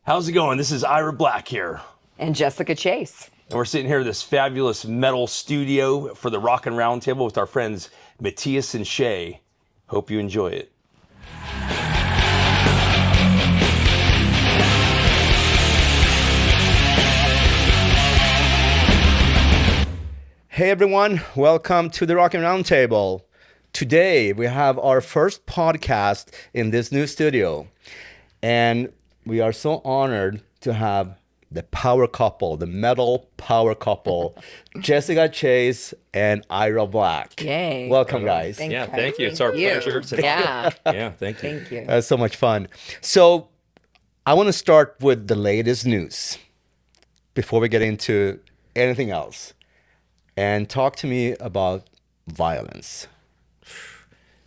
How's it going? This is Ira Black here. And Jessica Chase. And we're sitting here in this fabulous metal studio for the Rockin Roundtable with our friends Matthias and Shay. Hope you enjoy it. Hey everyone, welcome to the Rockin Roundtable. Today we have our first podcast in this new studio. And we are so honored to have the power couple, the metal power couple, Jessica Chase and Ira Black. Yay. Welcome, guys. Thank you. It's our pleasure. Yeah. Thank you. Thank you. That's so much fun. So I want to start with the latest news before we get into anything else. And talk to me about violence.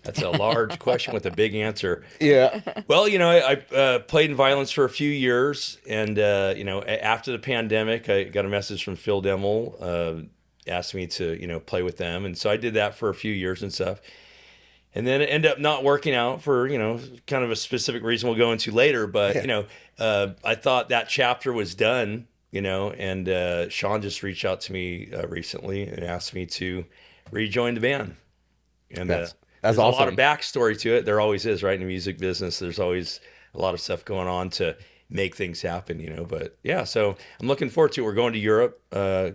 That's a large question with a big answer. Yeah. Well, I played in violence for a few years. And, after the pandemic, I got a message from Phil Demmel, asked me to, play with them. And so I did that for a few years and stuff. And then it ended up not working out for, kind of a specific reason we'll go into later. But, I thought that chapter was done. And Sean just reached out to me recently and asked me to rejoin the band. And that's there's awesome. a lot of backstory to it. There always is, right? In the music business, there's always a lot of stuff going on to make things happen, But yeah, so I'm looking forward to it. We're going to Europe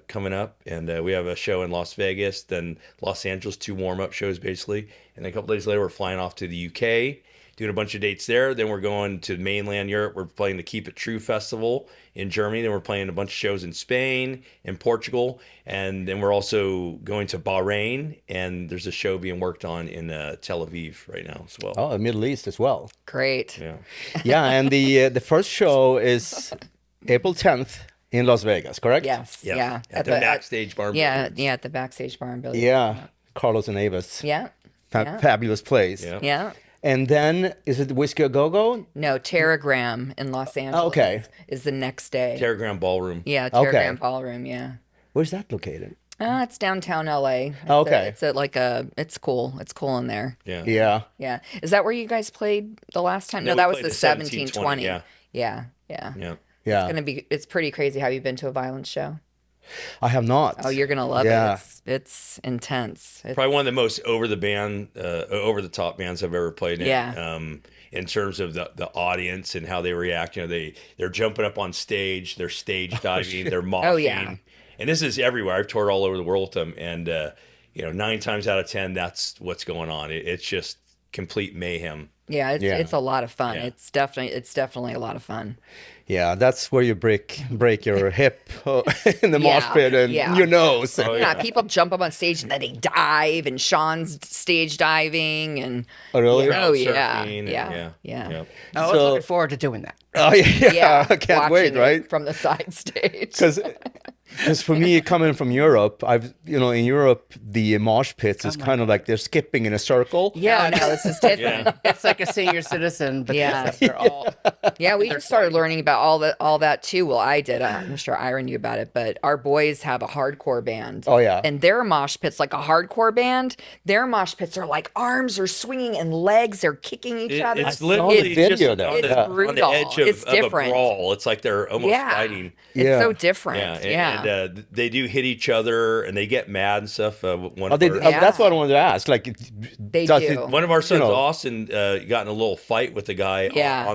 coming up, and we have a show in Las Vegas, then Los Angeles, 2 warm-up shows basically. And then a couple days later, we're flying off to the UK, doing a bunch of dates there. Then we're going to mainland Europe. We're playing the Keep It True Festival in Germany. Then we're playing a bunch of shows in Spain, in Portugal. And then we're also going to Bahrain. And there's a show being worked on in Tel Aviv right now as well. Oh, the Middle East as well. Great. Yeah. Yeah, and the first show is April 10th in Las Vegas, correct? Yes. Yeah. At the Backstage Bar. Yeah, at the Backstage Bar in Billy. Yeah, Carlos and Avis. Yeah. Fabulous place. Yeah. Yeah. And then, is it Whiskey A Go-Go? No, Terragram in Los Angeles. Okay. Is the next day. Terragram Ballroom. Yeah, Terragram Okay. Ballroom, yeah. Where's that located? It's downtown LA. Okay. It's cool. It's cool in there. Yeah. Yeah. Yeah. Is that where you guys played the last time? No, No, we that was played the the 1720. 1720, Yeah. Yeah. Yeah. It's pretty crazy. Have you been to a violence show? I have not. Oh, you're gonna love Yeah. it. It's intense. Probably one of the most over the top bands I've ever played in. Yeah. In terms of the audience and how they react, they're jumping up on stage, they're stage diving, they're moshing. Oh, yeah. And this is everywhere. I've toured all over the world with them, and 9 times out of 10, that's what's going on. It's just complete mayhem. Yeah, it's a lot of fun. Yeah. It's definitely a lot of fun. Yeah, that's where you break your hip in the mosh pit and your nose. Oh, Yeah, people jump up on stage and then they dive, and Sean's stage diving, and Oh, really? oh Crowd yeah, surfing and- yeah. Yep. I was So- looking forward to doing that. Oh, yeah. Yeah, I can't wait, watching it right? from the side stage. Because for me, coming from Europe, in Europe, the mosh pits is kind of like they're skipping in a circle. Yeah, no, this is different. Yeah. It's like a senior citizen, but Yeah. they're all. Yeah, we just started learning about all that too. Well, I did. I'm sure Ira knew about it, but our boys have a hardcore band. Oh, yeah. And their mosh pits, like a hardcore band, their mosh pits are like arms are swinging and legs are kicking each other. It's saw literally the just video, on though. the, It's on the brutal. edge It's of a different. brawl. It's like they're almost Yeah. fighting. It's Yeah. so different. Yeah, Yeah. and they do hit each other, and they get mad and stuff. One Oh, of our, Yeah. That's what I wanted to ask. Like, They does do. one of our sons, know. Austin, got in a little fight with the guy Yeah.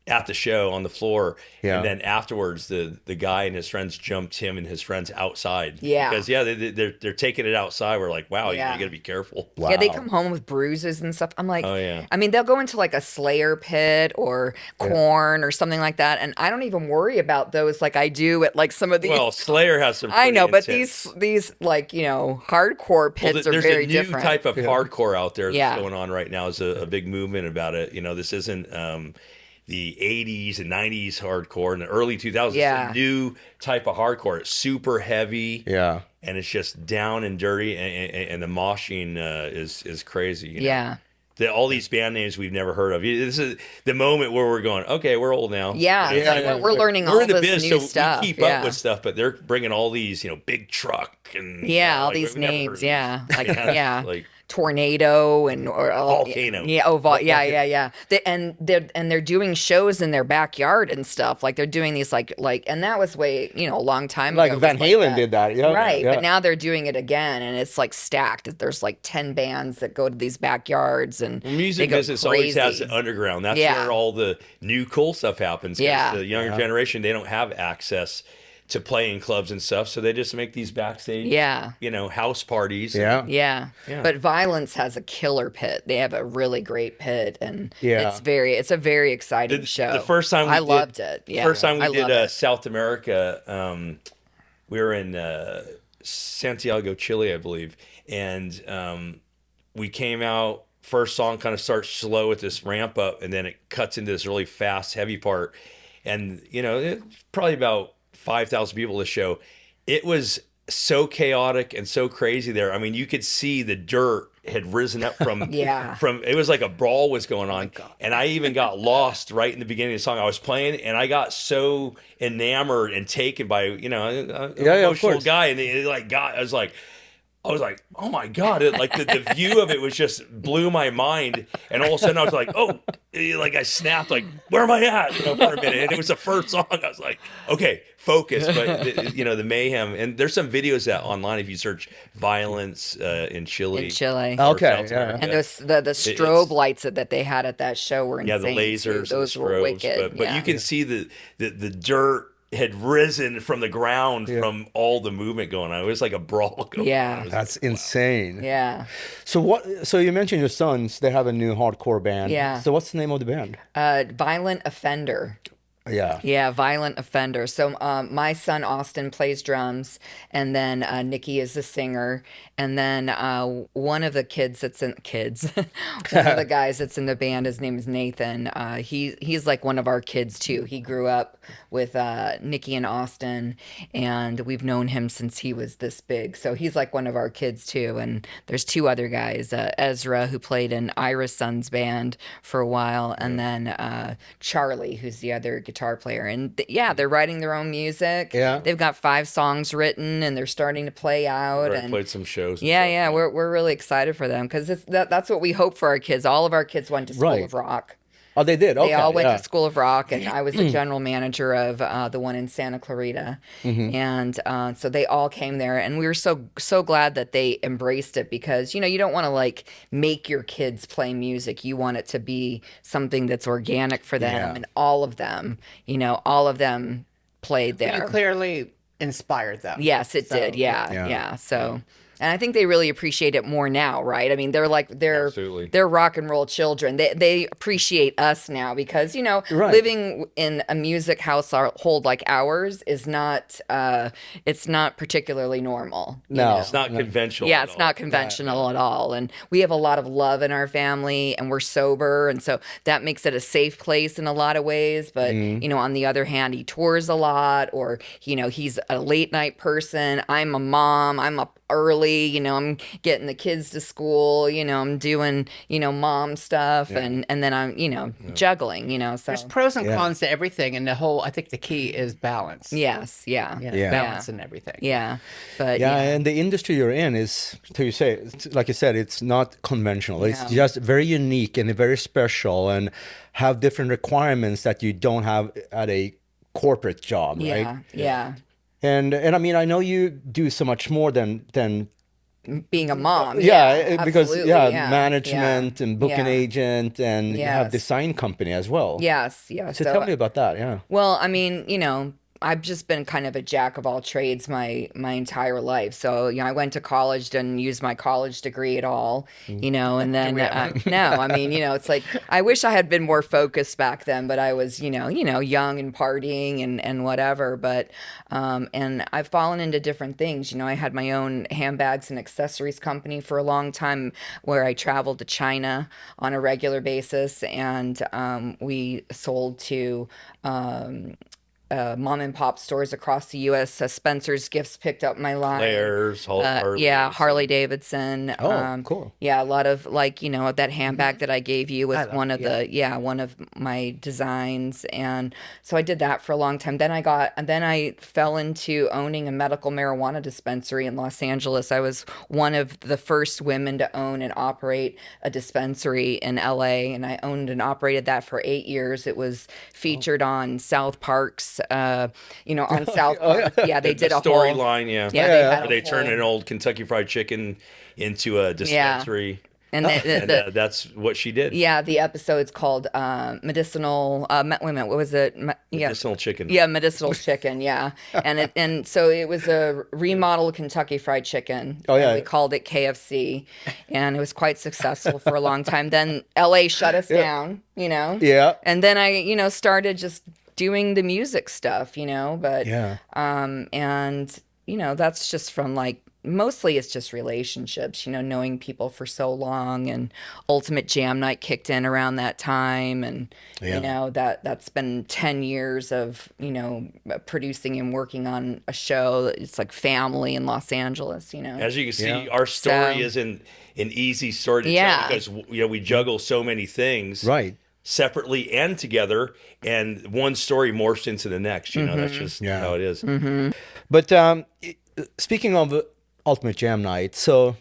at the show on the floor. Yeah. And then afterwards, the guy and his friends jumped him and his friends outside. Yeah. Because they're taking it outside. We're like, wow, Yeah. you got to be careful. Wow. Yeah, they come home with bruises and stuff. I'm like, Oh, yeah. I mean, they'll go into like a Slayer pit or Korn or something like that, and I don't even worry about those like I do at like some of these. Well, Slayer has some. I know, pretty but intense- these like hardcore pits are there's very a new different. type of hardcore out there that's Yeah. going on right now. Is a big movement about it. This isn't the 80s and 90s hardcore in the early 2000s. Yeah. It's a new type of hardcore. It's super heavy. Yeah. And it's just down and dirty, and the moshing is crazy. Yeah. All these band names we've never heard of. This is the moment where we're going, okay, we're old now. Yeah, it's like we're learning We're all in the this biz, new so stuff. we keep yeah. up with stuff, but they're bringing all these, big truck and Yeah, all like, these we've never names. heard of Yeah, like Yeah, yeah, like- tornado and or Volcano. yeah. They're doing shows in their backyard and stuff. Like they're doing these like and that was way a long time Like ago. Van It was Halen did that, yeah. Right, Yeah. but now they're doing it again, and it's like stacked. There's like 10 bands that go to these backyards, and Music they go business always has crazy. an underground. That's Yeah. where all the new cool stuff happens. 'Cause Yeah. the younger generation, they don't have access to play in clubs and stuff, so they just make these backstage, Yeah. house parties. Yeah. Yeah. Yeah. But Vio-Lence has a killer pit. They have a really great pit, and Yeah. it's a very exciting show. The first time I loved it. Yeah. First time we I did love it. South America, we were in Santiago, Chile, I believe, and we came out. First song kind of starts slow with this ramp up, and then it cuts into this really fast, heavy part. And it's probably about 5,000 people at the show. It was so chaotic and so crazy there. I mean, you could see the dirt had risen up from Yeah. from it was like a brawl was going on. And I even got lost right in the beginning of the song. I was playing and I got so enamored and taken by, an of emotional course. guy. And I was like, oh my God. Like the view of it was just blew my mind. And all of a sudden I was like, oh, like I snapped, like, where am I at? For a minute. And it was the first song. I was like, okay, focus. But the mayhem. And there's some videos that online, if you search Vio-Lence in Chile. In Chile. or Okay, South yeah. And America. the strobe lights that they had at that show were Yeah, insane. the too. lasers, and the Those were strobes, wicked. but you can see the dirt had risen from the ground from all the movement going on. It was like a brawl going Yeah. on. It was That's insane. Yeah. So you mentioned your sons, they have a new hardcore band. Yeah. So what's the name of the band? Violent Offender. Yeah. Yeah, Violent Offender. So my son Austin plays drums, and then Nikki is the singer, and then one of the one of the guys that's in the band, his name is Nathan. He's like one of our kids too. He grew up with Nikki and Austin, and we've known him since he was this big. So he's like one of our kids too. And there's two other guys, Ezra, who played in Ira's son's band for a while, and then Charlie, who's the other guitar player. And they're writing their own music. Yeah. They've got 5 songs written, and they're starting to play out. Right, And played some shows. and yeah, stuff. yeah, we're really excited for them because that's what we hope for our kids. All of our kids went to School Right. of Rock. Oh, they did. Okay. They all went yeah. to School of Rock, and I was the general manager of the one in Santa Clarita, and so they all came there, and we were so glad that they embraced it because you don't want to like make your kids play music. You want it to be something that's organic for them, Yeah. and all of them played You there. clearly inspired them. Yes, it So, did. yeah. Yeah. So, and I think they really appreciate it more now, right? I mean, they're Absolutely. they're rock and roll children. They appreciate us now because Right. living in a music household like ours is not it's not particularly normal. you No. know? It's not conventional. Yeah, at it's all. not conventional at all. And we have a lot of love in our family and we're sober. And so that makes it a safe place in a lot of ways. But, on the other hand, he tours a lot or, he's a late night person. I'm a mom. I'm up early. I'm getting the kids to school. I'm doing, mom stuff. And then I'm, juggling, so. There's pros and Yeah. cons to everything, and I think the key is balance. Yes. Yeah. Yeah. Balance in everything. Yeah. But Yeah, and the industry you're in is, like you said, it's not conventional. It's No. just very unique and very special, and have different requirements that you don't have at a corporate job, yeah. right? Yeah. And I mean, I know you do so much more than Being a mom. because absolutely, management and booking Yeah. agent, and you have Yes. design company as well. Yes. So tell me about that. Yeah. Well, I mean, I've just been kind of a jack of all trades my entire life. So, I went to college, didn't use my college degree at all, and then, no, I mean, it's like, I wish I had been more focused back then, but I was, young and partying and whatever. But, and I've fallen into different things. I had my own handbags and accessories company for a long time where I traveled to China on a regular basis. And, we sold to, mom and pop stores across the U.S. Spencer's Gifts picked up my line. Claire's, Harley. Yeah, Harley Davidson. Oh, cool. Yeah, a lot of like, that handbag that I gave you was love one of one of my designs. And so I did that for a long time. Then I fell into owning a medical marijuana dispensary in Los Angeles. I was one of the first women to own and operate a dispensary in LA. And I owned and operated that for 8 years. It was featured on South Park's, on South Park. Yeah, they did a whole storyline. Yeah, Yeah, they had where a they turn whole- an old Kentucky Fried Chicken into a dispensary. And And that's what she did. yeah, the episode's called medicinal. Wait a minute, what was it? Medicinal chicken. Yeah, medicinal chicken. Yeah, and so it was a remodeled Kentucky Fried Chicken. Oh, yeah. And we called it KFC, and it was quite successful for a long time. Then LA shut us down. Yeah. And then I started just doing the music stuff. But Yeah. and that's just from like. Mostly it's just relationships, knowing people for so long, and Ultimate Jam Night kicked in around that time. And, that's been 10 years of, producing and working on a show. It's like family in Los Angeles, As you can see, Yeah. our story So- isn't an easy story to Yeah. tell because we juggle so many things Right. separately and together, and one story morphs into the next. That's just Yeah. how it is. But speaking of Ultimate Jam Night, so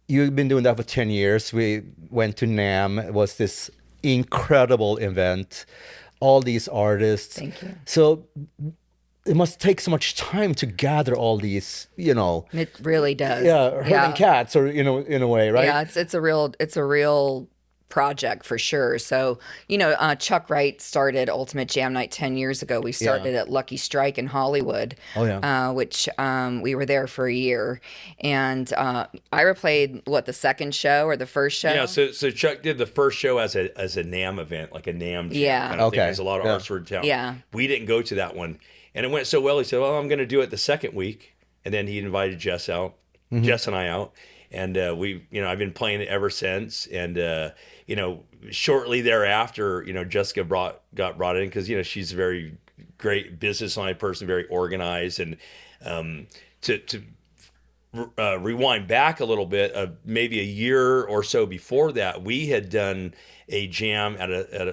you've been doing that for 10 years. We went to NAMM. It was this incredible event. All these artists. Thank you. So it must take so much time to gather all these, It really does. herding cats, or in a way, right? Yeah, it's a real project for sure. So, Chuck Wright started Ultimate Jam Night 10 years ago. We started at Lucky Strike in Hollywood. Oh, yeah. Which we were there for a year. And Ira played the second show or the first show? Yeah, so Chuck did the first show as a NAMM event, like a NAMM jam Yeah. kind of thing. Okay. There's a lot of Yeah. artists were in town. Yeah. We didn't go to that one. And it went so well, he said, well, I'm going to do it the second week. And then he invited Jess out, Jess and I out. And I've been playing it ever since. And, shortly thereafter, Jessica got brought in because, she's a very great business-minded person, very organized. And to rewind back a little bit, maybe a year or so before that, we had done a jam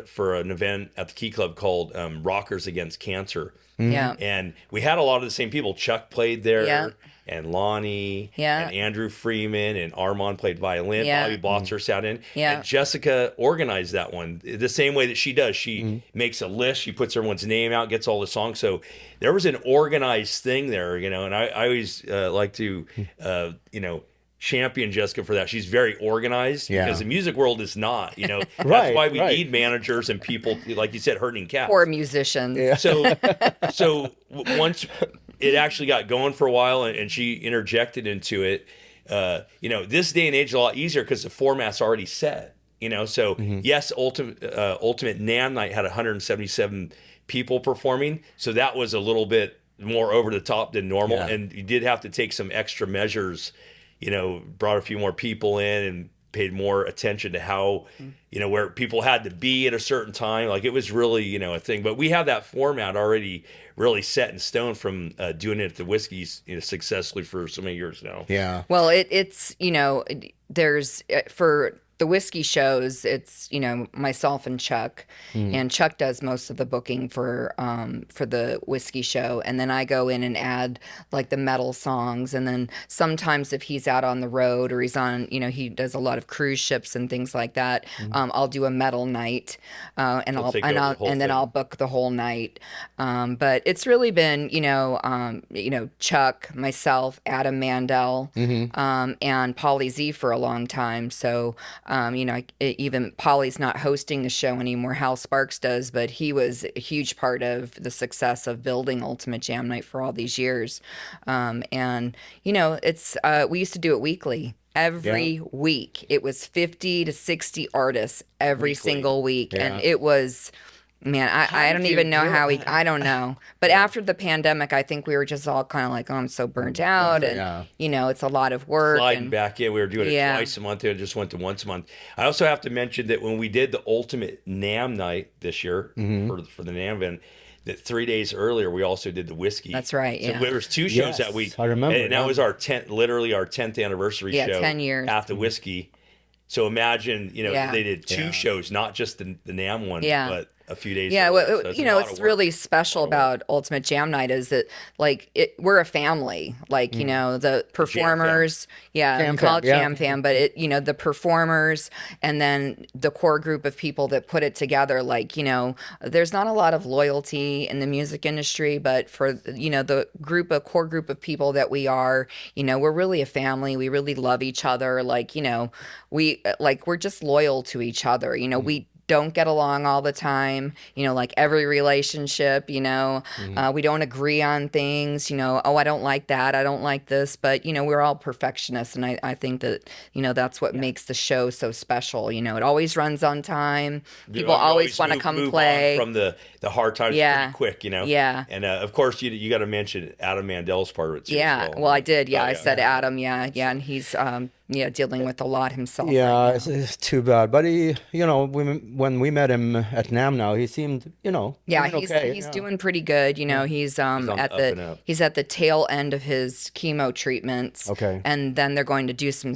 for an event at the Key Club called Rockers Against Cancer. Yeah. And we had a lot of the same people. Chuck played there, Yeah. and Lonnie, Yeah. and Andrew Freeman, and Armand played violin. Yeah. Bobby Blotzer sat in. Yeah. And Jessica organized that one the same way that she does. She makes a list. She puts everyone's name out, gets all the songs. So there was an organized thing there, and I always like to, champion Jessica for that. She's very organized because the music world is not, Right, that's why we right. need managers and people, like you said, herding cats. Poor musicians. Yeah. So once it actually got going for a while and she interjected into it, this day and age is a lot easier because the format's already set, so yes, Ultimate NAMM Night had 177 people performing. So that was a little bit more over the top than normal. Yeah. And you did have to take some extra measures, brought a few more people in and paid more attention to how, where people had to be at a certain time. Like it was really, a thing. But we have that format already really set in stone from doing it at the Whiskeys successfully for so many years now. Yeah. Well, it's there's for the whiskey shows, it's myself and Chuck, and Chuck does most of the booking for the whiskey show, and then I go in and add like the metal songs, and then sometimes if he's out on the road or he's on, he does a lot of cruise ships and things like that. I'll do a metal night, and take over the whole then thing. I'll book the whole night. But it's really been Chuck, myself, Adam Mandel, and Polly Z for a long time. So. Even Polly's not hosting the show anymore. Hal Sparks does, but he was a huge part of the success of building Ultimate Jam Night for all these years. It's we used to do it weekly. Every week, it was 50 to 60 artists every Weekly. single week, Yeah. and it was Man, I don't did you even know do how it? I don't know. But after the pandemic, I think we were just all kind of like, oh, I'm so burnt out. And, Yeah. it's a lot of work. Sliding And back in. We were doing it Yeah. twice a month. It just went to once a month. I also have to mention that when we did the ultimate NAM night this year for the NAM event, that 3 days earlier we also did the whiskey. That's right, So yeah. there was two shows Yes, that week. I remember, and that yeah. was our 10th anniversary Yeah, show. 10 years. After whiskey. So imagine, Yeah. they did two shows, not just the NAM one, Yeah. but a few days. Yeah, earlier. well, So it's a lot it's of work. really special about Ultimate Jam Night is that we're a family. Like, the performers, Jam we call fam, it yeah. Jam Fam, but the performers and then the core group of people that put it together. Like, there's not a lot of loyalty in the music industry, but for the core group of people that we are, we're really a family. We really love each other. Like, we're just loyal to each other. We don't get along all the time, like every relationship, we don't agree on things, oh, I don't like that, I don't like this, but, we're all perfectionists, and I think that, that's what makes the show so special. It always runs on time. People You always want to move come on play. from the hard times Yeah. pretty quick, Yeah. And of course, you got to mention Adam Mandel's part of it too. Yeah, as well, I did. Yeah, Oh, I said Adam. Yeah, and he's dealing with a lot himself. Yeah, right now. it's too bad. But he, when we met him at NAM now, he seemed, Yeah, doing he's okay. he's Yeah. doing pretty good. He's on at the up and up. he's at the tail end of his chemo treatments. Okay. And then they're going to do some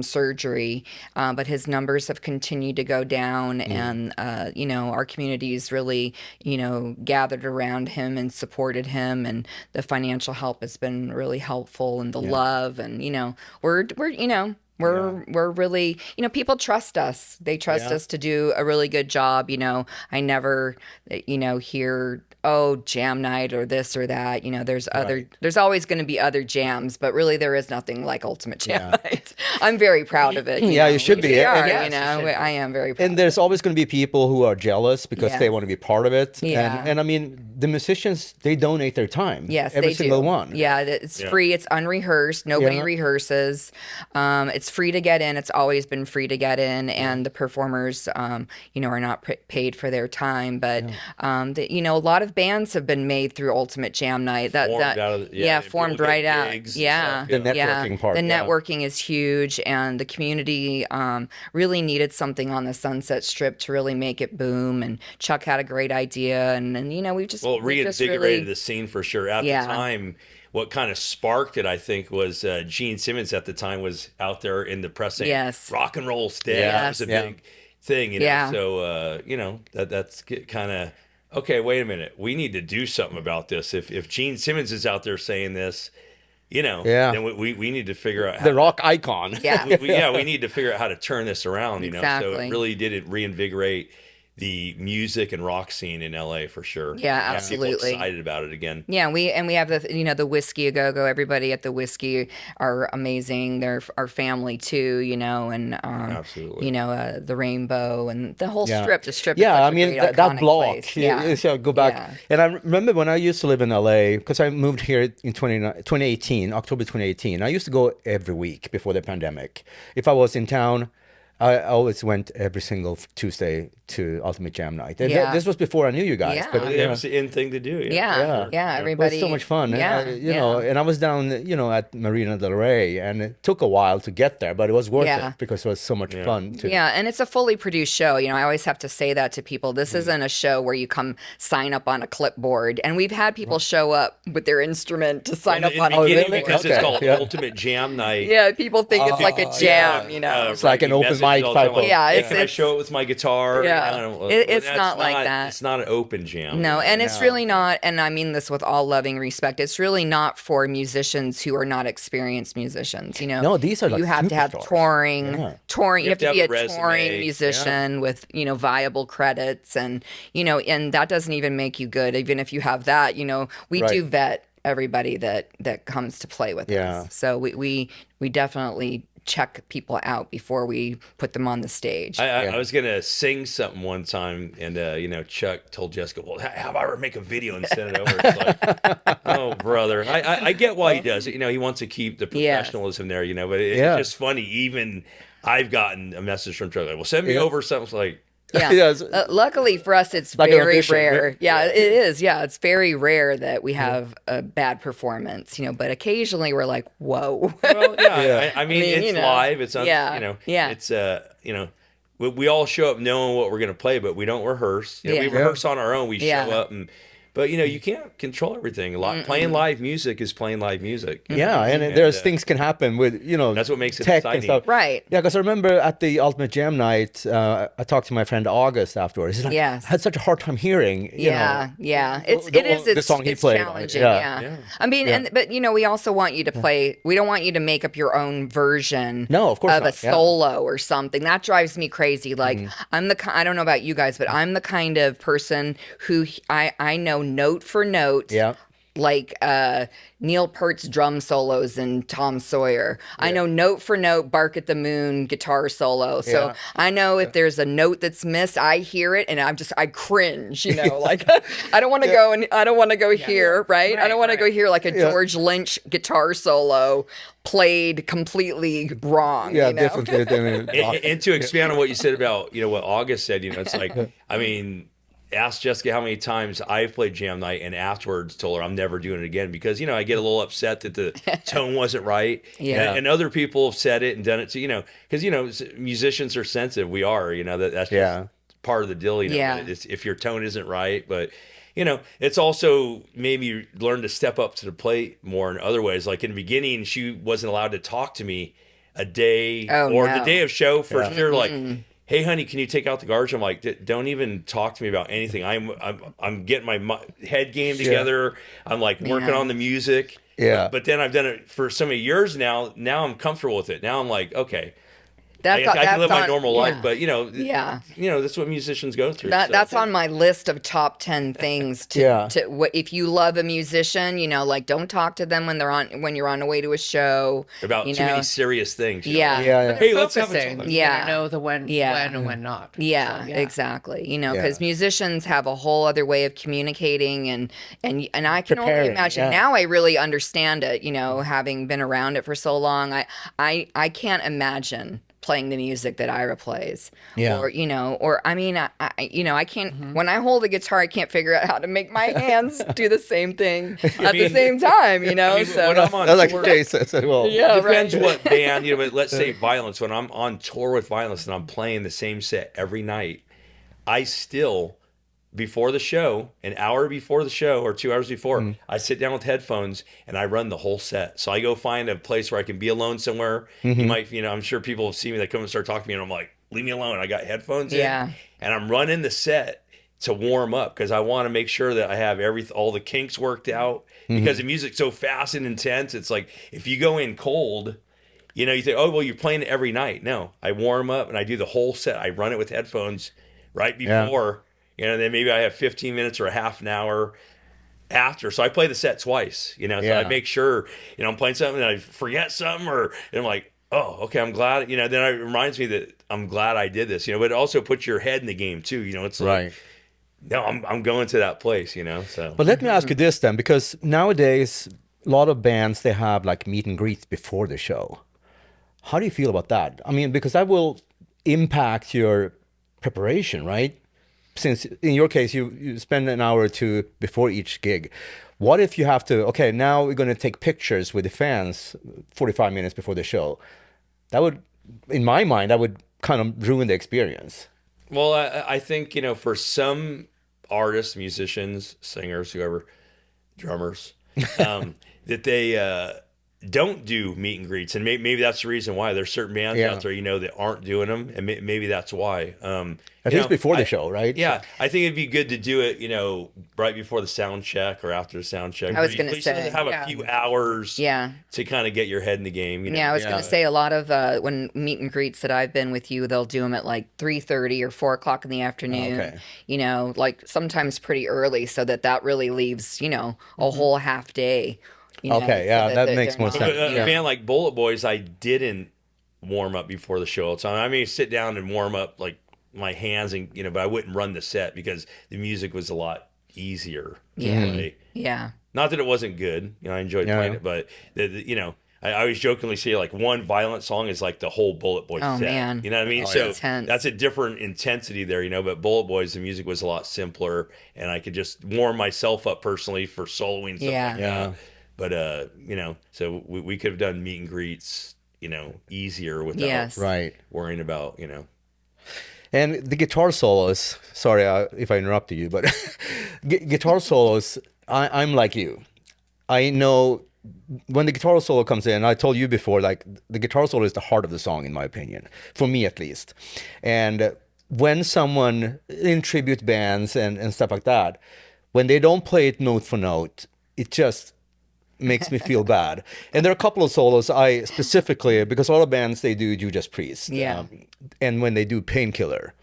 surgery, but his numbers have continued to go down, and our community's really gathered around him and supported him, and the financial help has been really helpful, and the love, and we're really, people trust us. They trust Yeah. us to do a really good job. I never, hear, oh, jam night or this or that. There's always going to be other jams, but really there is nothing like Ultimate Jam Night. I'm very proud of it. Yeah, you should be. We are, Yes, I am very proud. And there's always going to be people who are jealous because they Yes. want to be part of it. Yeah. And I mean, the musicians, they donate their time. Yes, every they single do. one. Yeah, it's free. It's unrehearsed. Nobody Yeah. rehearses. It's free to get in. It's always been free to get in, and the performers, are not paid for their time. But a lot of bands have been made through Ultimate Jam Night. Formed out of- yeah, they formed get right out. gigs and Yeah, stuff, The networking part, The yeah. networking is huge, and the community really needed something on the Sunset Strip to really make it boom. And Chuck had a great idea, and we just Well, it we just reinvigorated really- the scene for sure. At Yeah. the time, what kind of sparked it, I think, was Gene Simmons at the time was out there in the press saying, Yes. rock and roll stay. Yeah. That was a Yeah. big thing, Yeah. So, that's kind of, okay, wait a minute. We need to do something about this. If Gene Simmons is out there saying this, Yeah. then we need to figure out The rock icon. Yeah. we need to figure out how to turn this around, So Exactly. it really did reinvigorate the music and rock scene in LA for sure. Yeah, People absolutely. excited about it again. Yeah, we have the Whiskey A Go Go. Everybody at the Whiskey are amazing. They're our family too, and Absolutely. the Rainbow and the whole Yeah. strip. The strip. Yeah, is such I a mean, great, that iconic block. place. Yeah. Go back. Yeah. And I remember when I used to live in LA, because I moved here in 2018, October 2018. I used to go every week before the pandemic. If I was in town, I always went every single Tuesday to Ultimate Jam Night. And Yeah. this was before I knew you guys. Yeah. But, It was the in thing to do. Yeah, It everybody. was so much fun. Yeah, And and I was down, at Marina del Rey, and it took a while to get there, but it was worth Yeah. it because it was so much fun. Yeah, and it's a fully produced show. I always have to say that to people. This isn't a show where you come sign up on a clipboard. And we've had people show up with their instrument to sign up In on the a beginning, clipboard. because Okay, it's called yeah. Ultimate Jam Night. Yeah, people think it's like a jam, It's like an open mic type of- Yeah, Can I show it with my guitar? Yeah. I don't know. It's That's not like that. It's not an open jam. No, and it's really not, and I mean this with all loving respect, it's really not for musicians who are not experienced musicians, No, these are like you have to have superstars. touring, Yeah. you have to be a have a touring resume. musician with, viable credits, and, and that doesn't even make you good, even if you have that, we do Right. vet everybody that comes to play with Yeah. us. So we definitely check people out before we put them on the stage. I was gonna sing something one time, and Chuck told Jessica, "Well, how about I make a video and send it over?" It's like, oh, brother, I get why he does it. He wants to keep the professionalism there. But it's just funny. Even I've gotten a message from Chuck like, "Well, send me over something." It's like, Yeah. Yes. Luckily for us, it's Like an very audition. rare. Yeah, it is. Yeah, it's very rare that we have a bad performance, but occasionally we're like, whoa. Well, yeah, Yeah. I mean, mean, it's live. It's yeah, yeah. it's we all show up knowing what we're gonna play, but we don't rehearse. We Yeah. rehearse on our own. We Yeah. show up but you can't control everything. Playing live music is playing live music. Yeah, and there's things can happen with That's what makes it tech exciting. and stuff. Right. Yeah, because I remember at the Ultimate Jam night, I talked to my friend August afterwards. He's like, Yes. I had such a hard time hearing. Yeah. It is. the song he It's played. challenging. Yeah. Yeah. I mean, but we also want you to play. We don't want you to make up your own version. No, of course of not. a solo or something. That drives me crazy. Like I don't know about you guys, but I'm the kind of person who I know note for note. Yeah. Like Neil Peart's drum solos in Tom Sawyer. I know note for note Bark at the Moon guitar solo. So Yeah. I know if there's a note that's missed, I hear it and I cringe, like I don't want to go and I don't want to go here, right? I don't want to go hear like a George Lynch guitar solo played completely wrong. Yeah, you know? differently than And to expand on what you said about what August said, it's like I mean. Ask Jessica how many times I've played jam night and afterwards told her I'm never doing it again because I get a little upset that the tone wasn't right. Yeah. And other people have said it and done it too. Because musicians are sensitive. We are. That's just part of the deal. Yeah. If your tone isn't right, but. It's also made me learn to step up to the plate more in other ways. Like in the beginning, she wasn't allowed to talk to me a day the day of show for sure. Like, hey, honey, can you take out the garbage? I'm like, don't even talk to me about anything. I'm getting my head game together. I'm like working on the music. Yeah. But then I've done it for so many years now. Now I'm comfortable with it. Now I'm like, okay. That's I can live my on- normal yeah. life, but Yeah. that's what musicians go through. That's on my list of top 10 things if you love a musician, like don't talk to them when you're on the way to a show. About too many serious things. Yeah. Yeah. Hey, let's have Focusing. it. Yeah. You know the when and when not. Yeah, So, exactly. Because musicians have a whole other way of communicating, and I can only Preparing, imagine. yeah. Now I really understand it. Having been around it for so long, I can't imagine playing the music that Ira plays. Yeah. Or I mean, I can't, when I hold a guitar, I can't figure out how to make my hands do the same thing at the same time, When so. I'm on That's like tour, Jason said, well, Yeah, depends right. what band, but let's say Vio-Lence. When I'm on tour with Vio-Lence and I'm playing the same set every night, I still, before the show, an hour before the show or 2 hours before, I sit down with headphones and I run the whole set. So I go find a place where I can be alone somewhere. You might, I'm sure people have seen me, they come and start talking to me and I'm like, leave me alone. I got headphones in and I'm running the set to warm up because I want to make sure that I have all the kinks worked out because the music's so fast and intense. It's like, if you go in cold, you think, oh, well, you're playing it every night. No, I warm up and I do the whole set. I run it with headphones right before. Then maybe I have 15 minutes or a half an hour after. So I play the set twice, so I make sure, I'm playing something and I forget something and I'm like, oh, okay, I'm glad, then it reminds me that I'm glad I did this, but it also puts your head in the game too, it's like, right. No, I'm going to that place, so. But let me ask you this then, because nowadays, a lot of bands, they have like meet and greets before the show. How do you feel about that? I mean, because that will impact your preparation, right? Since in your case, you spend an hour or two before each gig. What if you have to, okay, now we're going to take pictures with the fans 45 minutes before the show? That would, in my mind, that would kind of ruin the experience. Well, I think, for some artists, musicians, singers, whoever, drummers, that they don't do meet and greets. And maybe that's the reason why. There's certain bands out there, that aren't doing them. And maybe that's why. At least before the show, right? Yeah. I think it'd be good to do it, right before the sound check or after the sound check. I was going to say. Have a few hours to kind of get your head in the game. Yeah, I was going to say a lot of when meet and greets that I've been with you, they'll do them at like 3:30 or 4 o'clock in the afternoon. Okay. Like sometimes pretty early, so that really leaves a whole half day. Okay, yeah, that makes more sense. A band like Bullet Boys, I didn't warm up before the show all the time. I mean, sit down and warm up like my hands and but I wouldn't run the set because the music was a lot easier to play. Yeah. Not that it wasn't good, I enjoyed playing it, but I always jokingly say like one violent song is like the whole Bullet Boys Oh, set. man. You know what I mean? Oh, So intense. that's a different intensity there, you know. But Bullet Boys, the music was a lot simpler, and I could just warm myself up personally for soloing stuff Yeah. like that. But you know, so we could have done meet and greets, you know, easier without Yes. Right. worrying about, you know. And the guitar solos, sorry if I interrupted you, but guitar solos, I'm like you. I know when the guitar solo comes in, I told you before, like the guitar solo is the heart of the song, in my opinion, for me at least. And when someone in tribute bands and stuff like that, when they don't play it note for note, it just makes me feel bad. And there are a couple of solos I specifically, because all the bands they do Judas Priest. Yeah. And when they do Painkiller.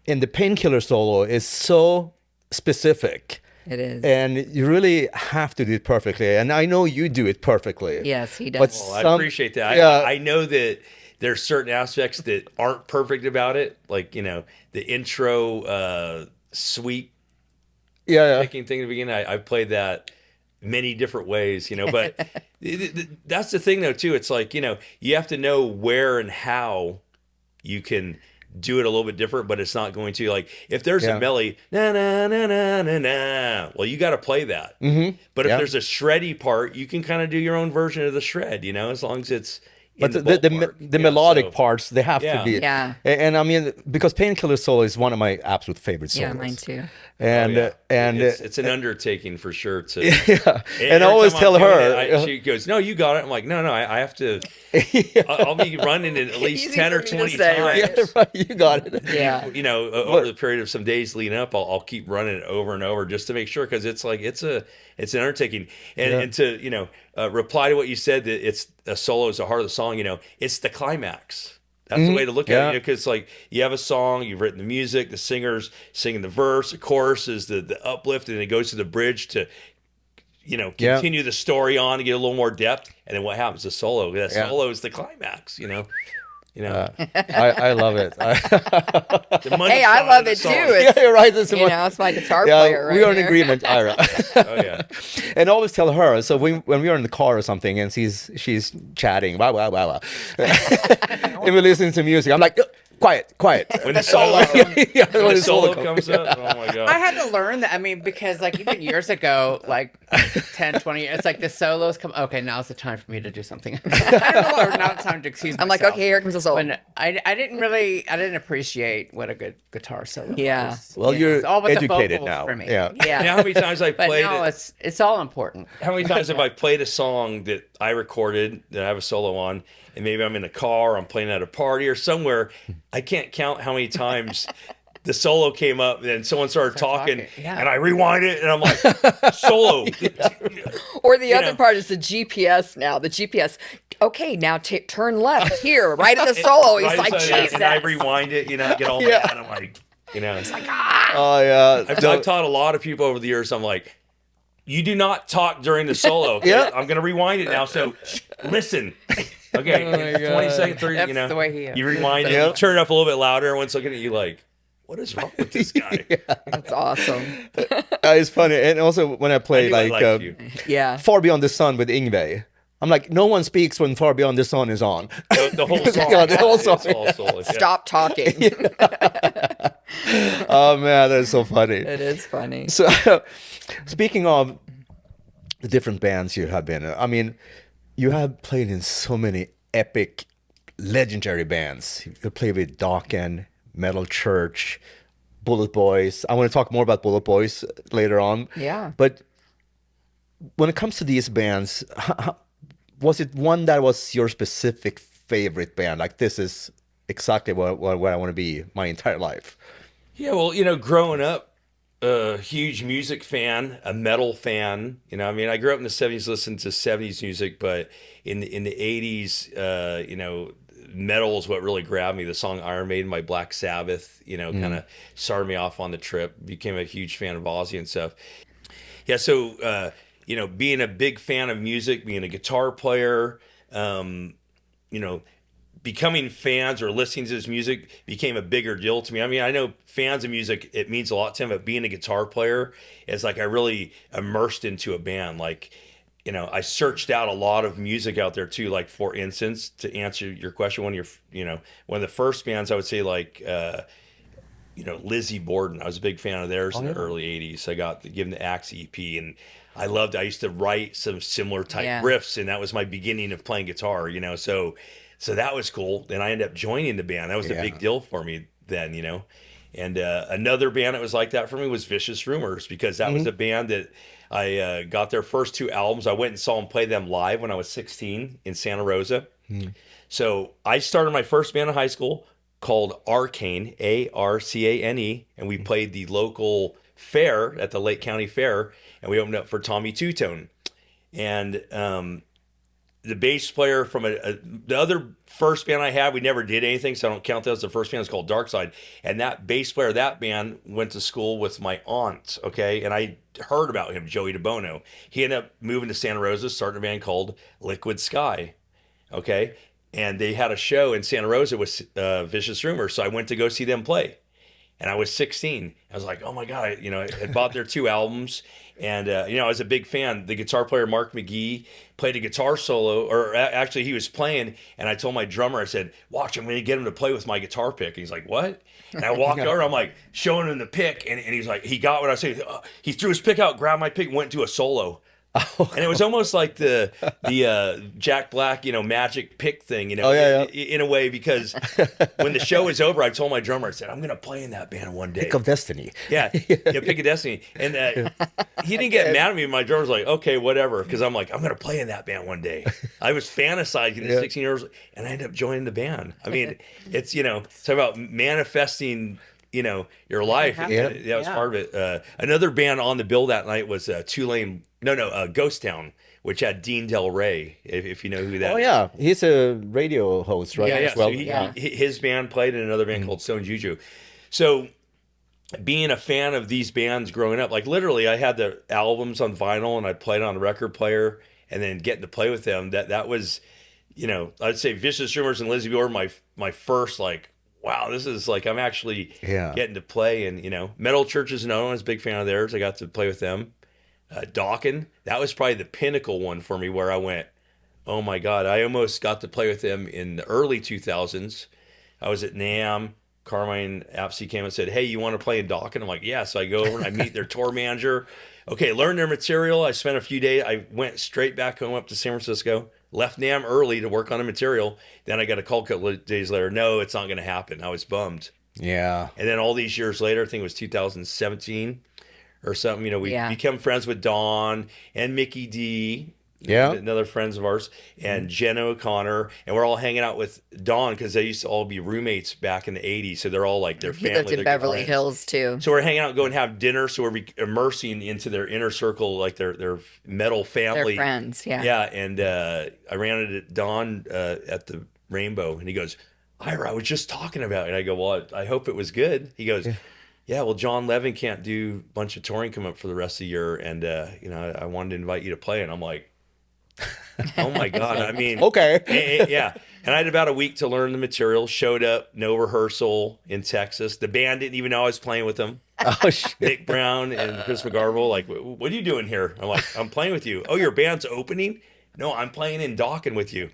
And the Painkiller solo is so specific. It is. And you really have to do it perfectly. And I know you do it perfectly. Yes, he does. But Well, I appreciate that. Yeah. I know that there's certain aspects that aren't perfect about it, like, you know, the intro sweep Yeah. picking thing at the beginning. I've played that many different ways, you know, but that's the thing though too. It's like, you know, you have to know where and how you can do it a little bit different, but it's not going to, like, if there's Yeah. a melody, na na na na na na, well, you got to play that. Mm-hmm. But if Yeah. there's a shreddy part, you can kind of do your own version of the shred, you know, as long as it's in But the, the ballpark, the you know, melodic so- parts, they have Yeah. to be. Yeah. And I mean, because Painkiller solo is one of my absolute favorite solos. Yeah, mine too. And Oh, yeah. and it's an undertaking for sure to yeah. And I every always time tell I'm doing her, it, she goes, "No, you got it." I'm like, "No, I have to. I'll be running it at least Easy 10 for or me to 20 say, times." right? yeah, right, you got it. Yeah. You know, over the period of some days leading up, I'll keep running it over and over just to make sure, because it's like it's an undertaking. And to, you know, reply to what you said, that it's a solo is the heart of the song. You know, it's the climax. That's the way to look at it, you know, because like you have a song, you've written the music, the singer's singing the verse, the chorus is the uplift, and it goes to the bridge to, you know, continue the story on to get a little more depth, and then what happens? The solo. That solo is the climax. You know. I love it. The money Hey, I shot love of the it too. song. It's, yeah, you're right. That's you what- know, it's my guitar yeah, player right we are in here. agreement, Ira. Oh yeah. And I always tell her, so when we are in the car or something and she's chatting, wow, wow, wow, wow. And we're listening to music, I'm like, quiet. When the solo, Yeah, when the solo comes up, oh my god. I had to learn that. I mean, because like even years ago, like 10, 20 years, it's like the solos come. Okay, now's the time for me to do something. I don't know, or now it's time to excuse I'm like, myself. okay, here comes the solo. When I didn't appreciate what a good guitar solo Yeah. was. Well, you're It's all with the educated vocals now. for me. Yeah. You know Yeah. how many times I But played now it? it's all important. How many times have I played a song that I recorded that I have a solo on, and maybe I'm in a car, I'm playing at a party or somewhere. I can't count how many times the solo came up and then someone started talking, talking, yeah. and I rewind it and I'm like, solo. Or the You other know. part is the GPS now. The GPS. Okay, now turn left here, right at the solo. He's Right like, side up, Jesus. and I rewind it, you know, I get all mad. I'm like, you know, it's like, Oh, yeah. I've taught a lot of people over the years. I'm like, you do not talk during the solo. Okay? Yeah. I'm going to rewind it now. So listen. Okay. Oh my 20 seconds, 30, That's you know. the way he is. You rewind it, Yeah. you turn it up a little bit louder. Everyone's looking at you like, what is wrong with this guy? That's awesome. It's funny. And also when I I play knew I like liked you. Yeah. Far Beyond the Sun with Yngwie, I'm like, no one speaks when Far Beyond the Sun is on. The whole song. Yeah, the whole It's song. all solo, yeah. Stop talking. Oh, man, that's so funny. It is funny. So, speaking of the different bands you have been in, I mean, you have played in so many epic, legendary bands. You played with Dokken, Metal Church, Bullet Boys. I want to talk more about Bullet Boys later on. Yeah. But when it comes to these bands, was it one that was your specific favorite band? Like, this is exactly what I want to be my entire life. Yeah, well, you know, growing up, a huge music fan, a metal fan. You know, I mean, I grew up in the 70s, listened to 70s music, but in the 80s, you know, metal is what really grabbed me. The song Iron Maiden by Black Sabbath, you know, kind of started me off on the trip. Became a huge fan of Ozzy and stuff. Yeah, so, you know, being a big fan of music, being a guitar player, you know, becoming fans or listening to this music became a bigger deal to me. I mean, I know fans of music, it means a lot to them, but being a guitar player is like I really immersed into a band. Like, I searched out a lot of music out there too. Like for instance, to answer your question, one of the first bands I would say like, Lizzie Borden. I was a big fan of theirs in the early '80s. I got given the Axe EP, and I used to write some similar type riffs, and that was my beginning of playing guitar. So that was cool. Then I ended up joining the band. That was a big deal for me then. And another band that was like that for me was Vicious Rumors, because that was a band that I got their first 2 albums. I went and saw them play them live when I was 16 in Santa Rosa. So I started my first band in high school called Arcane, Arcane, and we played the local fair at the Lake County Fair, and we opened up for Tommy Two-Tone. And the bass player from the other first band I had, we never did anything, so I don't count that as the first band. It's called Dark Side. And that bass player of that band went to school with my aunt, okay? And I heard about him, Joey DeBono. He ended up moving to Santa Rosa, starting a band called Liquid Sky, okay? And they had a show in Santa Rosa with Vicious Rumors, so I went to go see them play. And I was 16. I was like, oh my God, I had bought their 2 albums. And, I was a big fan. The guitar player, Mark McGee, played a guitar solo, or actually he was playing. And I told my drummer, I said, watch, I'm going to get him to play with my guitar pick. And he's like, what? And I walked over, I'm like showing him the pick. And he's like, he got what I said. He threw his pick out, grabbed my pick, went to a solo. And it was almost like the Jack Black, magic pick thing, in a way, because when the show was over, I told my drummer, I said, I'm going to play in that band one day. Pick of Destiny. Yeah, Pick of Destiny. And he didn't get mad at me. My drummer's like, okay, whatever, because I'm like, I'm going to play in that band one day. I was fantasizing at 16 years old, and I ended up joining the band. I mean, it's, it's about manifesting your life. That was part of it. Another band on the bill that night was Ghost Town, which had Dean Del Rey, if you know who that is. Oh, yeah. He's a radio host, right? Yeah. Well, So his band played in another band called Stone Juju. So being a fan of these bands growing up, like literally I had the albums on vinyl and I played on a record player, and then getting to play with them, that was, I'd say Vicious Rumors and Lizzie Borden my first, like, wow, this is like, I'm actually getting to play. And, Metal Churches and I was a big fan of theirs. I got to play with them. Dawkin, that was probably the pinnacle one for me, where I went, oh my God, I almost got to play with them in the early 2000s. I was at NAMM. Carmine Apsey came and said, hey, you want to play in Dawkin? I'm like, yeah. So I go over and I meet their tour manager. Okay, learn their material. I spent a few days. I went straight back home up to San Francisco, left NAMM early to work on the material. Then I got a call a couple of days later. No, it's not going to happen. I was bummed. Yeah. And then all these years later, I think it was 2017 or something, we became friends with Dawn and Mickey D. Another friends of ours, and Jenna O'Connor, and we're all hanging out with Dawn because they used to all be roommates back in the 80s. So they're all like their family. He lived in Beverly Hills too. So we're hanging out, going to have dinner. So we're immersing into their inner circle, like their metal family. Their friends, yeah. Yeah, and I ran into Dawn at the Rainbow, and he goes, Ira, I was just talking about it. And I go, well, I hope it was good. He goes, yeah, well, John Levin can't do a bunch of touring coming up for the rest of the year, and I wanted to invite you to play. And I'm like, oh my God, I mean, okay. Yeah. And I had about a week to learn the material. Showed up, no rehearsal in Texas. The band didn't even know I was playing with them. Oh, shit. Nick Brown and Chris McGarville, like, what are you doing here? I'm like, I'm playing with you. Oh, your band's opening? No, I'm playing in Dawkin with you.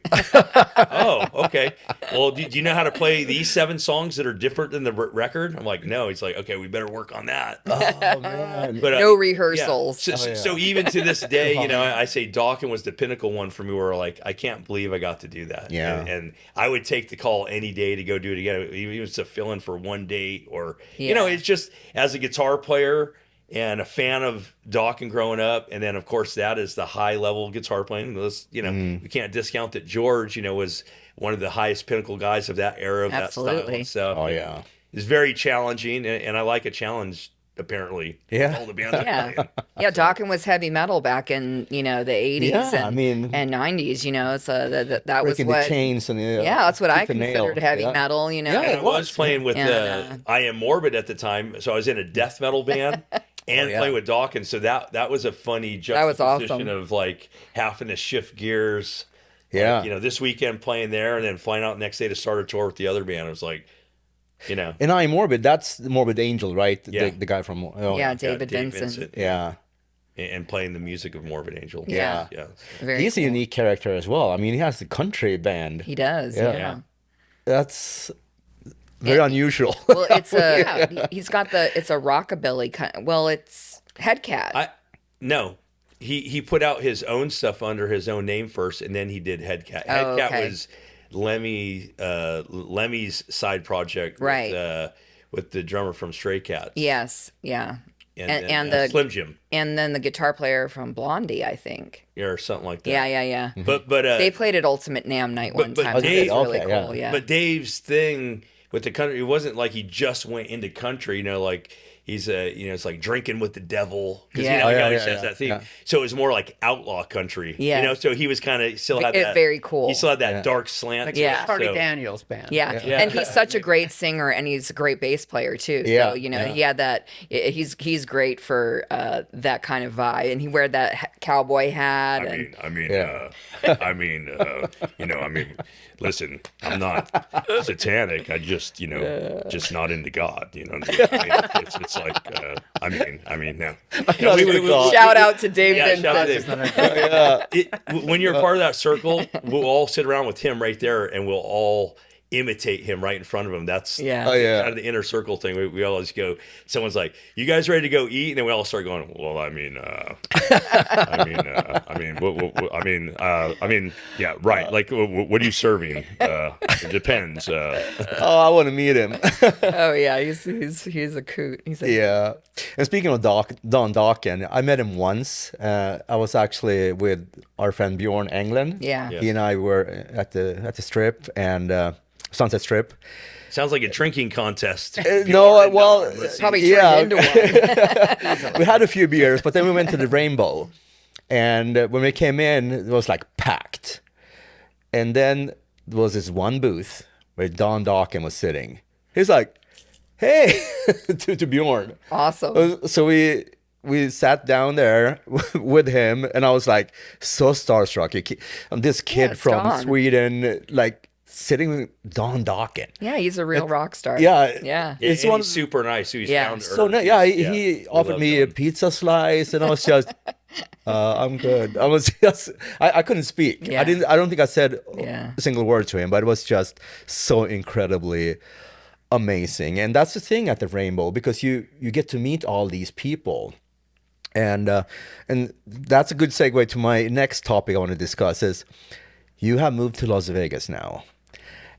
Oh, okay. Well, do you know how to play these 7 songs that are different than the record? I'm like, no. He's like, okay, we better work on that. Oh, man. But, no rehearsals. Yeah. So even to this day, I say Dawkin was the pinnacle one for me, where like, I can't believe I got to do that. Yeah. And I would take the call any day to go do it again, even to fill in for one date, or, it's just, as a guitar player and a fan of Dawkin growing up, and then of course that is the high level guitar playing. We can't discount that George, was one of the highest pinnacle guys of that era of that style and stuff. Oh yeah, it's very challenging, and I like a challenge. Apparently, all the bands. Yeah, Dawkin was heavy metal back in the 80s and 90s. So that was what the chains and that's what I considered heavy metal. Yeah, I was playing with I Am Morbid at the time, so I was in a death metal band. And playing with Dawkins, so that was a funny juxtaposition of like having to shift gears. Yeah, like, this weekend playing there, and then flying out the next day to start a tour with the other band. It was like, And I Am Morbid, that's the Morbid Angel, right? The guy from David Vincent. Yeah. and playing the music of Morbid Angel. Yeah. Yeah. Very He's a cool. unique character as well. I mean, he has a country band. He does. Yeah. Yeah. That's very unusual. Well, it's he's got it's a rockabilly kind. Well, it's Headcat. No. He put out his own stuff under his own name first, and then he did Headcat. Oh, Headcat okay. was Lemmy's side project Right. with the drummer from Stray Cats. Yes. Yeah. And and then, the Slim Jim and then the guitar player from Blondie, I think. or something like that. Yeah. But They played at Ultimate Nam Night one but time. That was Dave- really okay, cool. Yeah. But Dave's thing with the country, it wasn't like he just went into country, like he's it's like drinking with the devil. Because Yeah. he Oh, yeah, always yeah, has that thing. yeah. So it was more like outlaw country. Yeah. So he was kind of still had that. Very cool. He still had that dark slant. Like to it, Yeah. Charlie so- Daniels band. Yeah. And he's such a great singer, and he's a great bass player too. Yeah, So he had that. He's great for that kind of vibe, and he wear that cowboy hat. Listen, I'm not satanic. I just not into God. It's like, no. Shout out to Dave Yeah, Vincent. shout out to Dave. When you're part of that circle, we'll all sit around with him right there, and we'll all imitate him right in front of him. That's Yeah. Oh, yeah. kind of the inner circle thing. We always go. Someone's like, "You guys ready to go eat?" And then we all start going. Well, yeah, right. Like, what are you serving? It depends. Oh, I want to meet him. Oh yeah, he's a coot. He's a Yeah. And speaking of Don Dokken, I met him once. I was actually with our friend Bjorn Englund. Yeah. Yeah. He and I were at the strip and Sunset Strip. Sounds like a drinking contest. No, well, probably turned yeah. into one. We had a few beers, but then we went to the Rainbow. And when we came in, it was like packed. And then there was this one booth where Don Dokken was sitting. He's like, hey, to Bjorn. Awesome. So we sat down there with him, and I was like so starstruck. This kid it's from Don. Sweden, like sitting with Don Dokken. Yeah, he's a real rock star. Yeah. Yeah. It's And one he's super nice. He's Yeah. down to So earth. no, yeah, He's- he we offered love me a Don. pizza slice, and I was just, I'm good. I was just, I couldn't speak. Yeah. I don't think I said Yeah. a single word to him, but it was just so incredibly amazing. And that's the thing at the Rainbow, because you get to meet all these people. And that's a good segue to my next topic I want to discuss is you have moved to Las Vegas now.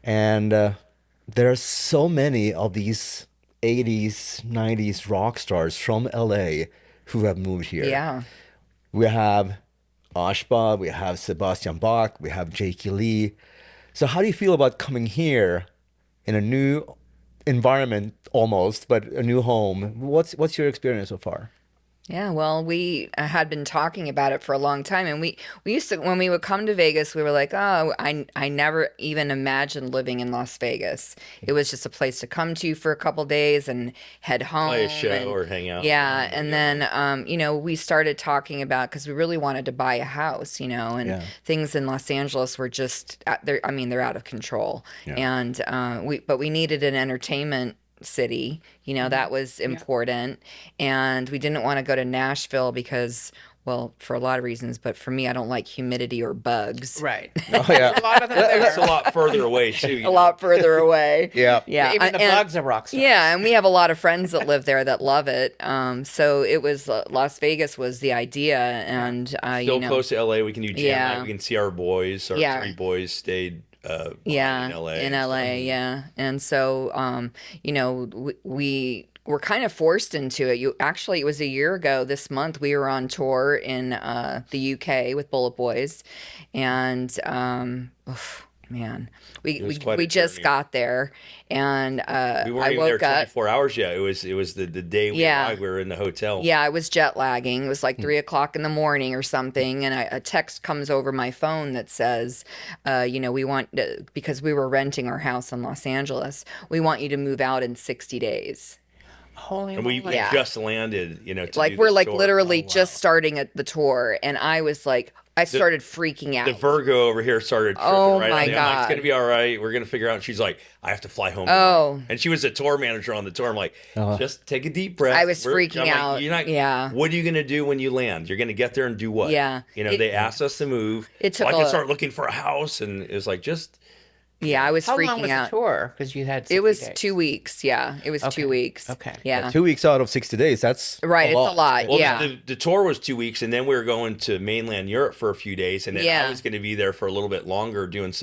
And there are so many of these 80s, 90s rock stars from LA who have moved here. Yeah. We have Ashba, we have Sebastian Bach, we have Jakey Lee. So how do you feel about coming here in a new environment almost, but a new home? What's your experience so far? Yeah, well, we had been talking about it for a long time, and we used to, when we would come to Vegas, we were like, oh, I never even imagined living in Las Vegas. It was just a place to come to for a couple days and head home, Play a show and- or hang out. Yeah, and then we started talking about, because we really wanted to buy a house, and Yeah. things in Los Angeles were just they're out of control, and we needed an entertainment city, that was important. And we didn't want to go to Nashville because, well, for a lot of reasons, but for me, I don't like humidity or bugs. Right. Oh, yeah. A lot of them there. It's a lot further away too. A lot further away. Yeah. Yeah. Even the and- bugs are rock stars. Yeah, and we have a lot of friends that live there that love it. So it was Las Vegas was the idea, and Still close to LA. We can do jam Yeah. night. We can see our boys. Our Yeah. 3 boys stayed. Yeah, in LA. in LA, yeah. And so, we were kind of forced into it. It was a year ago this month. We were on tour in the UK with Bullet Boys, and man, was we quite a just journey. got there, and We weren't I even there woke up. 24 hours yet. It was the day we Yeah. arrived. We were in the hotel. Yeah, I was jet lagging. It was like 3:00 in the morning or something, and a text comes over my phone that says, we want because we were renting our house in Los Angeles. We want you to move out in 60 days. Holy And we moly. Yeah. just landed, to Like do we're this like tour. literally just starting at the tour, and I was like, I started freaking out. The Virgo over here started tripping Oh, right my out there. I'm like, it's God. going to be all right. We're going to figure out. And she's like, I have to fly home. Oh. tonight. And she was a tour manager on the tour. I'm like, just take a deep breath. I was freaking I'm like, out. You're not, Yeah. What are you going to do when you land? You're going to get there and do what? Yeah. They asked us to move. It So took I can a- start looking for a house. And it was like, just. Yeah, I was How freaking long was out. the tour? Because you had 60 It was days. 2 weeks. Yeah, it was 2 weeks. Okay. Yeah. 2 weeks out of 60 days. That's Right, a it's lot. a lot. Well, yeah. the tour was 2 weeks, and then we were going to mainland Europe for a few days, and then Yeah. I was going to be there for a little bit longer doing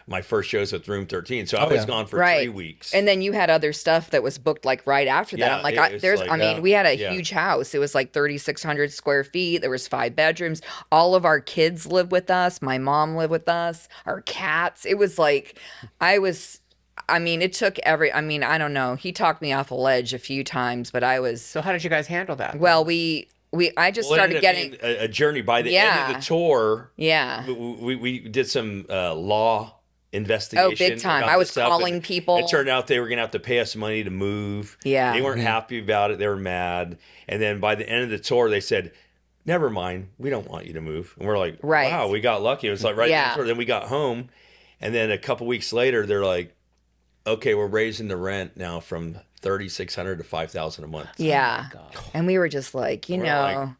my first shows with Room 13. So I was gone for Right. 3 weeks. And then you had other stuff that was booked like right after that. Yeah, I'm like, it was like, we had a yeah. huge house. It was like 3,600 square feet. There was 5 bedrooms. All of our kids lived with us. My mom lived with us. Our cats. It was like, it took I don't know. He talked me off a ledge a few times, but I was, So how did you guys handle that? well, I just Well, it started ended up getting, being a journey. By the end Yeah. of the tour, yeah. we did some law investigation. Oh, big time. about I was this stuff, calling and people. It turned out they were going to have to pay us money to move. Yeah. They weren't happy about it. They were mad. And then by the end of the tour, they said, never mind. We don't want you to move. And we're like, Right. wow, we got lucky. It was like right Yeah. before. Then we got home. And then a couple weeks later, they're like, okay, we're raising the rent now from $3,600 to $5,000 a month. Yeah. And we were just like, We're no.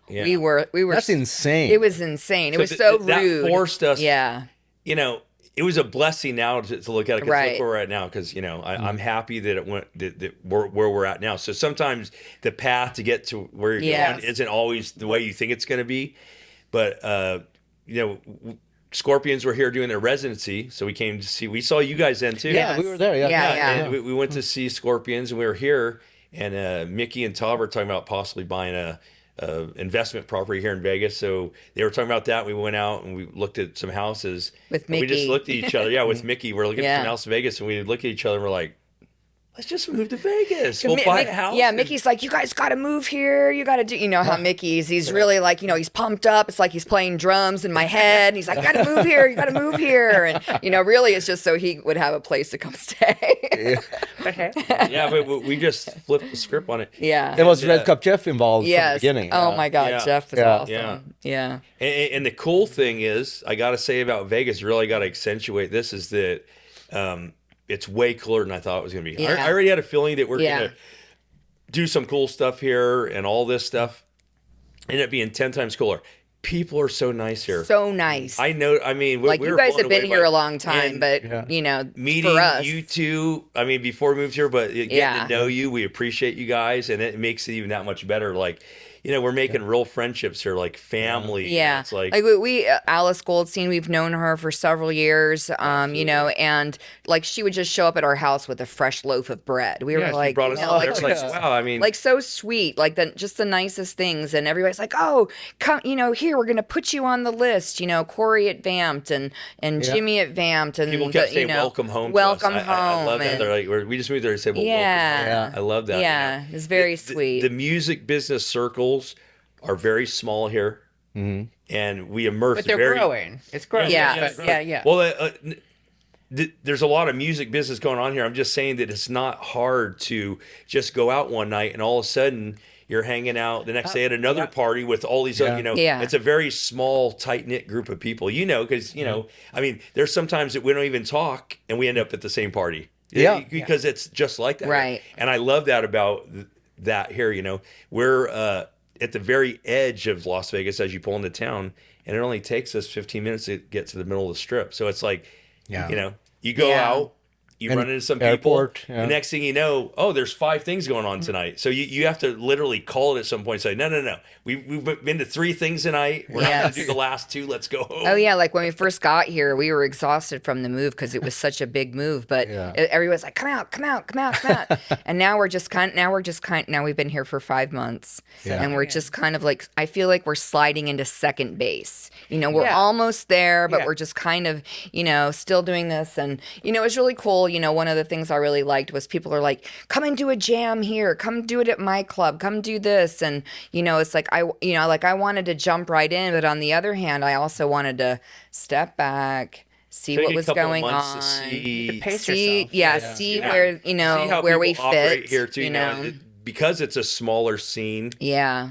yeah. We were That's insane. It was insane. It was so that rude. forced us. Yeah. It was a blessing now to look at it. 'Cause Right. look where we're at now. Because I'm happy that it went that we're where we're at now. So sometimes the path to get to where you're Yes. going isn't always the way you think it's going to be. But Scorpions were here doing their residency, so we came to see. We saw you guys then too. Yeah, we were there. Yeah. Yeah. And we went to see Scorpions, and we were here. And Mickey and Todd were talking about possibly buying a investment property here in Vegas. So they were talking about that. We went out and we looked at some houses. With And we just Mickey. looked at each other. Yeah, with Mickey. We're looking at Yeah. some house in Vegas, and we look at each other and we're like, let's just move to Vegas. We'll buy a house. Yeah, and- Mickey's like, you guys got to move here. You got to do, how Mickey is. He's really like, he's pumped up. It's like he's playing drums in my head. And he's like, you got to move here. You got to move here. And, really, it's just so he would have a place to come stay. Okay. Yeah, but we just flipped the script on it. Yeah. There was Yeah. Red Cup Jeff involved from the Yes. beginning. Oh, my God. Yeah. Jeff is Yeah. awesome. Yeah. And the cool thing is, I got to say about Vegas, really got to accentuate this, is that it's way cooler than I thought it was going to be. Yeah. I already had a feeling that we're Yeah. going to do some cool stuff here and all this stuff. Ended up being 10 times cooler. People are so nice here. So nice. I know. I mean, like, we you were guys blown have been away here by- a long time, and but, meeting for us. you two, I mean, before we moved here, but getting Yeah. to know you, we appreciate you guys, and it makes it even that much better. Like, we're making real friendships here, like family. Yeah, It's like, we Alice Goldstein, we've known her for several years, and like she would just show up at our house with a fresh loaf of bread. We were she like, brought us you know, out. like, It was like, wow, I mean, like so sweet, like just the nicest things, and everybody's like, oh, come, here, we're gonna put you on the list. Corey at Vamped and Jimmy at Vamped, and people kept saying welcome home. welcome to us. home. I love that. and- They're like, we just moved there and said, well, Yeah. welcome home. I love that. Yeah, it's very sweet. The music business circles are very small here, and we immerse. But they're very, growing. It's growing. Yeah. But, yeah. Well, there's a lot of music business going on here. I'm just saying that it's not hard to just go out one night and all of a sudden you're hanging out the next day at another party with all these other, Yeah. it's a very small, tight knit group of people, because, I mean, there's sometimes that we don't even talk and we end up at the same party. Yeah. Because it's just like that. Right. And I love that about that here, we're at the very edge of Las Vegas as you pull into town, and it only takes us 15 minutes to get to the middle of the strip. So it's like, you go Yeah. out, you And run into some airport, people, yeah. the next thing you know, there's 5 things going on tonight. So you have to literally call it at some point and say, no. We've been to 3 things tonight. We're not going Yes. to do the last 2. Let's go home. Oh yeah, like when we first got here, we were exhausted from the move because it was such a big move. But everybody's like, "Come out!" And now we've been here for 5 months, and we're just kind of like, I feel like we're sliding into second base. We're almost there, but we're just kind of, still doing this, and it was really cool. One of the things I really liked was people are like, "Come and do a jam here. Come do it at my club. Come do this," and it's like I wanted to jump right in, but on the other hand, I also wanted to step back, see Take what a was couple of going months on. to see Pace See, yourself. yeah, Yeah. see Yeah. where see how where we people operate fit here too. You know, Because it's a smaller scene. yeah,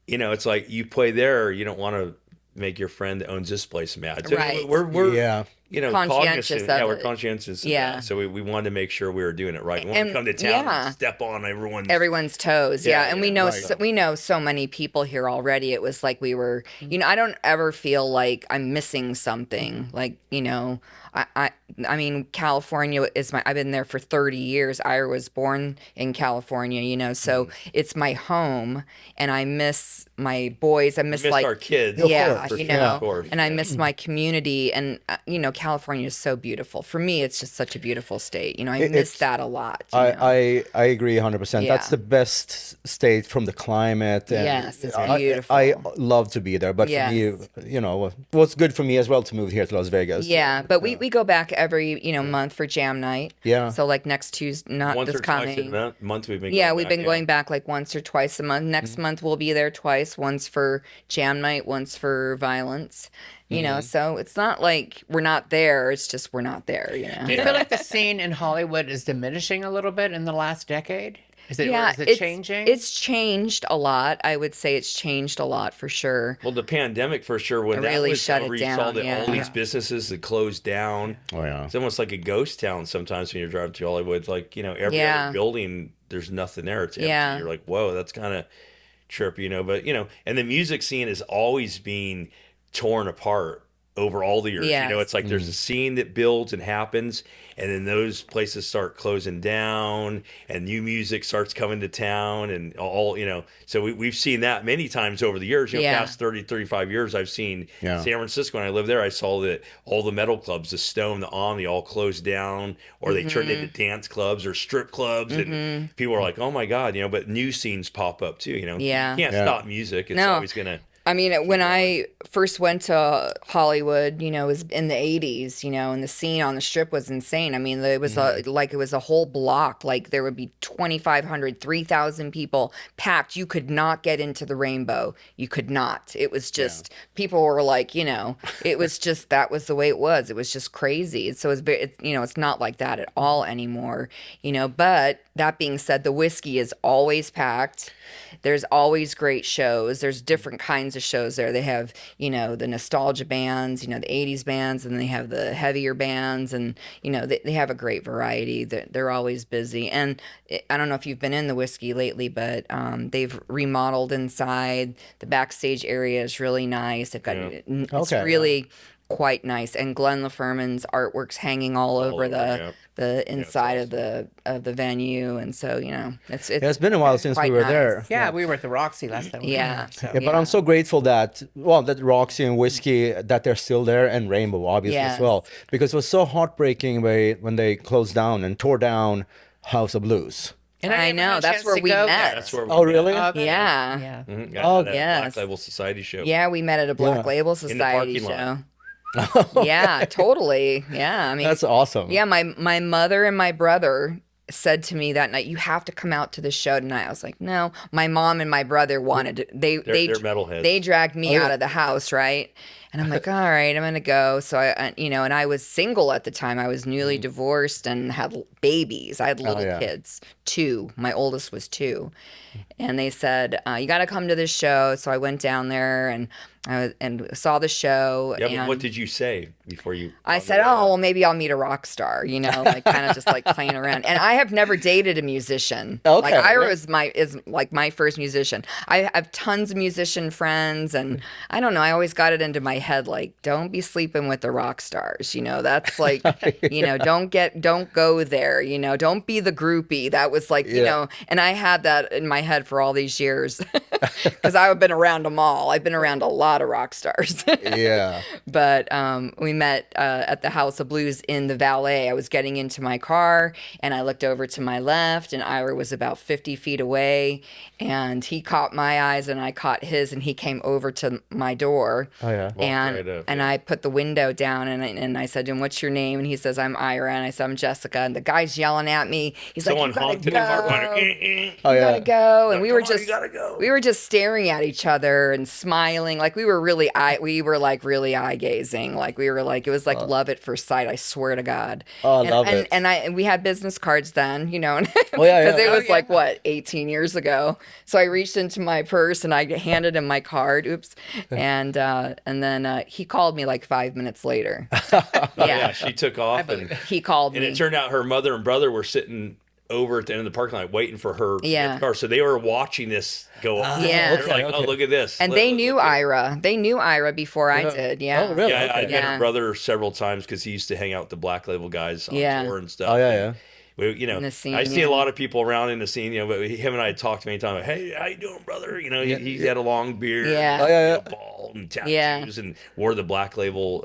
It's like you play there, you don't want to make your friend that owns this place mad. So Right. we're Yeah. Conscientious cognizant. of Yeah, we're it. conscientious of Yeah. that. So we wanted to make sure we were doing it right. We want to And- come to town yeah. and step on everyone's toes. Yeah, Yeah, and yeah, we know right. we know so many people here already. It was like we were, I don't ever feel like I'm missing something. Like, I mean, California is I've been there for 30 years. Ira was born in California, so it's my home, and I miss my boys. I miss miss like our kids. yeah, course, Of course. and I miss my community, and California is so beautiful. For me, it's just such a beautiful state. I miss it's- that a lot. you know? I agree 100%. That's Yeah. the best state from the climate. And Yes, it's I- beautiful. I love to be there, but for me, Yes. it was good for me as well to move here to Las Vegas. Yeah, but we go back every month for jam night. Yeah. So like next Tuesday, not Once this or twice a coming. month we've been Yeah, going we've back, been going back like once or twice a month. Next month we'll be there twice. Once for jam night, once for violence. So it's not like we're not there. It's just we're not there. Do you feel like the scene in Hollywood is diminishing a little bit in the last decade? Is it changing? It's changed a lot. I would say it's changed a lot for sure. Well, the pandemic for sure. When It that really was shut it over, you saw down, that yeah. all these businesses that closed down. Oh, yeah. It's almost like a ghost town sometimes when you're driving through Hollywood. It's like every Yeah. other building, there's nothing there. It's empty. Yeah. You're like, whoa, that's kind of trippy, But and the music scene is always being torn apart over all the years. Yes. It's like there's a scene that builds and happens, and then those places start closing down, and new music starts coming to town, and all. So we've seen that many times over the years. Yeah. Past 30, 35 years, I've seen Yeah. San Francisco. When I lived there, I saw that all the metal clubs, the Stone, the Omni, all closed down, or they turned into dance clubs or strip clubs, and people are like, "Oh my God!" But new scenes pop up too. Yeah. You can't Yeah. stop music. It's No. always gonna. I mean, when I first went to Hollywood, it was in the 80s, and the scene on the Strip was insane. I mean, it was it was a whole block. Like there would be 2,500, 3,000 people packed. You could not get into the Rainbow. You could not. It was just, people were like, it was just, that was the way it was. It was just crazy. So it's not like that at all anymore, but that being said, the whiskey is always packed. There's always great shows. There's different kinds of shows there. They have, the nostalgia bands, the 80s bands, and they have the heavier bands, and, they have a great variety. They're always busy. And I don't know if you've been in the whiskey lately, but they've remodeled inside. The backstage area is really nice. They've got, it's Okay. really quite nice. And Glenn LaFerman's artwork's hanging all over the inside of the venue, and so It's been a while since we quite were nice. there. yeah, we were at the Roxy last time. Yeah. Yeah, but I'm so grateful that Roxy and Whiskey, that they're still there, and Rainbow obviously as Yes. well, because it was so heartbreaking when they closed down and tore down House of Blues. And I never know, had a that's chance where to we go met. there. That's where. Oh, really? Okay. Yeah. Yeah. Oh, That yes. Black Label Society show. Yeah, we met at a Black Yeah. Label In the Society parking show. lot. Yeah, totally. Yeah, I mean, That's awesome. yeah, my mother and my brother said to me that night, "You have to come out to the show tonight." I was like, "No." My mom and my brother wanted to. They're metalheads. They dragged me yeah. out of the house, right? And I'm like, "All right, I'm gonna go." So and I was single at the time. I was newly divorced and had babies. I had little yeah. kids, 2. My oldest was 2. And they said, "You got to come to this show." So I went down there and saw the show. Yeah, and but what did you say before you? I said, "Oh, well, maybe I'll meet a rock star," like kind of just like playing around. And I have never dated a musician. Okay. Like Ira is like my first musician. I have tons of musician friends, and I don't know. I always got it into my head like, don't be sleeping with the rock stars. That's like, don't go there. Don't be the groupie. That was like, and I had that in my head for all these years because I've been around them all. I've been around a lot of rock stars. Yeah. But we met at the House of Blues in the valet. I was getting into my car, and I looked over to my left, and Ira was about 50 feet away, and he caught my eyes, and I caught his, and he came over to my door. Oh, yeah. And right up, I put the window down, and I said to him, "What's your name?" And he says, "I'm Ira." And I said, "I'm Jessica." And the guy's yelling at me. He's Someone like, "You honked gotta in the car. go. Going, Oh, You yeah. gotta go." And No, we were come on, just you gotta go. just staring at each other and smiling. Like we were like really eye gazing. Like we were like, it was like love at first sight. I swear to God. Oh, I love it. And we had business cards then, you know, Oh, yeah, because yeah. it was like what, 18 years ago. So I reached into my purse and I handed him my card. Oops. And then he called me like 5 minutes later. Yeah, she took off and He called And me. it turned out her mother and brother were sitting over at the end of the parking lot waiting for her to get Yeah. the car. So they were watching this go on. Yeah. They're like, oh, look at this. And they knew Ira. They knew Ira before I did. Yeah. Oh, really? Yeah, I Okay. met Yeah. her brother several times because he used to hang out with the Black Label guys on Yeah. tour and stuff. Oh, yeah, And yeah. we, you know, In the scene, I see yeah. a lot of people around in the scene, you know, but him and I had talked many times. Hey, how you doing, brother? You know, he had a long beard, Yeah. Oh, yeah, yeah. bald and tattoos, Yeah. and wore the Black Label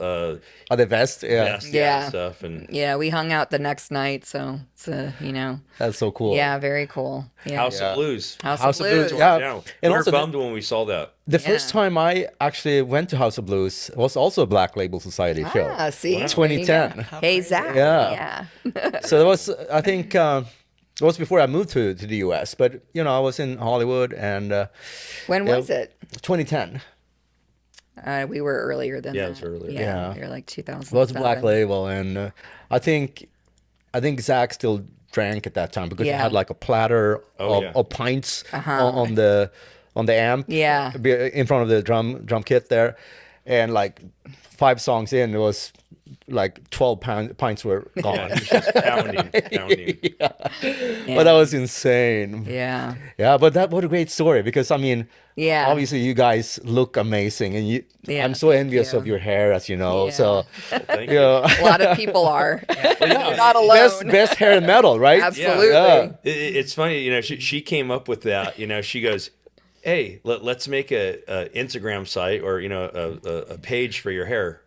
Oh, the vest? Yeah. vest Yeah. and stuff. And Yeah, we hung out the next night, so it's you know, That's so cool. yeah, very cool. Yeah. House Yeah. of Blues. House House of of Blues, Blues. yeah. Yeah. And We were also bummed when we saw that. The first Yeah. time I actually went to House of Blues was also a Black Label Society show. Ah, see, 2010. Hey Zach. Yeah. Yeah. So that was, I think, it was before I moved to the US. But, you know, I was in Hollywood and When Yeah. was it? 2010. We were earlier than Yeah, that. it was earlier. Yeah, Yeah. we were like 2000. It was Black Label. And I think Zach still drank at that time because he Yeah. had like a platter Oh, of, yeah. of pints on the amp Yeah. in front of the drum kit there. And like 5 songs in, it was like 12 pints were gone. Yeah, he was just pounding. But that was insane. Yeah. Yeah, but what a great story because I mean, Yeah. obviously you guys look amazing, and Yeah, I'm so thank envious you. of your hair, as you know. Yeah. So, Thank you you. know, A lot of people are. You're not alone. best hair in metal, right? Absolutely. Yeah. It's funny, you know, she came up with that. You know, she goes, "Hey, let's make a Instagram site or you know a page for your hair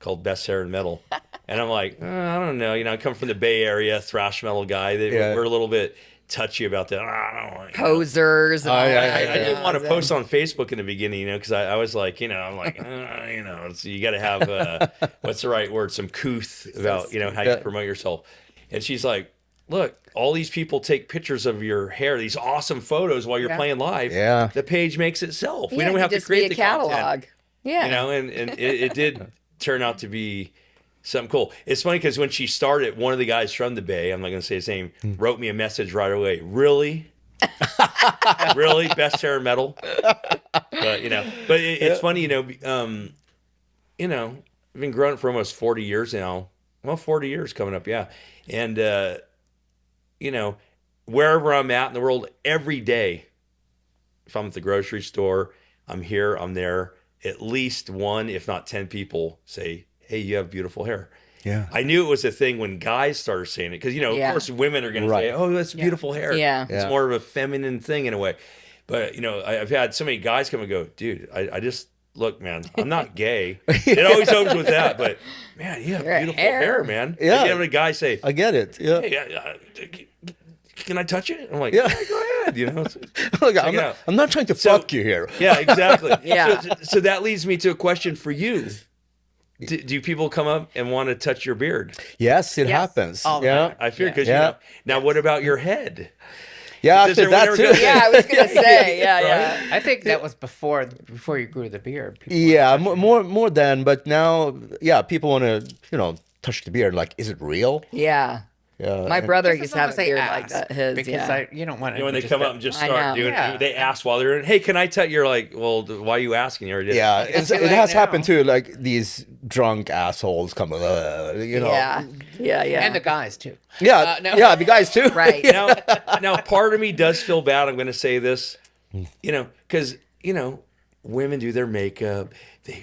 called Best Hair in Metal." And I'm like, I don't know. You know, I come from the Bay Area, thrash metal guy. Yeah. We're a little bit touchy about that. I don't like, you know. Posers. And all yeah, that yeah, I didn't want to jazz. post on Facebook in the beginning, you know, because I was like, you know, I'm like, you know, so you got to have what's the right word? Some couth about, you know, how you Yeah. promote yourself. And she's like, look, all these people take pictures of your hair, these awesome photos while you're playing live. Yeah. The page makes itself. We Yeah, don't it have could to just create be the a catalog. content, Yeah. you know, and it did turn out to be something cool. It's funny because when she started, one of the guys from the Bay, I'm not going to say his name, wrote me a message right away. Really? Really? Best hair in metal? But, you know, it's funny, you know, I've been growing for almost 40 years now. Well, 40 years coming up, yeah. And, you know, wherever I'm at in the world, every day, if I'm at the grocery store, I'm here, I'm there, at least 1, if not 10 people say, hey, you have beautiful hair. Yeah. I knew it was a thing when guys started saying it because, you know, Yeah. of course, women are going to Right. say, oh, that's beautiful hair. Yeah. It's Yeah. more of a feminine thing in a way. But, you know, I've had so many guys come and go, dude, I just, look, man, I'm not gay. It always opens with that. But, man, you have Your beautiful hair. hair, man. Yeah. Like, having a guy say, I get it. Yeah. hey, can I touch it? I'm like, Yeah. yeah, go ahead. You know, Look, check I'm, it not, out. I'm not trying to So- fuck you here. Yeah, exactly. Yeah. So that leads me to a question for you. Do people come up and want to touch your beard? Yes, it Yes. happens. All the Yeah. time. I fear because Yeah. you know. Now, what about your head? Yeah, Is after there that one too. ever- Yeah, I was gonna say. Yeah, yeah. I think that was before you grew the beard. People Yeah, more than, but now, yeah, people want to, you know, touch the beard. Like, is it real? Yeah. Yeah. My brother Just used as to long have as a they beard ask, like that. His, because yeah. you don't want to. You know, when they come up and just I start know. doing Yeah. it, they ask while they're in, hey, can I touch? You're like, well, why are you asking? You already did. Yeah, It's it too late has now. happened too. Like these drunk assholes come, you know. Yeah. Yeah, yeah. and the guys too. Yeah, No. yeah, the guys too. Right. Now, part of me does feel bad. I'm going to say this, you know, because, you know, women do their makeup. They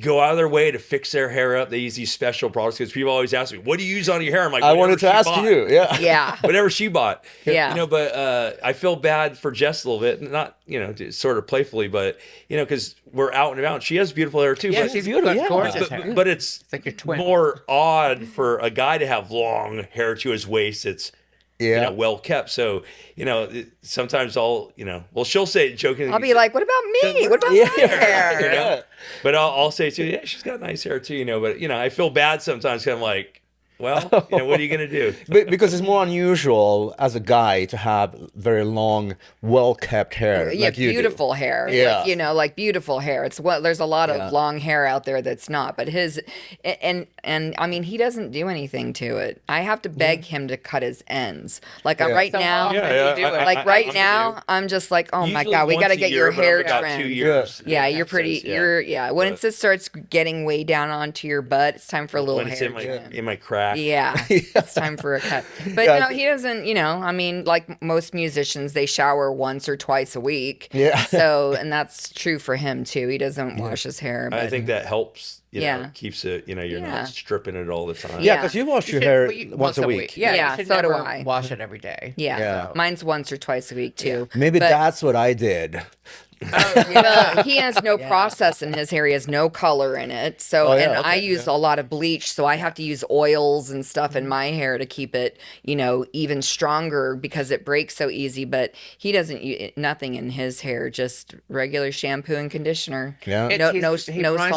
go out of their way to fix their hair up. They use these special products because people always ask me, what do you use on your hair? I'm like, I whatever wanted to she ask bought. you. Yeah. Yeah. Whatever she bought. Yeah. You know, but I feel bad for Jess a little bit. Not, you know, sort of playfully, but, you know, because we're out and about. She has beautiful hair too. Yeah, but, she's beautiful, got yeah. gorgeous hair. but it's like your twin. more odd for a guy to have long hair to his waist. It's, you Yeah. know, well kept. So, you know, sometimes I'll, you know, well, she'll say it jokingly. I'll be like, what about me? What about Yeah. my hair? You know? But I'll say too, yeah, she's got nice hair too, you know. But, you know, I feel bad sometimes 'cause I'm like, Well, what are you going to do? Because it's more unusual as a guy to have very long, well-kept hair. Yeah, like you do. beautiful hair. Yeah. Like, like beautiful hair. It's what there's a lot Yeah. of long hair out there that's not. But his, and I mean, he doesn't do anything to it. I have to beg him to cut his ends. Like right So now, how often do you do it? like right I'm now, with you. I'm just like, oh my Usually God, we got to once a get year, your but I'm hair about trimmed. 2 years. Yeah, you're pretty. Says, When But it starts getting way down onto your butt, it's time for a little when it's hair. in my crack. Yeah, it's time for a cut. But Yeah. no, he doesn't, I mean, like most musicians, they shower once or twice a week. Yeah. So, and that's true for him too. He doesn't wash his hair. I But think that helps. Yeah. Keeps it. You're Yeah. not stripping it all the time. Yeah, Yeah. because you wash You your should- hair but you- once a week. Yeah, Yeah, you should so do never I. wash it every day. yeah. Yeah. Mine's once or twice a week too. Maybe But- that's what I did. Well, he has no process in his hair. He has no color in it. So, Oh, yeah, and I okay, use a lot of bleach. So I have to use oils and stuff in my hair to keep it, even stronger because it breaks so easy. But he doesn't use nothing in his hair, just regular shampoo and conditioner. Yeah. No, He no reminds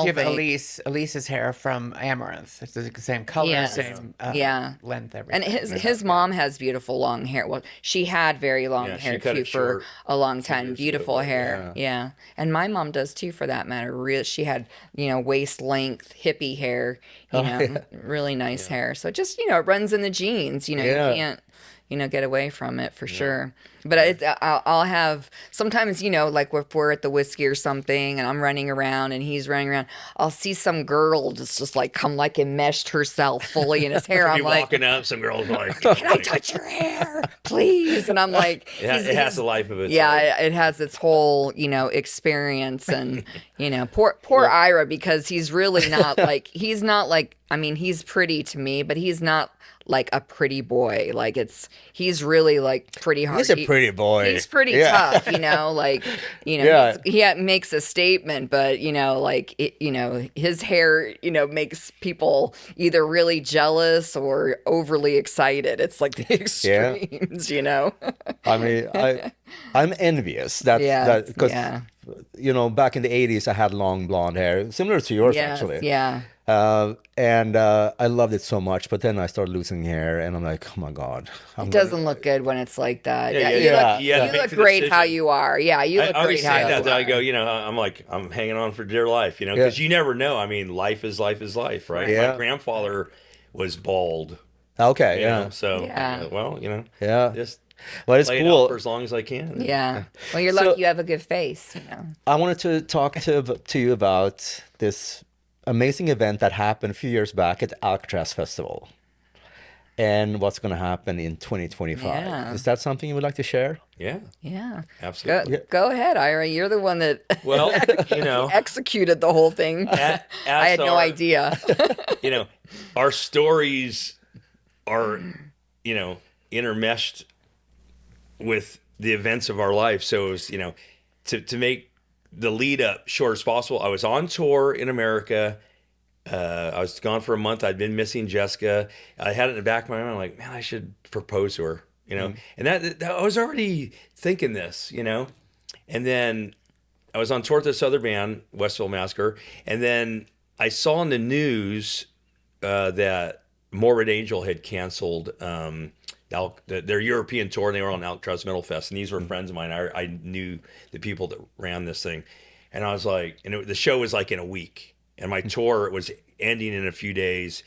you of sulfate. Elise's hair from Amaranth. It's the same color, Yes. same Yeah. length, everything. And his mom has beautiful long hair. Well, she had very long Yeah, she hair cut too it for short a long few time. years ago, Beautiful but hair. Yeah. And my mom does too, for that matter. She had, waist length hippie hair, really nice hair. So just, it runs in the genes, Yeah. you can't, get away from it for sure. But I'll have sometimes, like if we're at the whiskey or something and I'm running around and he's running around, I'll see some girl just like come like enmeshed herself fully in his hair. Be I'm like, walking up, some girls like, can I touch your hair, please? And I'm like, it has a life of its own. yeah, it has its whole, experience. And, poor Ira, because he's really not like, I mean, he's pretty to me, but he's not like a pretty boy. Like he's really like pretty hard. He's a pretty boy. He's pretty Yeah. tough, like, Yeah. he makes a statement, but, his hair, makes people either really jealous or overly excited. It's like the extremes, I mean, I'm envious that Yeah, because yeah. back in the 80s I had long blonde hair, similar to yours Yes, actually. yeah. And I loved it so much, but then I started losing hair, and I'm like, oh my God. It doesn't look good when it's like that. Yeah, Yeah, yeah, you yeah. look, You had to you make look the great how decision. you are. Yeah, you look I always great how say you that. are. I go, I'm hanging on for dear life, because you never know. I mean, life is life, right? Yeah. My grandfather was bald. Okay, you yeah. know, so Yeah. Yeah. just Well, it's play it cool. out for as long as I can. Yeah. Well, you're So- lucky you have a good face. I wanted to talk to you about this amazing event that happened a few years back at Alcatraz Festival and what's going to happen in 2025. Yeah. Is that something you would like to share? Yeah, Yeah. absolutely. Go ahead, Ira. You're the one that Well, executed the whole thing. I had no idea. Our stories are, intermeshed with the events of our life. So it was, to make the lead up short as possible. I was on tour in America. I was gone for a month. I'd been missing Jessica. I had it in the back of my mind. I'm like, man, I should propose to her, And that I was already thinking this, And then I was on tour with this other band, Westville Massacre, and then I saw in the news that Morbid Angel had canceled their European tour, and they were on Alcatraz Metal Fest, and these were friends of mine. I knew the people that ran this thing, and I was like, the show was like in a week, and my tour was ending in a few days,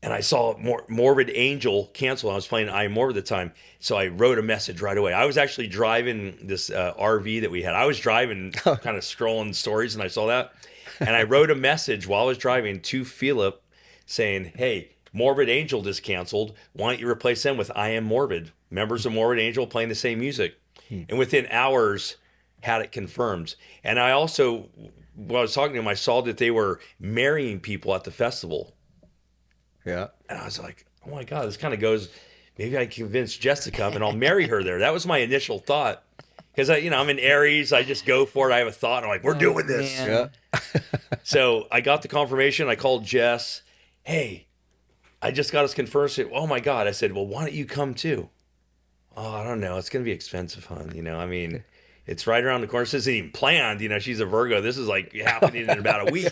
and I saw Morbid Angel cancel. I was playing I Am Morbid at the time, so I wrote a message right away. I was actually driving this RV that we had. I was driving, kind of scrolling stories, and I saw that, and I wrote a message while I was driving to Philip saying, hey, Morbid Angel just canceled. Why don't you replace them with I Am Morbid? Members of Morbid Angel playing the same music. And within hours, had it confirmed. And I also, while I was talking to him, I saw that they were marrying people at the festival. Yeah. And I was like, oh my God, this kind of goes, maybe I can convince Jess to come and I'll marry her there. That was my initial thought. Because, I'm in Aries. I just go for it. I have a thought. And I'm like, we're doing this. man. Yeah. So I got the confirmation. I called Jess. Hey, I just got us confirmed. She said, oh my God. I said, well, why don't you come too? Oh, I don't know. It's going to be expensive, hon. I mean, it's right around the corner. This isn't even planned. She's a Virgo. This is like happening in about a week.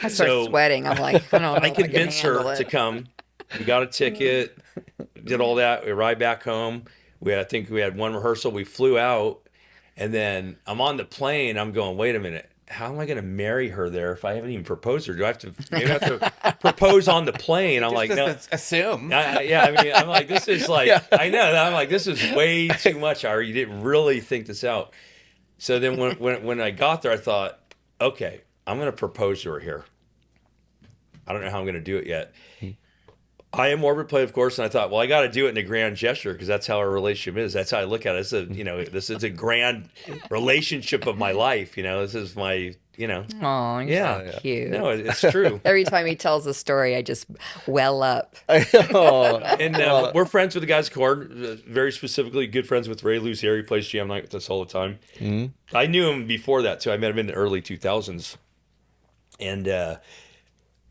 I start sweating. I'm like, I don't know. I convinced her to come. We got a ticket, did all that. We ride back home. I think we had one rehearsal. We flew out, and then I'm on the plane. I'm going, wait a minute. How am I going to marry her there if I haven't even proposed her? Do I have to maybe I have to propose on the plane? I'm like, no. Assume. Yeah, I mean, I'm like, this is like, I know. I'm like, this is way too much, Ari. You didn't really think this out. So then when I got there, I thought, okay, I'm going to propose to her here. I don't know how I'm going to do it yet. I am Morbid play, of course, and I thought, well, I got to do it in a grand gesture because that's how our relationship is. That's how I look at it. This is a grand relationship of my life. This is my, Oh, you're so cute. No, it's true. Every time he tells a story, I just well up. And we're friends with the guys at Korn, very specifically good friends with Ray Luzier. He plays jam night with us all the time. Mm-hmm. I knew him before that, too. I met him in the early 2000s. And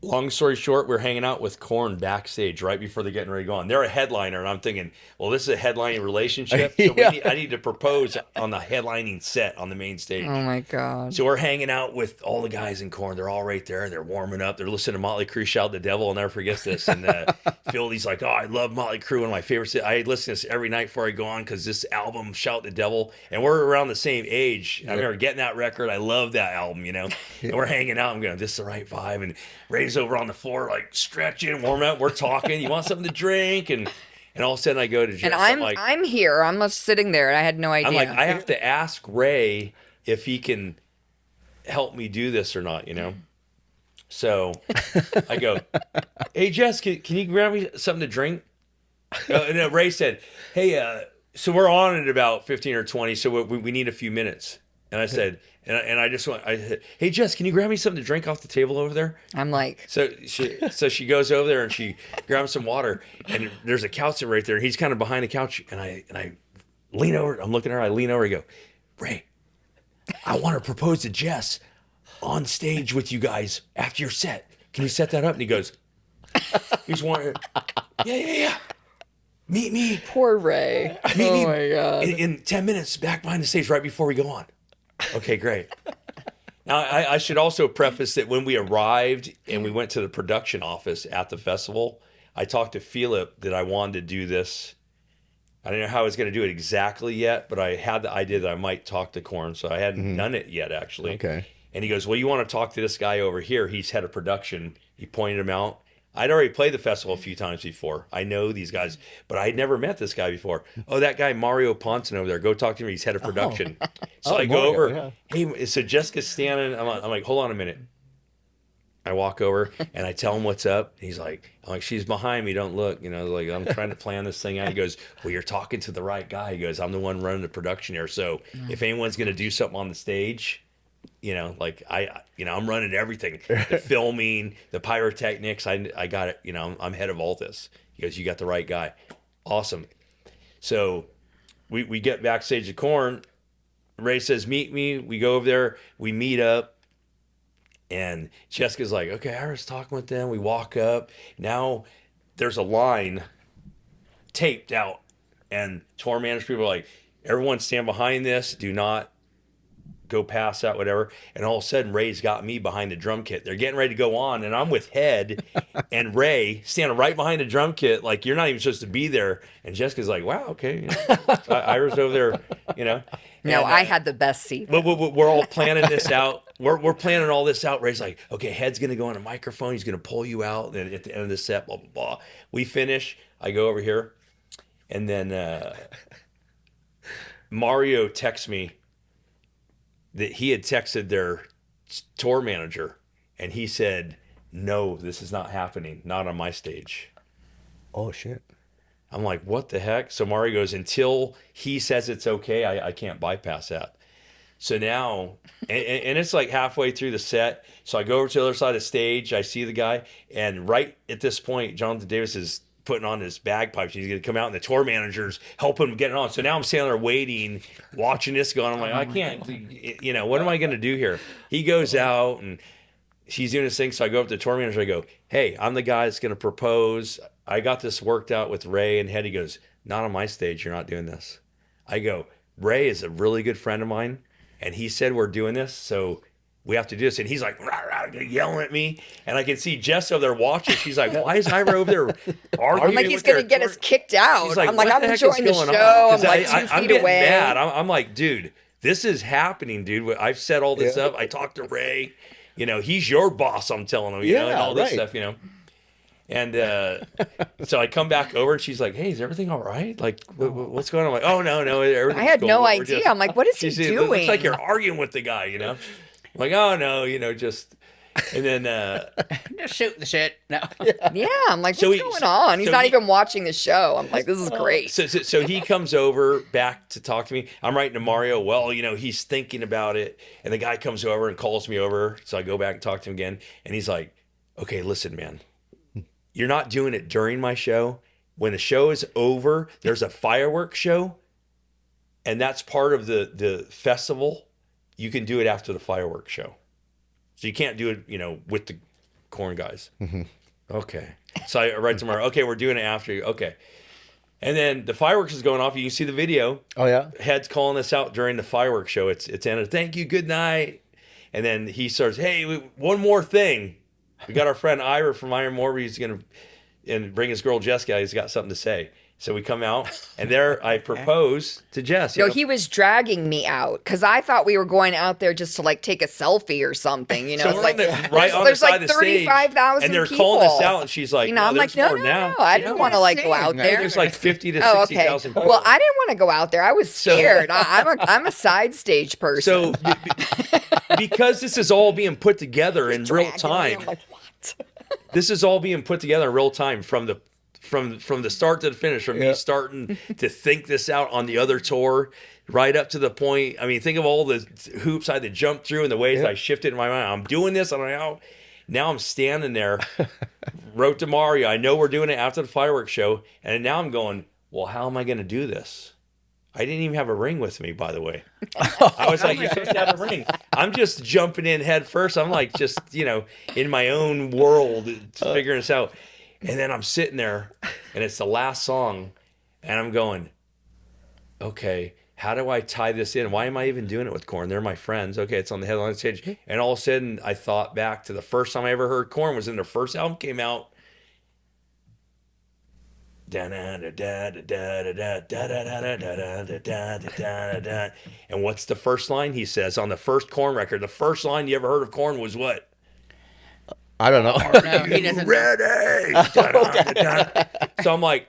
long story short, we're hanging out with Korn backstage right before they're getting ready to go on. They're a headliner, and I'm thinking, well, this is a headlining relationship. So I need to propose on the headlining set on the main stage. Oh, my God. So we're hanging out with all the guys in Korn. They're all right there. They're warming up. They're listening to Motley Crue shout the devil. I'll never forget this. And Philly's like, oh, I love Motley Crue. One of my favorites. I listen to this every night before I go on because this album, Shout the Devil. And we're around the same age. I remember getting that record. I love that album, And we're hanging out. I'm going, this is the right vibe. And Ray's over on the floor, like stretching, warming up. We're talking. You want something to drink? And all of a sudden I go to Jess. And I'm here. I'm just sitting there, and I had no idea. I'm like, I have to ask Ray if he can help me do this or not, So I go, hey, Jess, can you grab me something to drink? No, Ray said, hey, so we're on at about 15 or 20, so we need a few minutes. And I said, and I said, hey, Jess, can you grab me something to drink off the table over there? I'm like. So she goes over there and she grabs some water, and there's a couch right there, and he's kind of behind the couch, and I lean over. I'm looking at her. I lean over. I go, Ray, I want to propose to Jess on stage with you guys after your set. Can you set that up? And he goes, he's wanting, yeah. Meet me. Poor Ray. Meet my God. In 10 minutes back behind the stage right before we go on. Okay, great. Now, I should also preface that when we arrived and we went to the production office at the festival, I talked to Philip that I wanted to do this. I didn't know how I was going to do it exactly yet, but I had the idea that I might talk to Korn, so I hadn't done it yet, actually. Okay. And he goes, well, you want to talk to this guy over here? He's head of production. He pointed him out. I'd already played the festival a few times before. I know these guys, but I'd never met this guy before. Oh, that guy, Mario Poncin over there. Go talk to him. He's head of production. So I go over. Hey, so Jessica's standing. I'm like, hold on a minute. I walk over and I tell him what's up. He's like, she's behind me. Don't look. Like I'm trying to plan this thing out. He goes, well, you're talking to the right guy. He goes, I'm the one running the production here. So if anyone's going to do something on the stage, I'm running everything, the filming, the pyrotechnics. I got it. I'm head of all this. He goes, you got the right guy. Awesome. So we get backstage at Korn. Ray says, meet me. We go over there. We meet up. And Jessica's like, okay, I was talking with them. We walk up. Now there's a line taped out. And tour manager people are like, everyone stand behind this. Do not go past that, whatever. And all of a sudden, Ray's got me behind the drum kit. They're getting ready to go on, and I'm with Head and Ray standing right behind the drum kit, like you're not even supposed to be there. And Jessica's like, wow, okay. Ira's over there, No, and, I had the best seat. We're all planning this out. We're planning all this out. Ray's like, okay, Head's going to go on a microphone. He's going to pull you out. And at the end of the set, blah, blah, blah. We finish. I go over here. And then Mario texts me that he had texted their tour manager, and he said, no, this is not happening. Not on my stage. Oh, shit. I'm like, what the heck? So Mario goes, until he says it's okay, I can't bypass that. So now, and it's like halfway through the set. So I go over to the other side of the stage. I see the guy. And right at this point, Jonathan Davis is putting on his bagpipes. He's going to come out, and the tour manager's helping him get it on. So now I'm standing there waiting, watching this going. I'm like, I can't, what am I going to do here? He goes out, and she's doing this thing. So I go up to the tour manager. I go, hey, I'm the guy that's going to propose. I got this worked out with Ray and Head. He goes, not on my stage. You're not doing this. I go, Ray is a really good friend of mine, and he said we're doing this. So we have to do this. And he's like, rah, rah, yelling at me. And I can see Jess over there watching. She's like, why is Ira over there arguing? I'm like, he's going to get us kicked out. She's like, I'm like, what I'm the heck enjoying the is going show. on? I'm like 2 I'm feet getting away. mad. I'm like, dude, this is happening, dude. I've set all this up. I talked to Ray. You know, he's your boss, I'm telling him, you know, and all this stuff, you know. And so I come back over and she's like, hey, is everything all right? Like, what's going on? I'm like, oh, no, everything's I had cool. no We're idea. just- I'm like, what is he She said, doing? it looks like you're arguing with the guy, you know. I'm like, oh, no, you know, just... And then... Just shoot the shit. No. Yeah, I'm like, So what's he- going on? He's so not he- even watching the show. I'm like, this is great. So he comes over back to talk to me. I'm writing to Mario. Well, you know, he's thinking about it. And the guy comes over and calls me over. So I go back and talk to him again. And he's like, okay, listen, man, you're not doing it during my show. When the show is over, there's a fireworks show. And that's part of the festival. You can do it after the fireworks show. So you can't do it, you know, with the Korn guys. Okay. So I write to Mario, okay, we're doing it after you. Okay. And then the fireworks is going off. You can see the video. Oh yeah. Head's calling us out during the fireworks show. It's ended. Thank you. Good night. And then he starts, hey, one more thing. We got our friend Ira from Iron Morbid. He's going to bring his girl Jessica. He's got something to say. So we come out, and there I propose to Jess. Yo, he was dragging me out because I thought we were going out there just to like take a selfie or something. You know, So it's we're like on right on the there's side like of the stage, 35,000 and they're people. calling us out, and she's like, You know, I'm like, no, I didn't want to like go out there. There's like 50 to Oh, 60,000 okay. people. Well, I didn't want to go out there. I was scared. I'm a side stage person. So because this is all being put together in real Dragging me. time, I'm like, what? this is all being put together in real time from the start to the finish, from me starting to think this out on the other tour, right up to the point. I mean, think of all the hoops I had to jump through and the ways I shifted in my mind. I'm doing this, and now I'm standing there. Wrote to Mario, I know we're doing it after the fireworks show, and now I'm going, well, how am I going to do this? I didn't even have a ring with me, by the way. I was like, you're supposed to have a ring. I'm just jumping in head first. I'm like, just, you know, in my own world, figuring this out. And then I'm sitting there, and it's the last song, and I'm going, okay, how do I tie this in? Why am I even doing it with Korn? They're my friends. Okay, it's on the headline stage. And all of a sudden, I thought back to the first time I ever heard Korn was in their first album came out. And what's the first line he says on the first Korn record? The first line you ever heard of Korn was what? I don't know. No, he doesn't. Ready? So I'm like,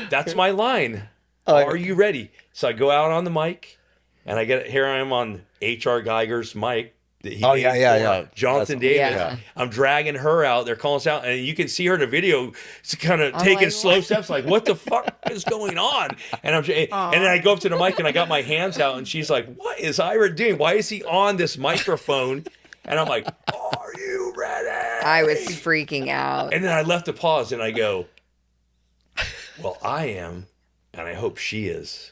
that's my line. Are you ready? So I go out on the mic, and here I am on H.R. Geiger's mic. That he made for Jonathan Davis. Yeah. I'm dragging her out. They're calling us out, and you can see her in the video, kind of taking like, slow steps, like, "What the fuck is going on?" And then I go up to the mic, and I got my hands out, and she's like, "What is Ira doing? Why is he on this microphone?" And I'm like, "Are you ready?" I was freaking out. And then I left a pause, and I go, well, I am, and I hope she is.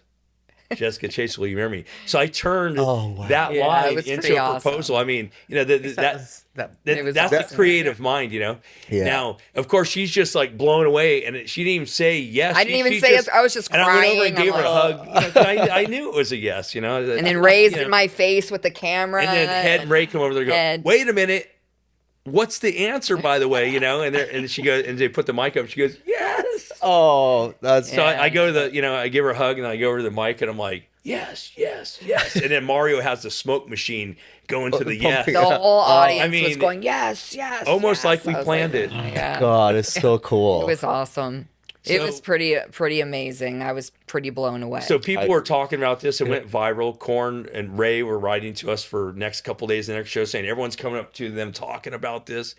Jessica Chase, will you marry me? So I turned that Yeah, line it was into pretty a awesome. proposal. I mean, you know, It was that's awesome. the creative mind, you know. Yeah. Now, of course, she's just like blown away, and she didn't even say yes. I didn't even say it. I was just and crying. I went over and gave her a I'm hug. You know, 'cause I knew it was a yes, you know. And then raised in my face with the camera. And then Head and Ray come over there and go, Head. wait a minute. What's the answer, by the way? You know, and she goes, and they put the mic up. She goes, yes. Oh, that's So I go to the, you know, I give her a hug, and I go over to the mic, and I'm like, yes, yes, yes. And then Mario has the smoke machine going to the yes. The whole audience I mean, was going, yes, yes. almost yes. like we I was planned it. Yeah. God, it's so cool. It was awesome. It So- was pretty amazing. I was pretty blown away. So people were talking about this. It went viral. Korn and Ray were writing to us for next couple days, the next show, saying everyone's coming up to them talking about this.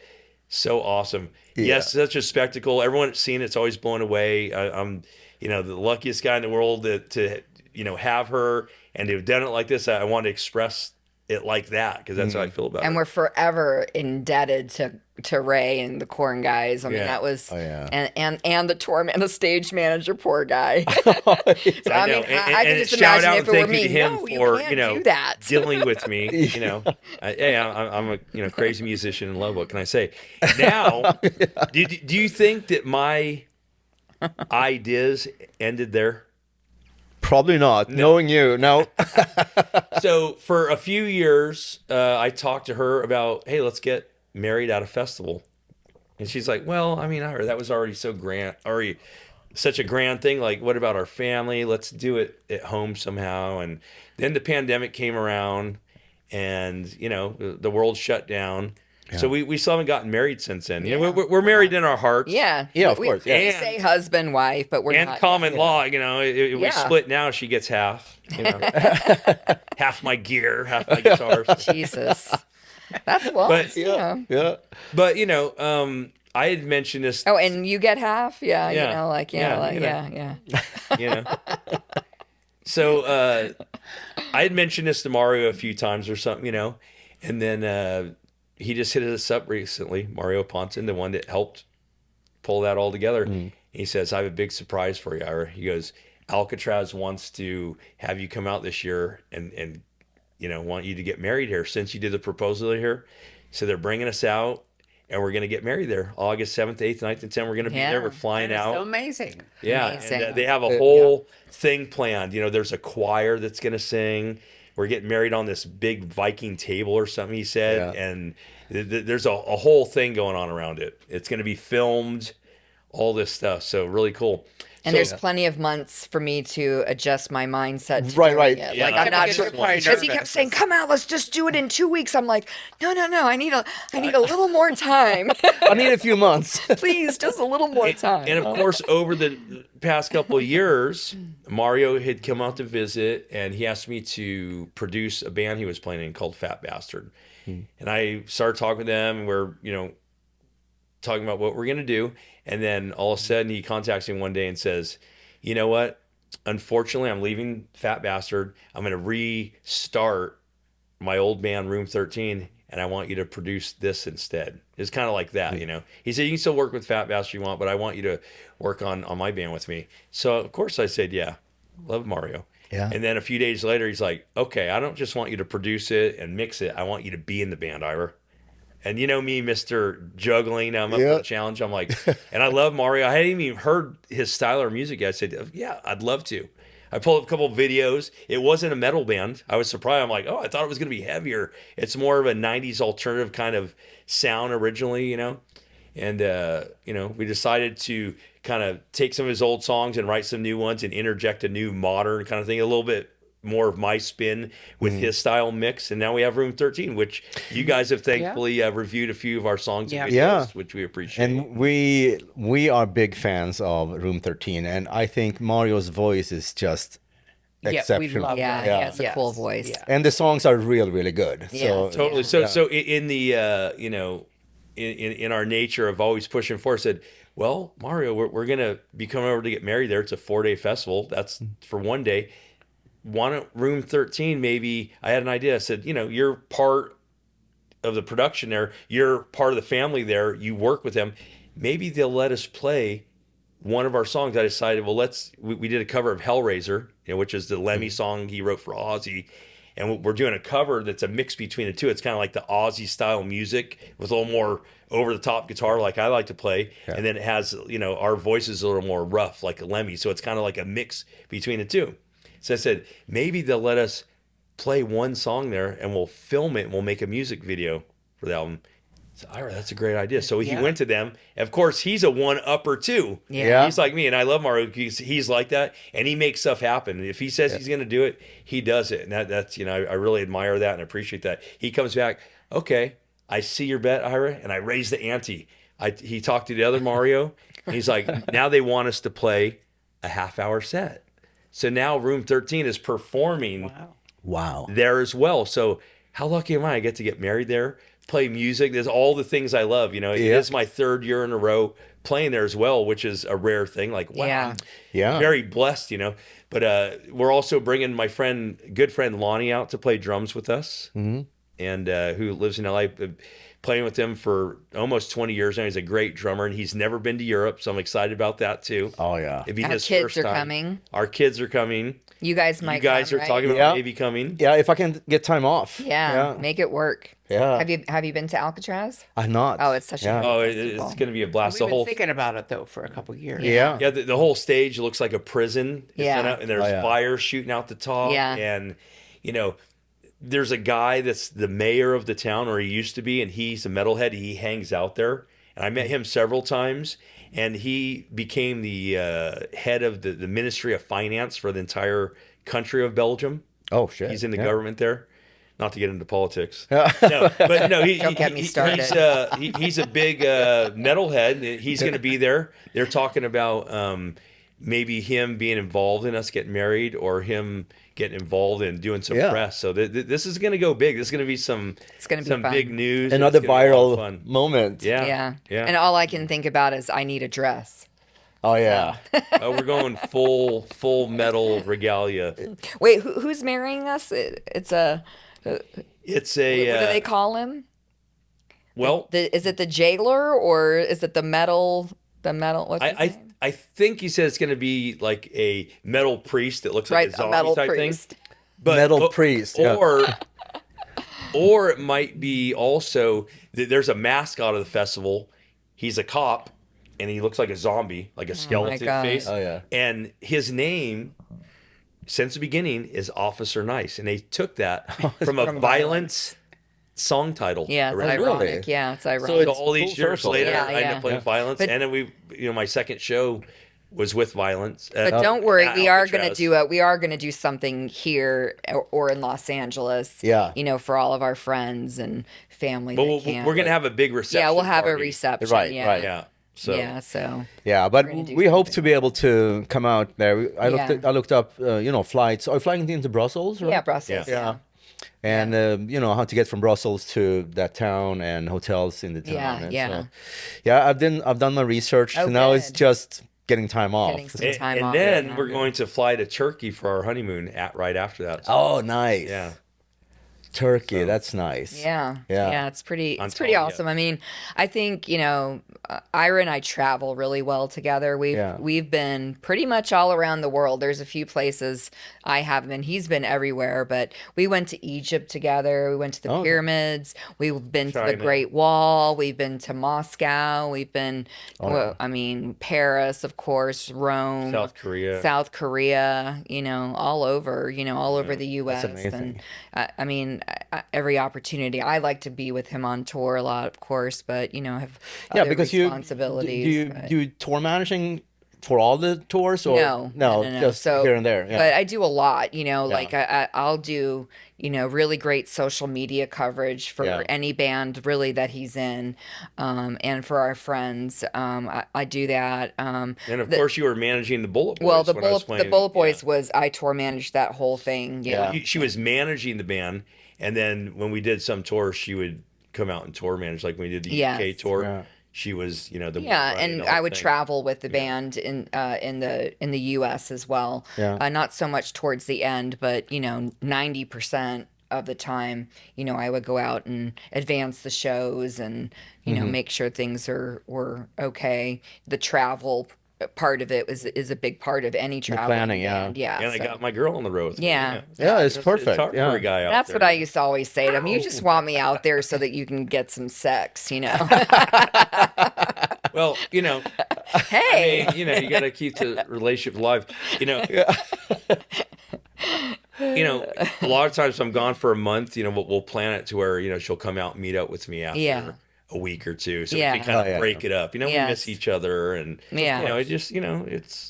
So awesome. Yeah. Yes, such a spectacle. Everyone that's seen it's always blown away. I'm, you know, the luckiest guy in the world to you know, have her and to have done it like this. I want to express it like that because that's how I feel about and it. we're forever indebted to Ray and the Korn guys. I mean, Yeah. that was yeah. and the tour man, the stage manager, poor guy. So, I know. mean, I can And just shout imagine out if and it were thank you me. to him No, for, you can't you know, do that. dealing with me. You know, I'm a, you know, crazy musician in love. What can I say? Now, do you think that my ideas ended there? Probably not. Knowing you, no. So for a few years, I talked to her about, hey, let's get married at a festival. And she's like, well, I mean, that was already already such a grand thing. Like, what about our family? Let's do it at home somehow. And then the pandemic came around and, the world shut down. Yeah. So we still haven't gotten married since then. Yeah. We're married in our hearts. Yeah. Yeah, of course. Yeah. We say husband, wife, but we're not. And common law, we split now. She gets half, half my gear, half my guitars. Jesus. That's But, Yeah. But, I had mentioned this. Oh, and you get half? Yeah. So I had mentioned this to Mario a few times or something, and then he just hit us up recently, Mario Poncin, the one that helped pull that all together. He says, I have a big surprise for you, Ira. He goes, Alcatraz wants to have you come out this year and want you to get married here since you did the proposal here. So they're bringing us out. And we're going to get married there August 7th, 8th, 9th, and 10th. We're going to be there. We're flying out. So amazing. Yeah. Amazing. And they have a whole thing planned. There's a choir that's going to sing. We're getting married on this big Viking table or something, he said. Yeah. And there's a whole thing going on around it. It's going to be filmed, all this stuff. So really cool. And there's plenty of months for me to adjust my mindset to Right. doing it. Yeah, like I'm not because you're sure probably because he nervous. kept saying, "Come out, let's just do it in 2 weeks." I'm like, "No, I need a little more time. I need a few months. Please, just a little more time." And of course, over the past couple of years, Mario had come out to visit, and he asked me to produce a band he was playing in called Fat Bastard. And I started talking with them, and we're, talking about what we're going to do. And then all of a sudden, he contacts me one day and says, you know what? Unfortunately, I'm leaving Fat Bastard. I'm going to restart my old band, Room 13, and I want you to produce this instead. It's kind of like that, He said, you can still work with Fat Bastard you want, but I want you to work on my band with me. So, of course, I said, yeah, love Mario. Yeah. And then a few days later, he's like, okay, I don't just want you to produce it and mix it. I want you to be in the band, Ira. And you know me, Mr. Juggling, I'm up for the challenge. I'm like, and I love Mario. I hadn't even heard his style or music yet. I said, yeah, I'd love to. I pulled up a couple of videos. It wasn't a metal band. I was surprised. I'm like, oh, I thought it was going to be heavier. It's more of a 90s alternative kind of sound originally, And, we decided to kind of take some of his old songs and write some new ones and interject a new modern kind of thing, a little bit more of my spin with his style mix. And now we have Room 13, which you guys have thankfully reviewed a few of our songs and videos, which we appreciate. And we are big fans of Room 13, and I think Mario's voice is just exceptional. We love Yeah, that. he has a cool voice. Yeah. And the songs are really, really good. Yeah. Totally. So in the in our nature of always pushing forward, said, well, Mario, we're gonna be coming over to get married there. It's a 4-day festival. That's for one day. Why don't Room 13 maybe? I had an idea. I said, you're part of the production there. You're part of the family there. You work with them. Maybe they'll let us play one of our songs. I decided, well, we did a cover of Hellraiser, which is the Lemmy song he wrote for Ozzy. And we're doing a cover that's a mix between the two. It's kind of like the Ozzy style music with a little more over the top guitar like I like to play. Yeah. And then it has, our voices a little more rough like a Lemmy. So it's kind of like a mix between the two. So I said, maybe they'll let us play one song there and we'll film it and we'll make a music video for the album. So, Ira, that's a great idea. So he went to them. Of course, he's a one-upper too. Yeah. He's like me, and I love Mario because he's like that, and he makes stuff happen. If he says he's going to do it, he does it. And that's, I really admire that and appreciate that. He comes back, okay, I see your bet, Ira, and I raise the ante. He talked to the other Mario, and he's like, now they want us to play a half-hour set. So now Room 13 is performing there as well. So how lucky am I? I get to get married there, play music. There's all the things I love. It is my 3rd year in a row playing there as well, which is a rare thing. Like, wow, very blessed, But we're also bringing my good friend Ronnie out to play drums with us. Mm-hmm. and who lives in LA. Playing with him for almost 20 years now. He's a great drummer, and he's never been to Europe, so I'm excited about that too. Oh yeah. It'd be Our his kids first are time. coming. Our kids are coming. You guys might. You guys come, are right? talking about Yeah. maybe coming. Yeah, if I can get time off. Yeah, make it work. Yeah. Have you been to Alcatraz? I'm not. Oh, it's such a Yeah. great Oh, festival. it's going to be a blast. We've The been whole thinking about it though for a couple years. Yeah. yeah, the whole stage looks like a prison. It's Yeah. set up, and there's Oh, yeah. fire shooting out the top. Yeah. And there's a guy that's the mayor of the town, or he used to be, and he's a metalhead. He hangs out there, and I met him several times. And he became the head of the Ministry of Finance for the entire country of Belgium. Oh shit. He's in the Yeah. government there. Not to get into politics. Yeah. No, but no, Don't get me started. He's a big metalhead. He's going to be there. They're talking about maybe him being involved in us getting married, or him getting involved in doing some Yeah. press. So this is going to go big. This is going to be some gonna be some fun. big news. Another It's gonna be a lot of viral fun. moment. Yeah, Yeah. yeah. And all I can think about is I need a dress. Oh yeah. We're going full metal regalia. Wait, who's marrying us? It's a. It's What a do they call him? well. Is it the jailer or is it the metal? The metal. What's his name? I think he said it's going to be like a metal priest that looks like Right, a a zombie metal type priest. thing. But, Metal priest, yeah. Or it might be also there's a mascot of the festival. He's a cop, and he looks like a zombie, like a skeleton God. face. Oh, yeah. And his name, since the beginning, is Officer Nice, and they took that from a From Violence song title. Yeah, it's originally. ironic. Really? Yeah, it's ironic. So So it's all these full years circle. later, Yeah, I ended yeah. up playing Violence, But- and then my second show was with Violence. But don't worry, we are Alcatraz. going to do something here or in Los Angeles. Yeah. For all of our friends and family. But that can't. we're gonna have a big reception. Yeah, we'll have a party. reception. Right, Yeah. right. Yeah. So Yeah. So. Yeah, but gonna do we hope something. to be able to come out there. I Yeah. looked up, flights. Are you flying into Brussels? Right? Yeah, Brussels. Yeah. Yeah. And how to get from Brussels to that town and hotels in the town. Yeah, And yeah. so- yeah, I've done my research. Oh, so now it's good. just getting time off. Getting some And, time and off. then Yeah. we're going to fly to Turkey for our honeymoon right after that. Oh, nice. Yeah. Turkey, So- that's nice. Yeah. Yeah. It's pretty I'm it's pretty telling you. awesome. I mean, I think, Ira and I travel really well together. We've been pretty much all around the world. There's a few places I haven't been. He's been everywhere, but we went to Egypt together. We went to the Oh. pyramids. We've been to the China. Great Wall. We've been to Moscow. We've been Paris, of course, Rome, South Korea. all over, all over the US. amazing. And every opportunity. I like to be with him on tour a lot, of course, but have Yeah, other because responsibilities. but- you tour managing for all the tours, or No. just So, here and there. Yeah. But I do a lot, like I'll do, really great social media coverage for Yeah. any band really that he's in, and for our friends. I do that. And of course, you were managing the Bullet Boys. Well, the when I was playing. Bullet Boys Yeah. I tour managed that whole thing. Yeah. She was managing the band, and then when we did some tours, she would come out and tour manage. Like when we did the UK Yes. tour, Yeah. she was, the Yeah, running and the whole I would thing. travel with the band in the U.S. as well. Yeah. Not so much towards the end, but 90% of the time, I would go out and advance the shows and make sure things were okay. The travel part of it is a big part of any travel. planning, band. Yeah. And I so- got my girl on the road. with me, Yeah. Yeah, it's perfect. hard Yeah. for a guy out That's there. what I used to always say to him. You just want me out there so that you can get some sex, Well, Hey. I mean, you got to keep the relationship alive. A lot of times I'm gone for a month. We'll plan it to where she'll come out and meet up with me after Yeah. a week or two, so Yeah. we can kind of Oh, yeah. break it up. We Yes. miss each other, and Yeah. it just it's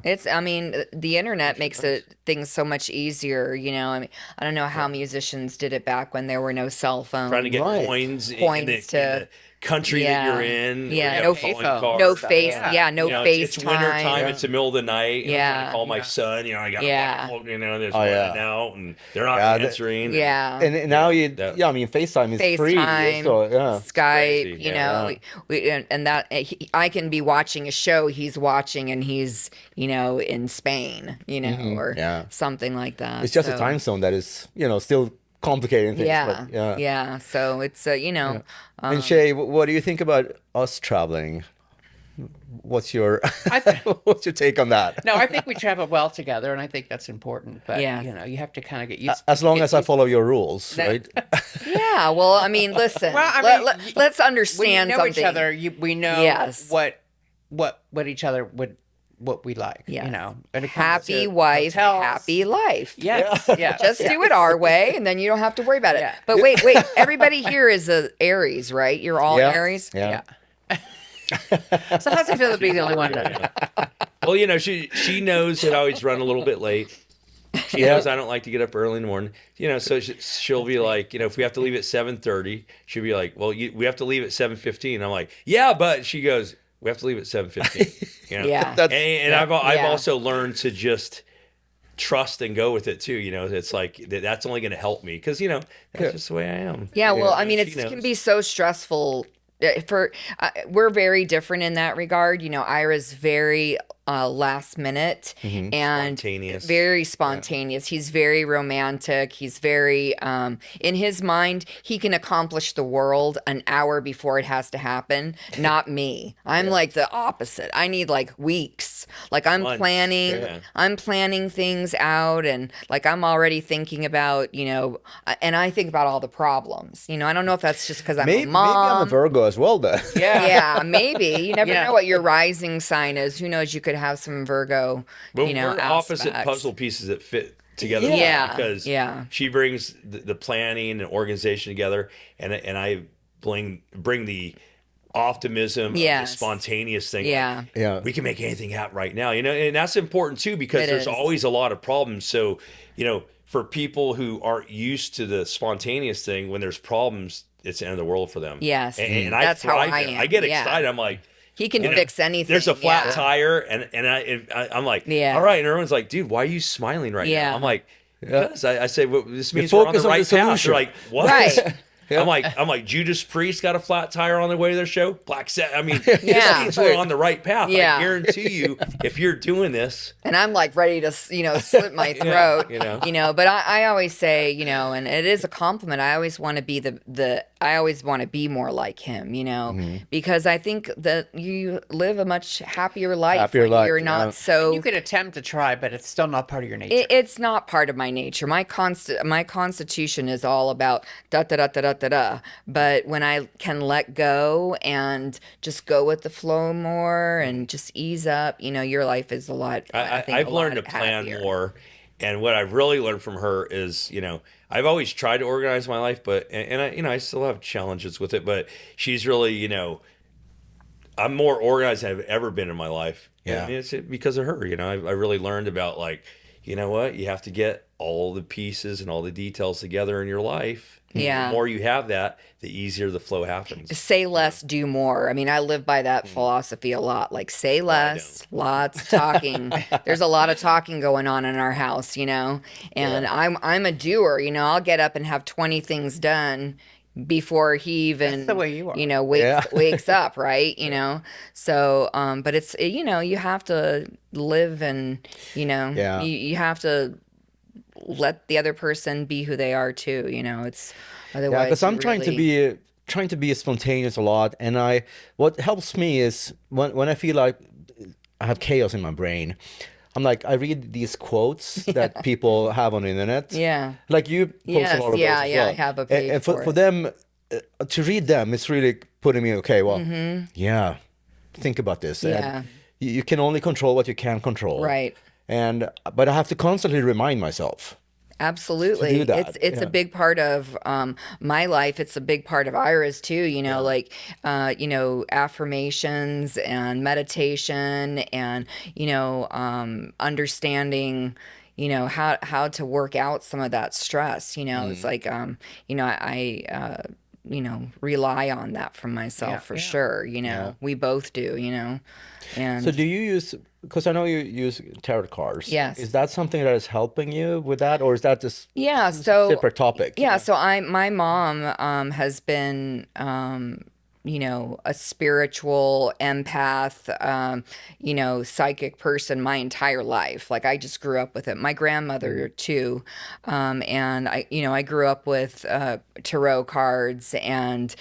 It's, I mean, the internet makes things so much easier, I mean, I don't know how musicians did it back when there were no cell phones. trying to get Right. coins in Points the, in the country that you're in. or Yeah, you no have a calling payphone. card. no face, Yeah. no It's winter time. FaceTime. It's the middle of the night. I'm trying to call my Yeah. son. I got Yeah. there's Oh, one yeah. now, and they're not Yeah, answering. Yeah. And now that- I mean, FaceTime is free. FaceTime, So, yeah. Skype, crazy, and that I can be watching a show he's watching and he's, in Spain, or Yeah. something like that. It's just a So, time zone that is, still complicating things. Yeah, But, yeah. So it's you know, And Shay, what do you think about us traveling? What's your I what's your take on that? No, I think we travel well together, and I think that's important. But Yeah. you know, you have to kind of get used. As long get as I used- follow your rules, No. right? yeah. Well, I mean, listen. Well, I mean, let's when you understand know something. each other, we know Yes. what each other what we like. Yes. You know, when it comes Happy to wife, hotels, happy life. Yes, yes. Just do it our way, and then you don't have to worry about it. Yeah. But wait. Everybody here is a Aries, right? You're all Yeah. Aries. Yeah. So how's it feel to be the only one? Well, you know, she knows that I always run a little bit late. She knows I don't like to get up early in the morning. You know, so she'll be like, you know, if we have to leave at 7:30, she'll be like, well, we have to leave at 7:15. I'm like, yeah, but she goes, we have to leave at 7:15. You know? Yeah. And I've Yeah. also learned to just trust and go with it too. You know, it's like that's only going to help me because, you know, that's just the way I am. Yeah, well, I mean, She it can knows. be so stressful. We're very different in that regard. You know, Ira's very last minute and Spontaneous. very spontaneous. He's very romantic. He's very in his mind, he can accomplish the world an hour before it has to happen. Not me. I'm like the opposite. I need like weeks. Like I'm Months, planning. yeah. I'm planning things out, and like I'm already thinking about, you know, and I think about all the problems. You know, I don't know if that's just because I'm Maybe, a mom. I'm a Virgo as well, then. Yeah, maybe. You never Yeah. know what your rising sign is. Who knows? You could have some Virgo, But you know, we're opposite aspects. puzzle pieces that fit together. Yeah, Because yeah. she brings the planning and organization together, and I bring the optimism, of Yes. the spontaneous thing. Yeah. Like, Yeah. we can make anything happen right now. You know, and that's important too because It there's is. always a lot of problems. So, you know, for people who aren't used to the spontaneous thing, when there's problems, it's the end of the world for them. Yes. and That's how thrive I there. am. I get Yeah. excited. I'm like. He can You know, fix anything. There's a flat yeah. tire, and I'm like, Yeah. all right. And everyone's like, dude, why are you smiling right Yeah. now? I'm like, because I say, well, this means You we're on the focus on the right path. solution. They're like, what? Right. I'm like, Judas Priest got a flat tire on the way to their show. Black Sabbath. I mean, Yeah. this means we're on the right path. Yeah. I guarantee you, if you're doing this, And I'm like ready to, you know, slit my throat, you know. but I always say, you know, and it is a compliment. I always want to be I always want to be more like him, you know, because I think that you live a much happier life. Happier when life, You're yeah. not so. You could attempt to try, but it's still not part of your nature. It's not part of my nature. My constitution is all about da da da da da da da. But when I can let go and just go with the flow more and just ease up, you know, your life is a lot. I think I've a lot learned to plan happier. more. And what I've really learned from her is, you know, I've always tried to organize my life, but and I, you know, I still have challenges with it. But she's really, you know, I'm more organized than I've ever been in my life. Yeah. And it's because of her. You know, I really learned about like, you know what, you have to get all the pieces and all the details together in your life. Yeah. The more you have that, the easier the flow happens. Say less, do more. I mean, I live by that philosophy a lot. Like, say less, lots of talking. There's a lot of talking going on in our house, you know. And I'm a doer. You know, I'll get up and have 20 things done before he even, That's the way you are. you know, Yeah. wakes up, right? You know. So, but it's you know, you have to live and you know, Yeah. you have to let the other person be who they are too. You know, it's Yeah, otherwise. because I'm you trying to be spontaneous a lot, and what helps me is when I feel like I have chaos in my brain, I'm like, I read these quotes that people have on the internet. Yeah. Like you post Yes, a lot of yeah, those as yeah, well. I have a page and for for it. them to read them, it's really putting me okay. Well, Mm-hmm. yeah, think about this. Yeah. And you can only control what you can control. Right. But I have to constantly remind myself. Absolutely. to do that, It's yeah. a big part of my life. It's a big part of Ira's too, you know, like you know, affirmations and meditation and, you know, understanding, you know, how to work out some of that stress, you know. It's like you know, I you know, rely on that from myself Yeah, for yeah. sure, you know. We both do, you know. And So do you use, because I know you use tarot cards. Yes. Is that something that is helping you with that, or is that just yeah, so separate topic? Yeah, so my mom has been a spiritual empath, psychic person my entire life. Like I just grew up with it. My grandmother too. And I grew up with tarot cards and,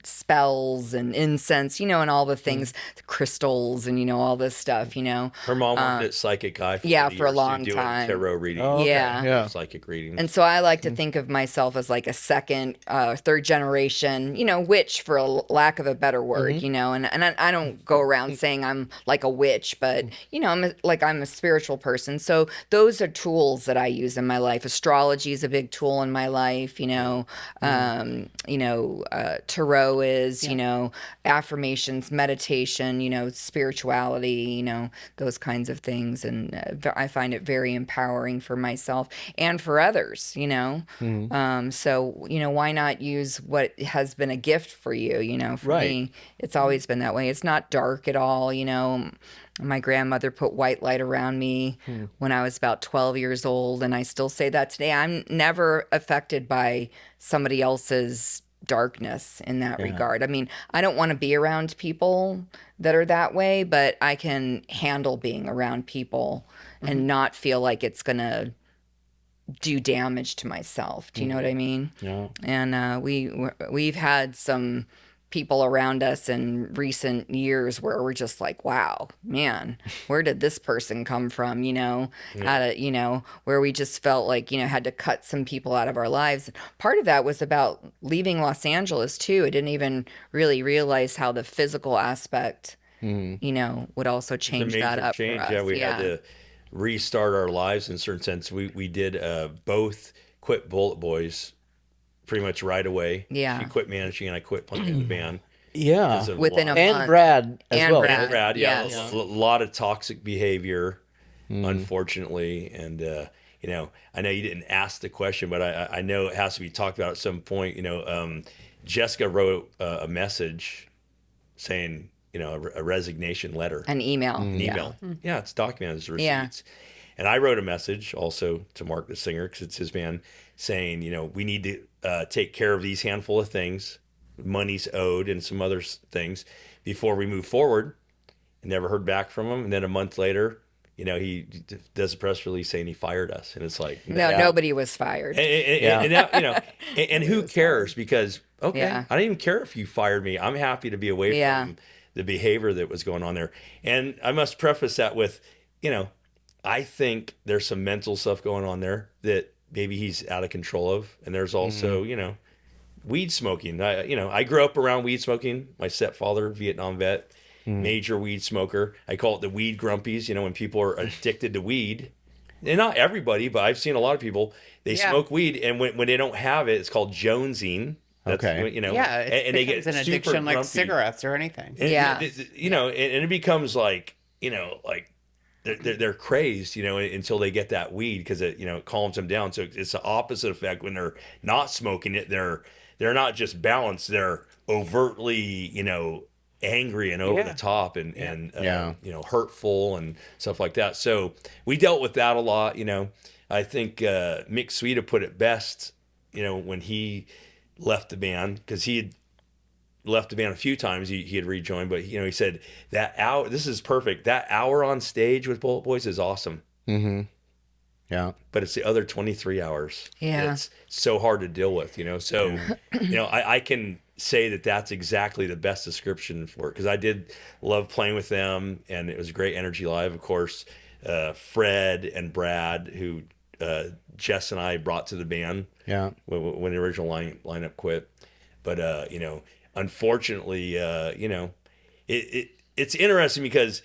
spells and incense, and all the things, crystals and, all this stuff, Her mom worked at Psychic Eye for yeah, many for a years, long doing time. tarot reading. Oh, okay. Yeah. Yeah. Psychic readings. And so I like to think of myself as like a second, third generation, witch for lack of a better word, and I don't go around saying I'm like a witch, but I'm a spiritual person. So those are tools that I use in my life. Astrology is a big tool in my life, tarot is, affirmations, meditation, spirituality, those kinds of things. And I find it very empowering for myself and for others, so, why not use what has been a gift for you, for Right. me, it's always been that way. It's not dark at all, My grandmother put white light around me when I was about 12 years old, and I still say that today. I'm never affected by somebody else's darkness in that regard. I mean, I don't want to be around people that are that way, but I can handle being around people and not feel like it's going to do damage to myself. Do you know what I mean? Yeah. And we've had some people around us in recent years where we're just like, wow, man, where did this person come from? Where we just felt like, had to cut some people out of our lives. Part of that was about leaving Los Angeles too. I didn't even really realize how the physical aspect, would also change that up for us. Yeah, we had to restart our lives in a certain sense. We did both quit Bullet Boys pretty much right away. Yeah. She quit managing and I quit playing the band. Yeah. Within a And month. Brad as And well. Brad. And Brad, yeah. Yes. A lot of toxic behavior, unfortunately. And, I know you didn't ask the question, but I know it has to be talked about at some point. Jessica wrote a message saying, a resignation letter. An email. An email. Yeah, it's documented as receipts. Yeah. And I wrote a message also to Marq the singer, because it's his band, saying, we need to take care of these handful of things, money's owed and some other things before we move forward. And never heard back from him. And then a month later, he does a press release saying he fired us. And it's like, No, nobody was fired. and now, and who cares? Because, okay, Yeah. I don't even care if you fired me. I'm happy to be away from the behavior that was going on there. And I must preface that with, I think there's some mental stuff going on there that maybe he's out of control of. And there's also, weed smoking. I grew up around weed smoking. My stepfather, Vietnam vet, major weed smoker. I call it the weed grumpies, when people are addicted to weed. And not everybody, but I've seen a lot of people, they smoke weed, and when they don't have it, it's called jonesing. That's, Okay. And they get an super addiction like grumpy. cigarettes or anything. And, Yeah. and it becomes like, like they're crazed, until they get that weed, because it calms them down. So it's the opposite effect when they're not smoking it. They're not just balanced. They're overtly, angry and over the top and hurtful and stuff like that. So we dealt with that a lot. I think Mick Sweeta put it best, when he left the band, because he had left the band a few times. He had rejoined, but he said that hour, this is perfect. That hour on stage with Bullet Boys is awesome. Mm-hmm. Yeah. But it's the other 23 hours. Yeah. It's so hard to deal with, So, I can say that that's exactly the best description for it, because I did love playing with them, and it was a great energy live. Of course, Fred and Brad, who Jess and I brought to the band. Yeah. When the original lineup quit. But, unfortunately, it's interesting because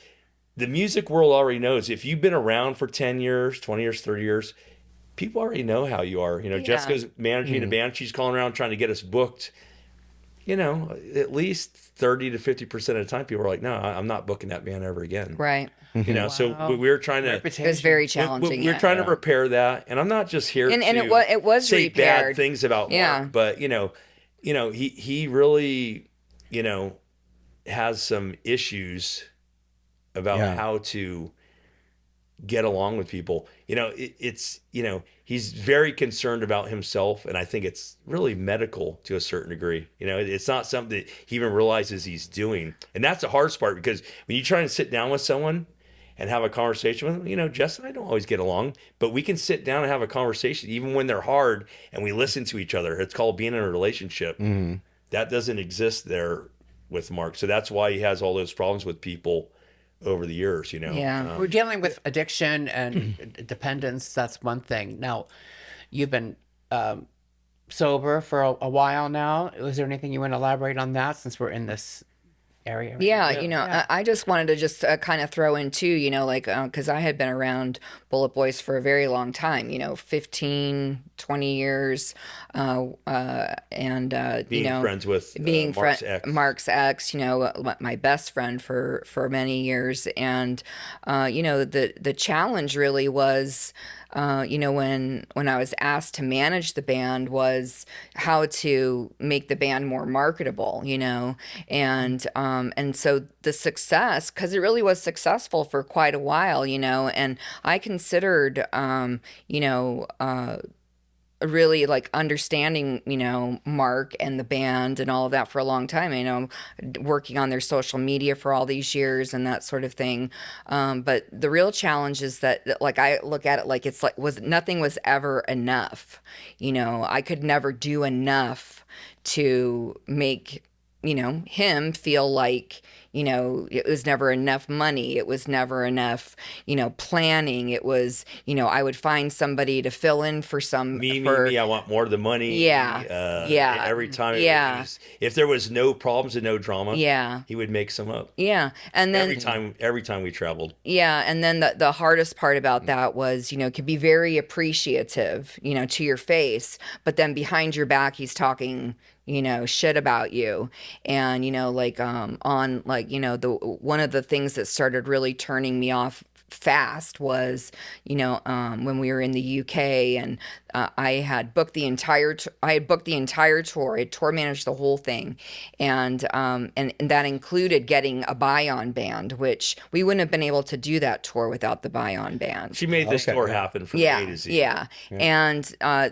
the music world already knows, if you've been around for 10 years, 20 years, 30 years, people already know how you are. Jessica's managing a band. She's calling around trying to get us booked. At least 30 to 50% of the time, people are like, no, I'm not booking that band ever again. Right. So we were trying to... It was very challenging. We're trying to repair that. And I'm not just here And to it was say repaired. bad things about Marq, but, he really, has some issues about how to get along with people. It's he's very concerned about himself, and I think it's really medical to a certain degree. It's not something that he even realizes he's doing, and that's the hardest part, because when you try and sit down with someone and have a conversation with them, Jess and I don't always get along, but we can sit down and have a conversation even when they're hard, and we listen to each other. It's called being in a relationship. That doesn't exist there with Marq, so that's why he has all those problems with people over the years. Yeah. We're dealing with addiction and dependence. That's one thing. Now, you've been sober for a while now. Is there anything you want to elaborate on that, since we're in this area? Yeah, I just wanted to just kind of throw in too, because I had been around Bullet Boys for a very long time, 15, 20 years. And, being friends with Mark's ex, my best friend for many years. And, the challenge really was, when I was asked to manage the band, was how to make the band more marketable, and so the success, because it really was successful for quite a while, and I considered, really like understanding, Mark and the band and all of that for a long time, working on their social media for all these years and that sort of thing. But the real challenge is that, like, I look at it like it's like nothing was ever enough. I could never do enough to make, him feel like, it was never enough money. It was never enough, planning. It was, I would find somebody to fill in for me, I want more of the money. Yeah. Every time. Yeah. If there was no problems and no drama, yeah, he would make some up. Yeah. And then every time we traveled. Yeah. And then the hardest part about that was, could be very appreciative, to your face, but then behind your back, he's talking, shit about you. And, on like, one of the things that started really turning me off fast was, when we were in the UK, and I had booked the entire tour. I had tour managed the whole thing, and that included getting a buy-on band, which we wouldn't have been able to do that tour without the buy-on band. She made this tour happen from A to Z. Yeah. And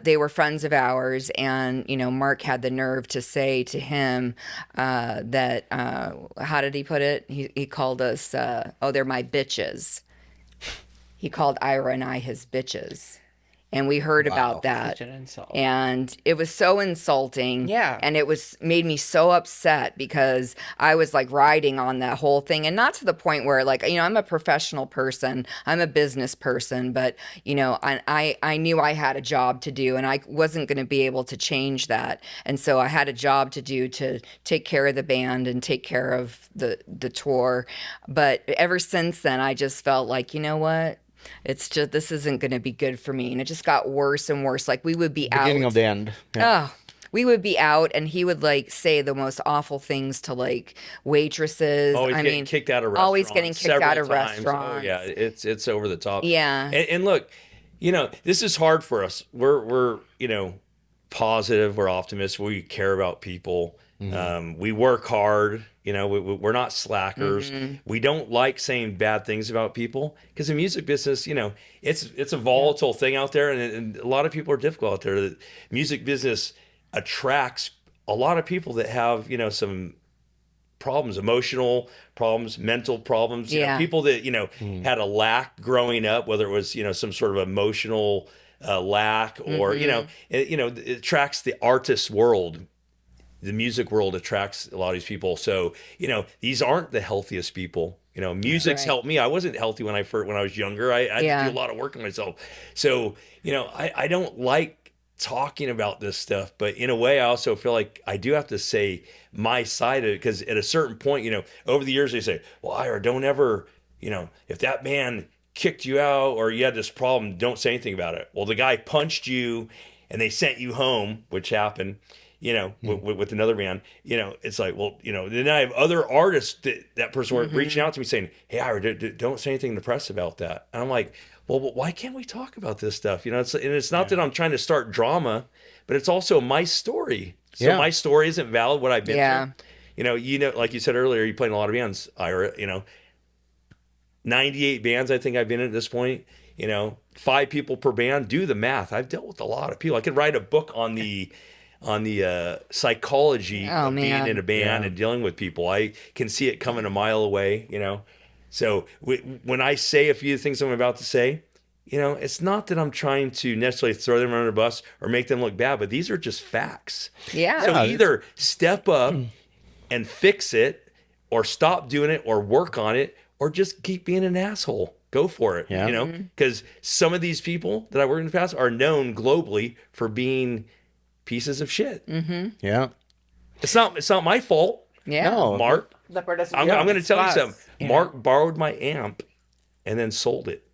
they were friends of ours, and Mark had the nerve to say to him that how did he put it? He called us, they're my bitches. He called Ira and I his bitches. And we heard about that. Such an insult. And it was so insulting. Yeah. And it made me so upset, because I was like riding on that whole thing. And not to the point where, like, I'm a professional person, I'm a business person, but, I knew I had a job to do, and I wasn't going to be able to change that. And so I had a job to do to take care of the band and take care of the tour. But ever since then, I just felt like, you know what? It's just, this isn't going to be good for me. And it just got worse and worse. Like, we would be Beginning of the end. Yeah. Oh, we would be out, and he would like say the most awful things to like waitresses. Always getting kicked out of restaurants. Always getting kicked out of restaurants. Oh, yeah, it's over the top. Yeah. And look, this is hard for us. We're positive. We're optimists. We care about people. Mm-hmm. We work hard. We're not slackers. Mm-hmm. We don't like saying bad things about people, because the music business, it's a volatile thing out there, and a lot of people are difficult out there. The music business attracts a lot of people that have, some problems, emotional problems, mental problems. People that had a lack growing up, whether it was some sort of emotional lack, or it attracts the artist world. The music world attracts a lot of these people. So, these aren't the healthiest people. Music's helped me. I wasn't healthy when I was younger. I had to do a lot of work on myself. So, I don't like talking about this stuff, but in a way, I also feel like I do have to say my side of it, because at a certain point, over the years, they say, well, Ira, don't ever, if that man kicked you out or you had this problem, don't say anything about it. Well, the guy punched you and they sent you home, which happened. With another band, it's like, well, then I have other artists that person were reaching out to me saying, hey, Ira, don't say anything in the press about that. And I'm like, well, why can't we talk about this stuff? It's not that I'm trying to start drama, but it's also my story. So my story isn't valid, what I've been through. Like you said earlier, you play in a lot of bands, Ira, 98 bands I think I've been in at this point. 5 people per band. Do the math. I've dealt with a lot of people. I could write a book on the psychology of being in a band and dealing with people. I can see it coming a mile away. So when I say a few things I'm about to say, it's not that I'm trying to necessarily throw them under the bus or make them look bad, but these are just facts. Yeah. So either step up and fix it, or stop doing it, or work on it, or just keep being an asshole. Go for it. Yeah. Because some of these people that I worked in the past are known globally for being pieces of shit. Yeah. It's not my fault. Yeah. No. Marq, Leopard doesn't I'm go going to in tell you spots, something. Marq borrowed my amp and then sold it.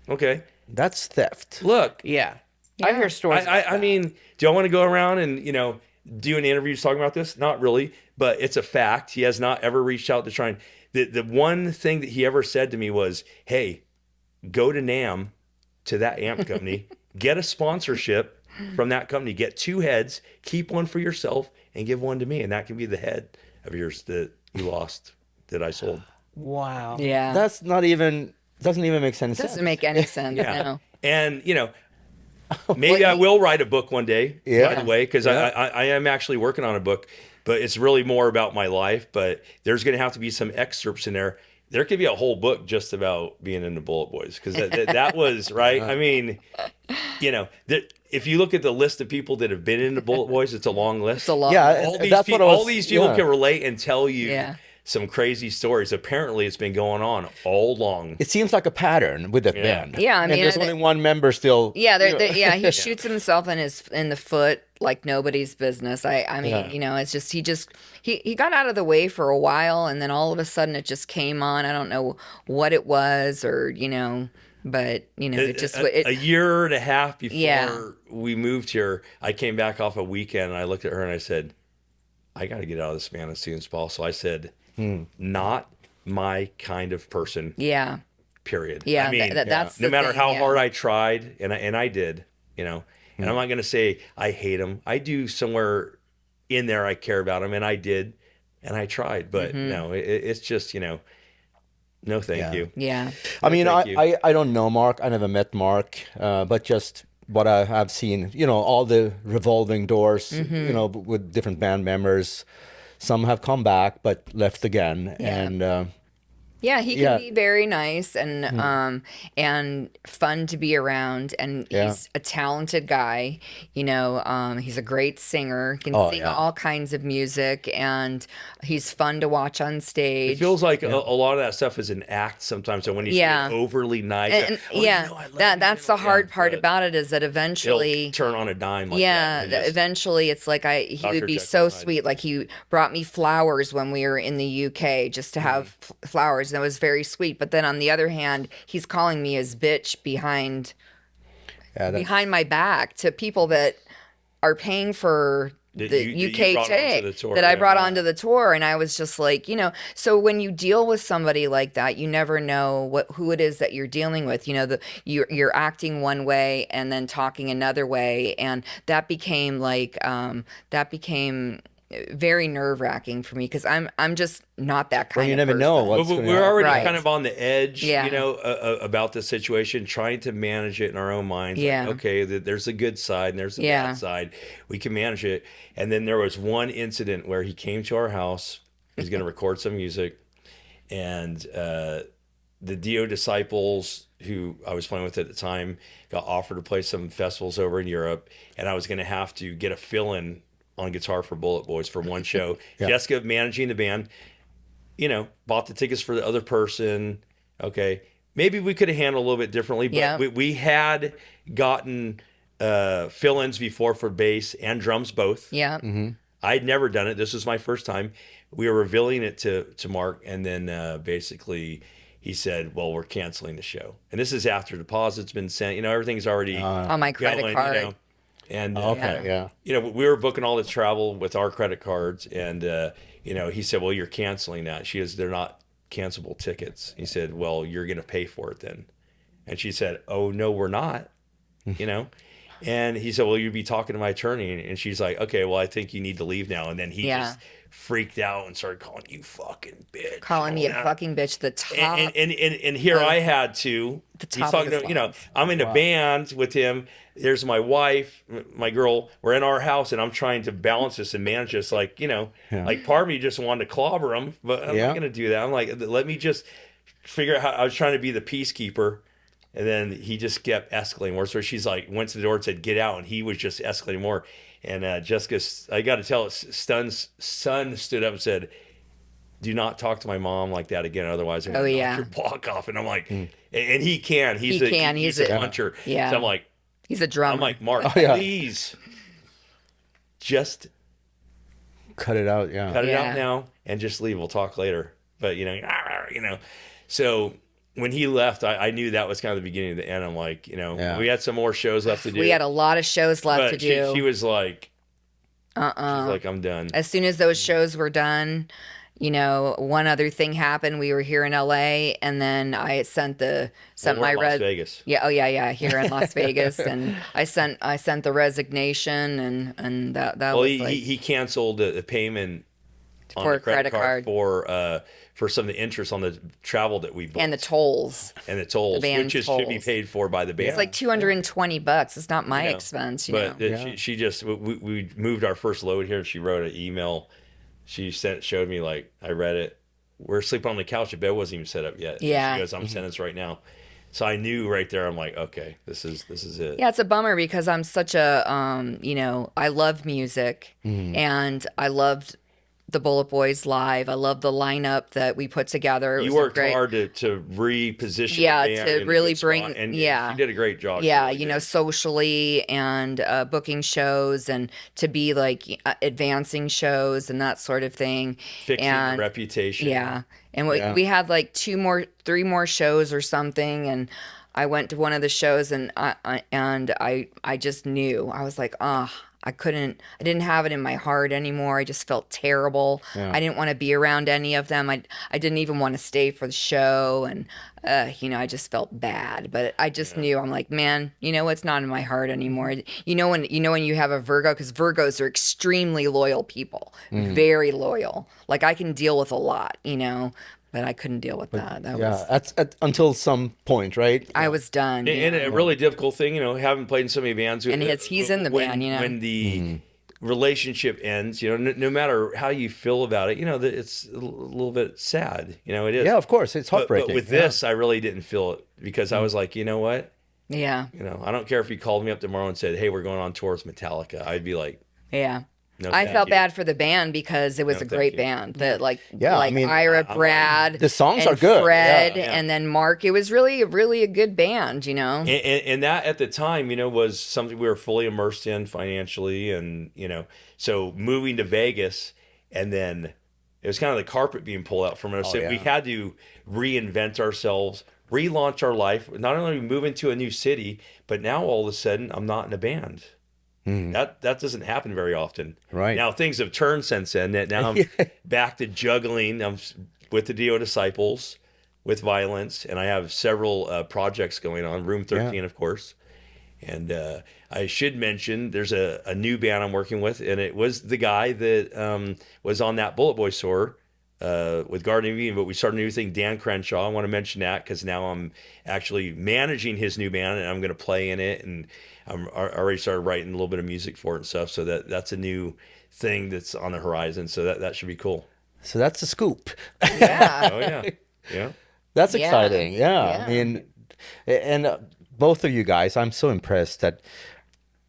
Okay. That's theft. Look, Yeah. I hear stories. I mean, do I want to go around and, do an interview talking about this? Not really, but it's a fact. He has not ever reached out to try and, the one thing that he ever said to me was, hey, go to NAMM, to that amp company, get a sponsorship from that company, get 2 heads, keep one for yourself and give one to me. And that can be the head of yours that you lost, that I sold. Wow. Yeah. That's not even, doesn't even make sense. doesn't make any sense. No. And, maybe I will write a book one day, Yeah. by the way, because I am actually working on a book, but it's really more about my life. But there's going to have to be some excerpts in there. There could be a whole book just about being in the Bullet Boys, because that was, right? I mean, if you look at the list of people that have been in the Bullet Boys, it's a long list. It's a lot. Yeah, All these, that's what I was- all these people yeah. can relate and tell you Yeah. some crazy stories. Apparently, it's been going on all along. It seems like a pattern with the band. Yeah, I and mean, there's only one member still. Yeah, he shoots himself in the foot like nobody's business. I mean, it's just he got out of the way for a while, and then all of a sudden it just came on. I don't know what it was, or but it just a year and a half before Yeah. we moved here, I came back off a weekend and I looked at her and I said, I got to get out of this band as soon as possible. I said, not my kind of person. Yeah. Period. Yeah, I mean, that's no the matter thing, how yeah. hard I tried, and I did, and I'm not going to say I hate them. I do somewhere in there I care about them, and I did, and I tried, but no, it's just no, thank you. Yeah. I mean, thank you. I don't know Marq. I never met Marq, but just what I have seen, all the revolving doors, with different band members. Some have come back, but left again. Yeah. And Yeah, he can Yeah. be very nice and fun to be around, and Yeah. he's a talented guy. He's a great singer. He can Oh, sing yeah. all kinds of music, and he's fun to watch on It stage. feels like a lot of that stuff is an act sometimes. So when you Yeah. say overly nice, And "Oh, yeah, I love that's you," the hard part but about it, is that it'll eventually. turn on a dime. Like Yeah, that, and just- eventually it's like he Dr. would be Jekyll so and Hyde. sweet. Like he brought me flowers when we were in the UK just to have flowers, and it was very sweet. But then on the other hand, he's calling me his bitch behind my back to people that are paying for That the you UK brought onto take the tour, that I yeah. brought onto the tour. And I was just like, so when you deal with somebody like that, you never know who it is that you're dealing with. You're acting one way and then talking another way, and that became very nerve-wracking for me, because I'm just not that kind you of never person. know what's Well, going we're already Right. kind of on the edge, Yeah. about the situation, trying to manage it in our own minds. Yeah. Like, okay, there's a good side and there's a Yeah. bad side. We can manage it. And then there was one incident where he came to our house. He's going to record some music. And the Dio Disciples, who I was playing with at the time, got offered to play some festivals over in Europe. And I was going to have to get a fill-in on guitar for Bullet Boys for one show. Jessica, managing the band, bought the tickets for the other person. Okay. Maybe we could have handled a little bit differently, but Yeah. we had gotten fill-ins before for bass and drums both. Yeah. I'd never done it. This was my first time. We were revealing it to Marq, and then basically he said, well, we're canceling the show. And this is after deposit's been sent. Everything's already On my credit going, card. And Okay, yeah. we were booking all the travel with our credit cards, and he said, well, you're canceling that. She goes, they're not cancelable tickets. He said, well, you're going to pay for it then. And she said, oh, no, we're not, And he said, well, you'd be talking to my attorney. And she's like, okay, well, I think you need to leave now. And then he Yeah. just freaked out and started calling you fucking bitch. Calling me a Yeah. fucking bitch. The top. And here I had to. The He's top talking of to, his you know, lungs. I'm in a band with him. There's my wife, my girl. We're in our house, and I'm trying to balance this and manage this. Like, you know, like part of me just wanted to clobber him, but I'm not going to do that. I'm like, let me just figure out how. I was trying to be the peacekeeper, and then he just kept escalating more. So she's like, went to the door and said, "Get out," and he was just escalating more. And Jessica, I got to tell it, Stun's son stood up and said, "Do not talk to my mom like that again, otherwise I'm going to knock your block off." And I'm like, and he can. He's a puncher. Yeah. So I'm like, he's a drummer. I'm like, Mark, please, just cut it out. cut it out now and just leave. We'll talk later. But you know, so when he left, I knew that was kind of the beginning of the end. I'm like, you know, we had some more shows left to do. We had a lot of shows left to do. She was like, she's like, I'm done. As soon as those shows were done, you know, one other thing happened. We were here in LA, and then I sent my Las Vegas. Yeah, here in Las Vegas, and I sent the resignation, and that was he canceled the payment on for the a credit card for some of the interest on the travel that we booked. and the tolls, which should be paid for by the band. It's like $220. It's not my expense, but know. She just we moved our first load here, and she wrote an email. She showed me, like, I read it. We're sleeping on the couch. The bed wasn't even set up yet. Yeah. She goes, I'm sending this right now. So I knew right there. I'm like, okay, this is it. Yeah, it's a bummer because I'm such a you know, I love music and I loved the Bullet Boys live. I love the lineup that we put together. You worked hard to reposition the band to in a really good bring spot, and you did a great job. Yeah, She really you know, did. socially and booking shows and to be like advancing shows and that sort of thing. Fixing and the reputation. Yeah. And we had like 3 more shows or something, and I went to one of the shows and I just knew. I was like, I didn't have it in my heart anymore. I just felt terrible. I didn't want to be around any of them. I didn't even want to stay for the show. And, you know, I just felt bad, but I just knew. I'm like, man, you know, it's not in my heart anymore. You know, when you have a Virgo, because Virgos are extremely loyal people, very loyal. Like I can deal with a lot, you know, but I couldn't deal with that. That was, until some point, right? I was done. And a really difficult thing, you know, having played in so many bands. And he's in the band, you know. When the relationship ends, you know, no matter how you feel about it, you know, it's a little bit sad. You know, it is. Yeah, of course. It's heartbreaking. But with this, I really didn't feel it because I was like, you know what? Yeah. You know, I don't care if you called me up tomorrow and said, hey, we're going on tour with Metallica. I'd be like, Yeah. no, I thank felt you. bad for the band because it was No, a thank great you. band. That like I mean, Ira, Brad, the songs and are good. Fred, Yeah. and then Mark. It was really a good band, you know. And that at the time, you know, was something we were fully immersed in financially. And, you know, so moving to Vegas and then it was kind of the carpet being pulled out from us. So we had to reinvent ourselves, relaunch our life. Not only move into a new city, but now all of a sudden I'm not in a band. That doesn't happen very often. Right. Now things have turned since then. Now I'm back to juggling. I'm with the Dio Disciples, with Vio-Lence, and I have several projects going on. Room 13, of course. And I should mention there's a new band I'm working with, and it was the guy that was on that Bullet Boys tour with Garden of Eden, but we started a new thing, Dan Crenshaw. I want to mention that because now I'm actually managing his new band, and I'm going to play in it, and I already started writing a little bit of music for it and stuff. So that's a new thing that's on the horizon. So that should be cool. So that's a scoop. Yeah. Oh yeah, yeah. That's Yeah. exciting. Yeah. I mean, and both of you guys, I'm so impressed that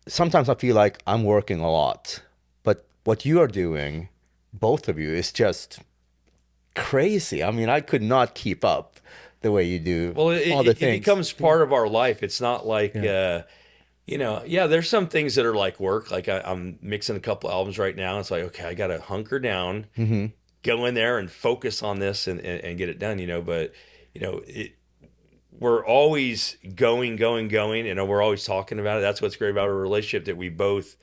sometimes I feel like I'm working a lot, but what you are doing, both of you, is just crazy. I mean, I could not keep up the way you do Well, all the it things. becomes part of our life. It's not like, you know, there's some things that are like work. Like I'm mixing a couple albums right now. It's like, okay, I got to hunker down, go in there and focus on this and get it done, you know. But, you know, we're always going, and we're always talking about it. That's what's great about our relationship, that we both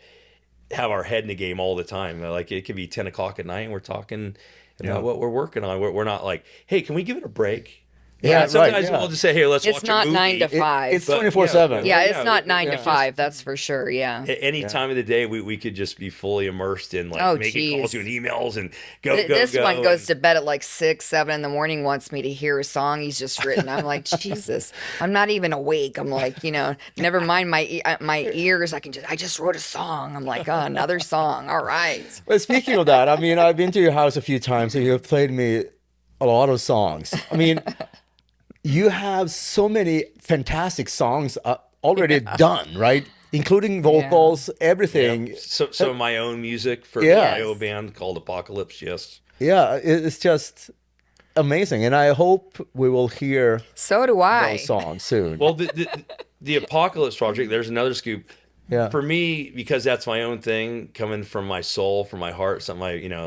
have our head in the game all the time. Like it could be 10 o'clock at night and we're talking about what we're working on. We're not like, hey, can we give it a break? Yeah, And sometimes right, we'll just say, hey, let's It's watch not a movie. 9 to 5. It's But, 24/7. yeah, yeah, it's not 9 to yeah. 5. That's for sure. Yeah. Any time of the day, we could just be fully immersed in like Oh, making calls, geez. doing emails, and go. This one goes and- to bed at like 6, 7 in the morning, wants me to hear a song he's just written. I'm like, Jesus, I'm not even awake. I'm like, never mind my ears. I just wrote a song. I'm like, oh, another song. All right. But speaking of that, I mean, I've been to your house a few times and you've played me a lot of songs. I mean, you have so many fantastic songs already done, right? Including vocals, everything. So my own music for Yeah. my own band called Apocalypse. Yes. Yeah, it's just amazing. And I hope we will hear So do I. those songs soon. Well, the Apocalypse project. There's another scoop. Yeah. For me, because that's my own thing, coming from my soul, from my heart, something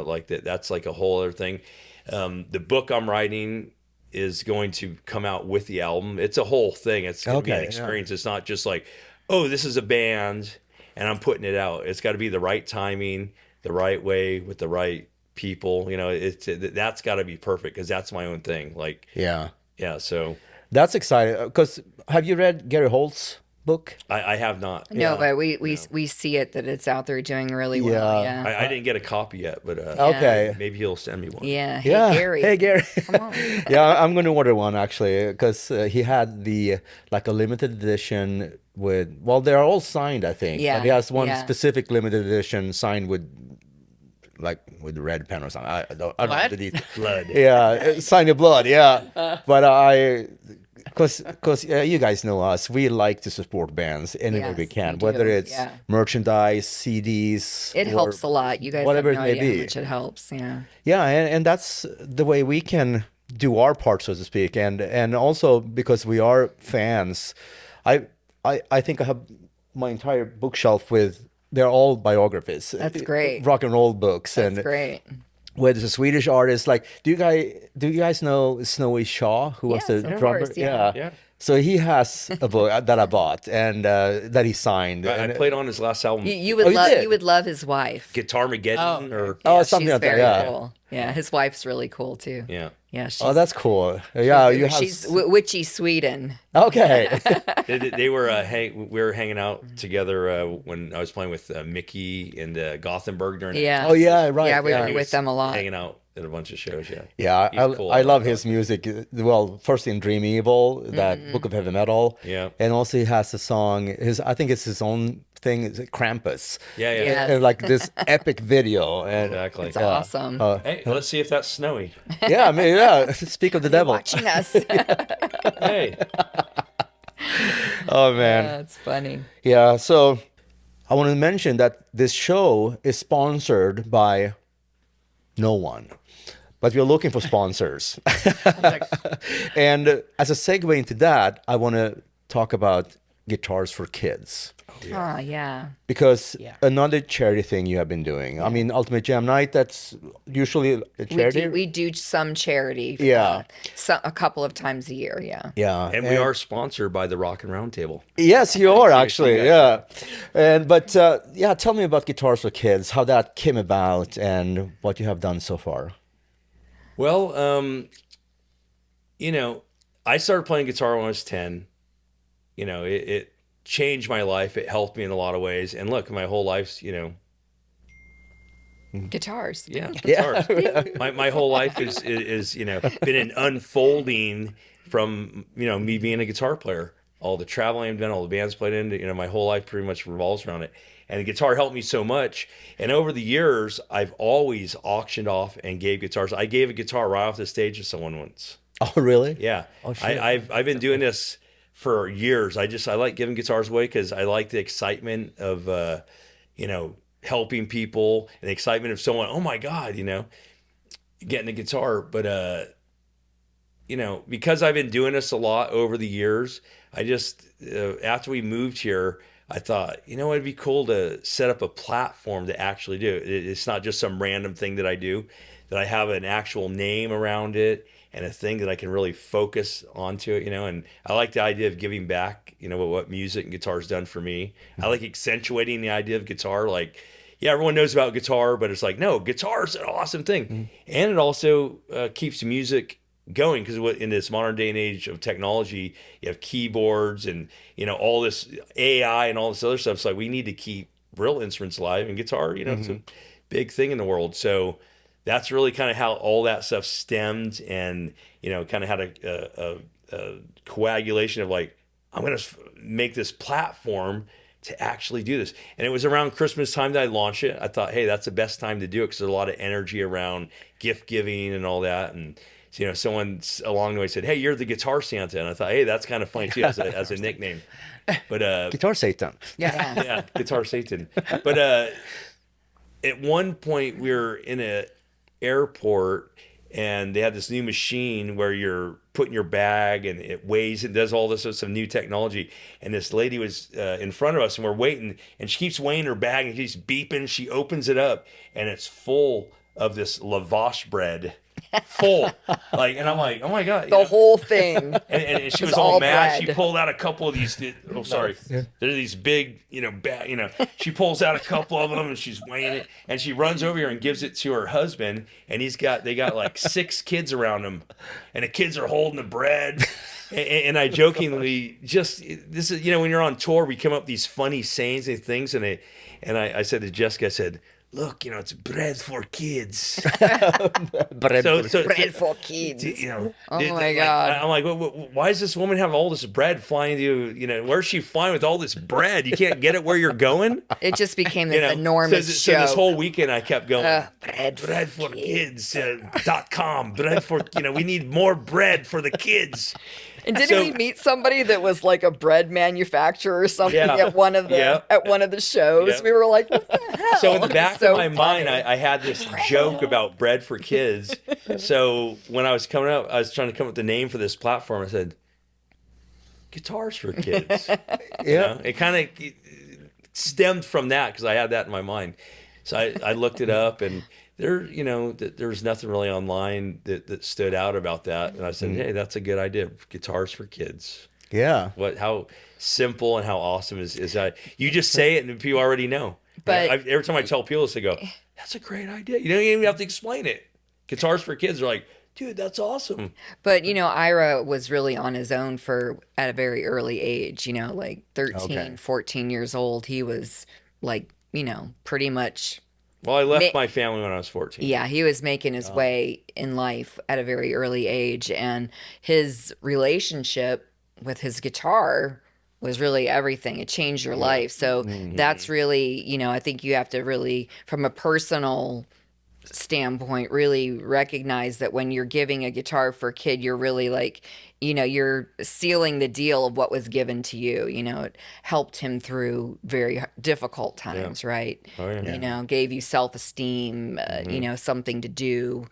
like that. That's like a whole other thing. The book I'm writing is going to come out with the album. It's a whole thing. It's going to be an Okay, experience. It's not just like, oh, this is a band and I'm putting it out. It's got to be the right timing, the right way, with the right people. That's got to be perfect because that's my own thing. Like, Yeah. yeah. So That's exciting. Because have you read Gary Holt's book? I have not. No, but we see it that it's out there doing really well. Yeah. Yeah. I didn't get a copy yet, but Okay. maybe he'll send me one. Yeah. Hey, Yeah. Gary. Hey, Gary. Come on. Yeah, I'm going to order one actually because he had the like a limited edition with, well, they're all signed, I think. Yeah, But he has one yeah. specific limited edition signed with red pen or something. I don't know Blood? the details. Blood. Yeah, signed in blood. Yeah, but because you guys know us, we like to support bands any way we Yes, can, we whether do, it's yeah. merchandise, CDs. It or helps a lot. You guys whatever have no it may idea be. how much it helps. Yeah. Yeah, and that's the way we can do our part, so to speak, and also because we are fans, I think I have my entire bookshelf with, they're all biographies. That's great. Rock and roll books. That's and great. with the Swedish artists, like, do you guys know Snowy Shaw, who was Yes, the of drummer? course, yeah. Yeah. So he has a book that I bought and that he signed. I And- played on his last album, You Oh, would you love did? you would love his wife. Guitar Mageddon, or Oh, Yeah, something she's like that, very yeah. cool. Yeah, his wife's really cool too. yeah. Yeah, she's, Oh, that's cool. Yeah, you have. she's witchy Sweden. Okay. They were we were hanging out together when I was playing with Mickey and Gothenburg during. Yeah. Oh yeah, right. Yeah, we yeah. were with them a lot. Hanging out at a bunch of shows. Yeah. Yeah, He's cool. I love his music. Well, first in Dream Evil, that Book of Heavy Metal. Yeah. And also he has a song, I think it's his own thing, it's Krampus. Yeah. Yeah. Yes. And like this epic video. And Exactly. It's awesome. Hey, let's see if that's snowy. yeah, I mean, yeah, speak of the devil. Watching us. Hey. Oh man. That's funny. Yeah, so I want to mention that this show is sponsored by no one, but we're looking for sponsors. And as a segue into that, I want to talk about Guitars for Kids, Oh yeah. because Yeah. another charity thing you have been doing. I mean, Ultimate Jam Night, that's usually a charity. We do some charity. Yeah. A couple of times a year. Yeah. Yeah, And we are sponsored by the Rockin' Roundtable. Yes, you are actually. guys. Yeah, but yeah, tell me about Guitars for Kids, how that came about, and what you have done so far. Well, I started playing guitar when I was 10. It changed my life. It helped me in a lot of ways. And look, my whole life's, Guitars. yeah, guitars. My whole life is been an unfolding from, me being a guitar player. All the traveling I've done, all the bands played in, my whole life pretty much revolves around it. And the guitar helped me so much. And over the years, I've always auctioned off and gave guitars. I gave a guitar right off the stage to someone once. Oh, really? Yeah. Oh, shit. I've been doing this for years. I like giving guitars away because I like the excitement of, helping people and the excitement of someone, oh my God, getting a guitar. But, because I've been doing this a lot over the years, I just, after we moved here, I thought, it'd be cool to set up a platform to actually do it. It's not just some random thing that I do, that I have an actual name around it and a thing that I can really focus onto it, and I like the idea of giving back, what music and guitar's done for me. I like accentuating the idea of guitar. Like, yeah, everyone knows about guitar, but it's like, no, guitar's an awesome thing. And it also keeps music going, because in this modern day and age of technology, you have keyboards and all this AI and all this other stuff. It's like we need to keep real instruments alive, and guitar, it's a big thing in the world. So that's really kind of how all that stuff stemmed, and kind of had a coagulation of like, I'm going to make this platform to actually do this. And it was around Christmas time that I launched it. I thought, hey, that's the best time to do it, because there's a lot of energy around gift giving and all that. And someone along the way said, hey, you're the Guitar Santa. And I thought, hey, that's kind of funny too, as a nickname. But Guitar Satan. yeah, Guitar Satan. But at one point we were in an airport, and they had this new machine where you're putting your bag and it weighs and does all this some new technology. And this lady was in front of us, and we're waiting, and she keeps weighing her bag and she's beeping. She opens it up, and it's full of this lavash bread. Full, and I'm like, oh my god, the whole thing. And she was all mad. bread. She pulled out a couple of these. Oh, sorry, there's these big, She pulls out a couple of them, and she's weighing it, and she runs over here and gives it to her husband, and they got like 6 kids around him, and the kids are holding the bread. And I jokingly this is when you're on tour, we come up with these funny sayings and things, and I said to Jessica, I said, look, it's bread for kids. Bread For kids. Oh my God. I'm like, why does this woman have all this bread flying to, where's she flying with all this bread? You can't get it where you're going? It just became this enormous so show. this whole weekend I kept going, bread for kids, .com, bread for, we need more bread for the kids. And didn't we meet somebody that was like a bread manufacturer or something at one of the shows? Yeah. We were like, what the hell? So in the back of my funny. mind, I had this joke about bread for kids. So when I was coming up, I was trying to come up with the name for this platform. I said, guitars for kids. It kind of stemmed from that, because I had that in my mind. So I looked it up, and there's nothing really online that stood out about that. And I said, hey, that's a good idea. Guitars for kids. Yeah. How simple and how awesome is that? You just say it and people already know. But every time I tell people this, they go, that's a great idea. You don't even have to explain it. Guitars for kids are like, dude, that's awesome. But Ira was really on his own at a very early age, like 13, 14 years old. He was like, pretty much. Well, I left my family when I was 14. Yeah, he was making his way in life at a very early age, and his relationship with his guitar was really everything. It changed your life. So that's really, I think you have to really, from a personal standpoint, really recognize that when you're giving a guitar for a kid, you're really like, you're sealing the deal of what was given to you. It helped him through very difficult times, right? Oh, yeah. Gave you self-esteem, something to do,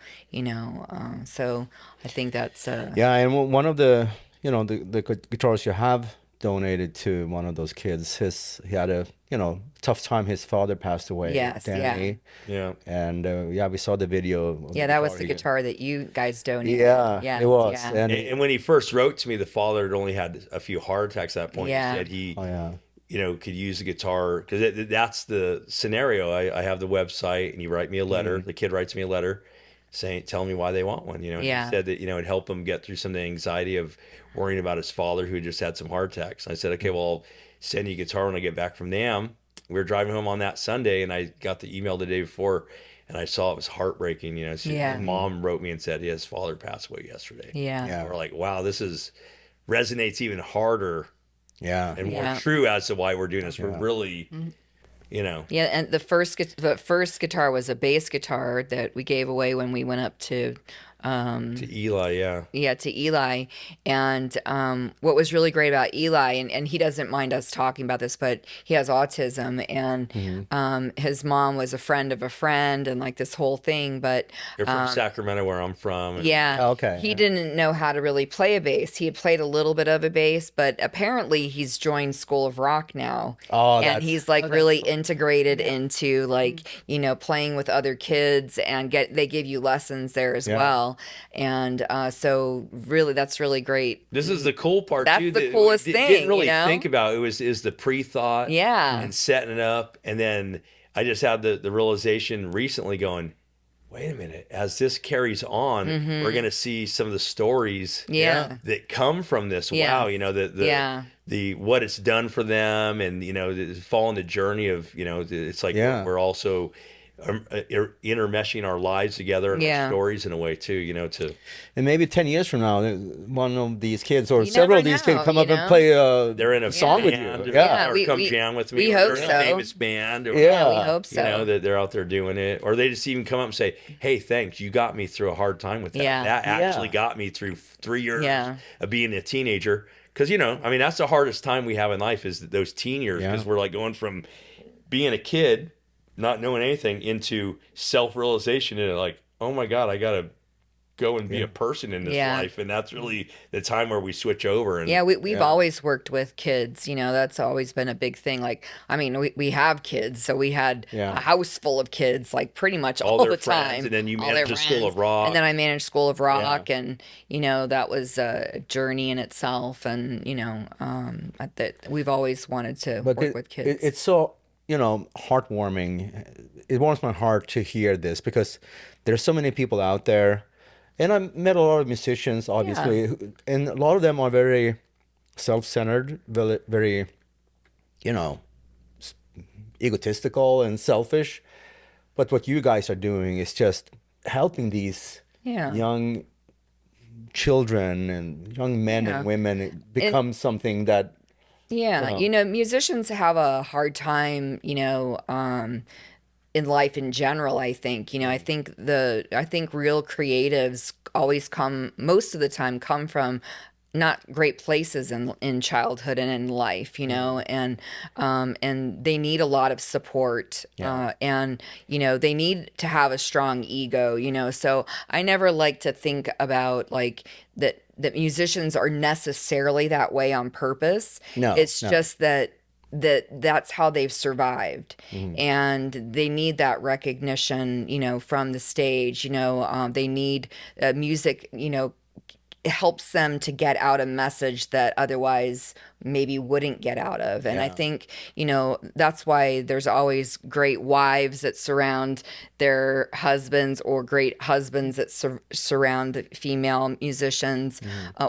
so I think that's... Yeah, and one of the, the guitars you have donated to one of those kids, he had a, tough time. His father passed away. Yes, Danny. Yeah. And we saw the video. Of that was the guitar that you guys donated. Yeah, yes, it was. Yeah. And when he first wrote to me, the father had only had a few heart attacks at that point. Yeah. He said he, could use the guitar, because that's the scenario. I have the website, and you write me a letter. The kid writes me a letter telling me why they want one. And he said that, it'd help him get through some of the anxiety of worrying about his father, who just had some heart attacks. And I said, okay, well, I'll send you a guitar when I get back from NAMM. We were driving home on that Sunday, and I got the email the day before, and I saw it was heartbreaking. His mom wrote me and said his father passed away yesterday. Yeah. We're like, wow, this resonates even harder. Yeah. And more true as to why we're doing this. We're really, Yeah, and the first guitar was a bass guitar that we gave away when we went up to Eli, to Eli. And what was really great about Eli, and he doesn't mind us talking about this, but he has autism, and his mom was a friend of a friend, and like this whole thing. But they're from Sacramento, where I'm from. He didn't know how to really play a bass. He had played a little bit of a bass, but apparently he's joined School of Rock now. And he's like really integrated into like, playing with other kids, and they give you lessons there as well. And so really, that's really great. This is the cool part, that's too. The coolest thing, didn't really think about is the pre-thought and setting it up. And then I just had the realization recently going, wait a minute, as this carries on, we're going to see some of the stories Yeah. that come from this. Yeah. Wow, you know, the what it's done for them, and you know, following the journey of, you know, it's like we're also intermeshing our lives together and our stories in a way too, you know, to And maybe 10 years from now, one of these kids or You several never of these know, kids come you up and know? play they're in a song with band, you. Yeah, or come jam with me. we or hope they're in so. a famous band. Or, Yeah, we hope so. You know, that they're out there doing it, or they just even come up and say, "Hey, thanks, you got me through a hard time with that. Yeah. That actually got me through 3 years of being a teenager." Because, you know, I mean, that's the hardest time we have in life is those teen years, because we're like going from being a kid, not knowing anything, into self-realization and like, oh my God, I gotta go and be a person in this life. And that's really the time where we switch over. And we've always worked with kids, you know, that's always been a big thing. Like, I mean, we have kids, so we had a house full of kids, like pretty much all their the friends, time. and then you All managed their a School friends. of Rock. And then I managed School of Rock, and, you know, that was a journey in itself. And, you know, that we've always wanted to work with kids. It's so, you know, heartwarming. It warms my heart to hear this, because there's so many people out there. And I met a lot of musicians, obviously, and a lot of them are very self-centered, very, you know, egotistical and selfish. But what you guys are doing is just helping these young children and young men and women become something that. You know, musicians have a hard time, you know, in life in general. I think, you know, I think real creatives always most of the time come from not great places in childhood and in life, you know, and they need a lot of support, and, you know, they need to have a strong ego, you know. So I never like to think about like that musicians are necessarily that way on purpose. It's just that's how they've survived, and they need that recognition, you know, from the stage. You know, they need music, you know, helps them to get out a message that otherwise maybe wouldn't get out of. And I think, you know, that's why there's always great wives that surround their husbands, or great husbands that surround the female musicians,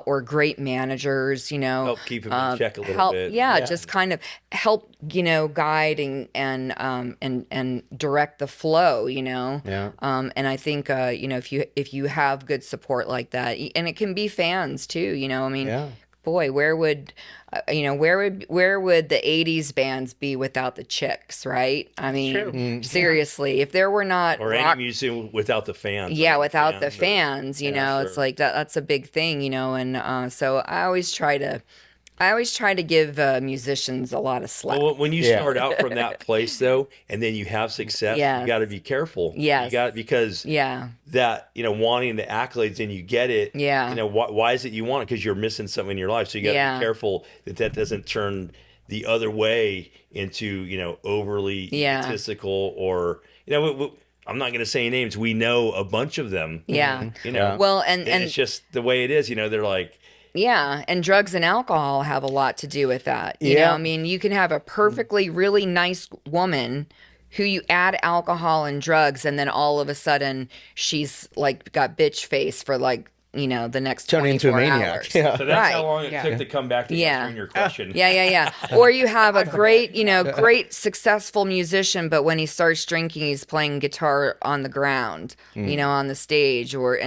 or great managers, you know. Help keep them in check a little bit. Just kind of help, you know, guide and direct the flow, you know. And I think, you know, if you have good support like that, and it can be fans too, you know, I mean, boy, where would the 80s bands be without the chicks, right? I mean, seriously, if there were not any music without the fans. Without the fans, you know, it's like that's a big thing, you know. And so I always try to give musicians a lot of slack. Well, when you start out from that place, though, and then you have success, you got to be careful. Because that, you know, wanting the accolades and you get it. You know, why is it you want it? Because you're missing something in your life. So you got to be careful that doesn't turn the other way into, you know, overly egotistical, or, you know, I'm not going to say names. We know a bunch of them. You know, well, and it's just the way it is. You know, they're like. Yeah, and drugs and alcohol have a lot to do with that. You know, I mean, you can have a perfectly really nice woman who you add alcohol and drugs, and then all of a sudden she's like got bitch face for like, you know, the next turn into a 24 maniac. hours. So that's how long it took to come back to answering your question. Or you have a great, you know, great successful musician, but when he starts drinking, he's playing guitar on the ground, you know, on the stage, or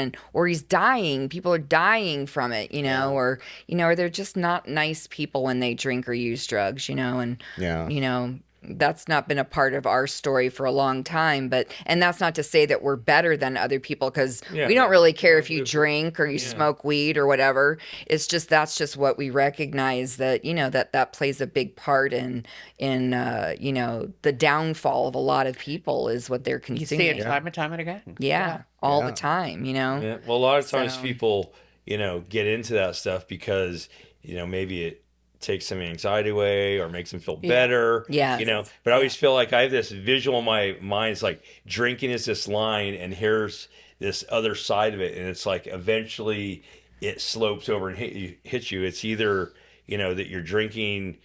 he's dying. People are dying from it, you know, or they're just not nice people when they drink or use drugs, you know, and you know. That's not been a part of our story for a long time, and that's not to say that we're better than other people, because we don't really care if you drink or you smoke weed or whatever. It's just that's just what we recognize, that, you know, that plays a big part in you know, the downfall of a lot of people is what they're consuming. You see it time and time and again. All the time, you know. Yeah. Well, a lot of times people, you know, get into that stuff because, you know, maybe it takes some anxiety away or makes them feel better. You know, but I always feel like I have this visual in my mind. It's like drinking is this line, and here's this other side of it. And it's like eventually it slopes over and hits you. It's either, you know, that you're drinking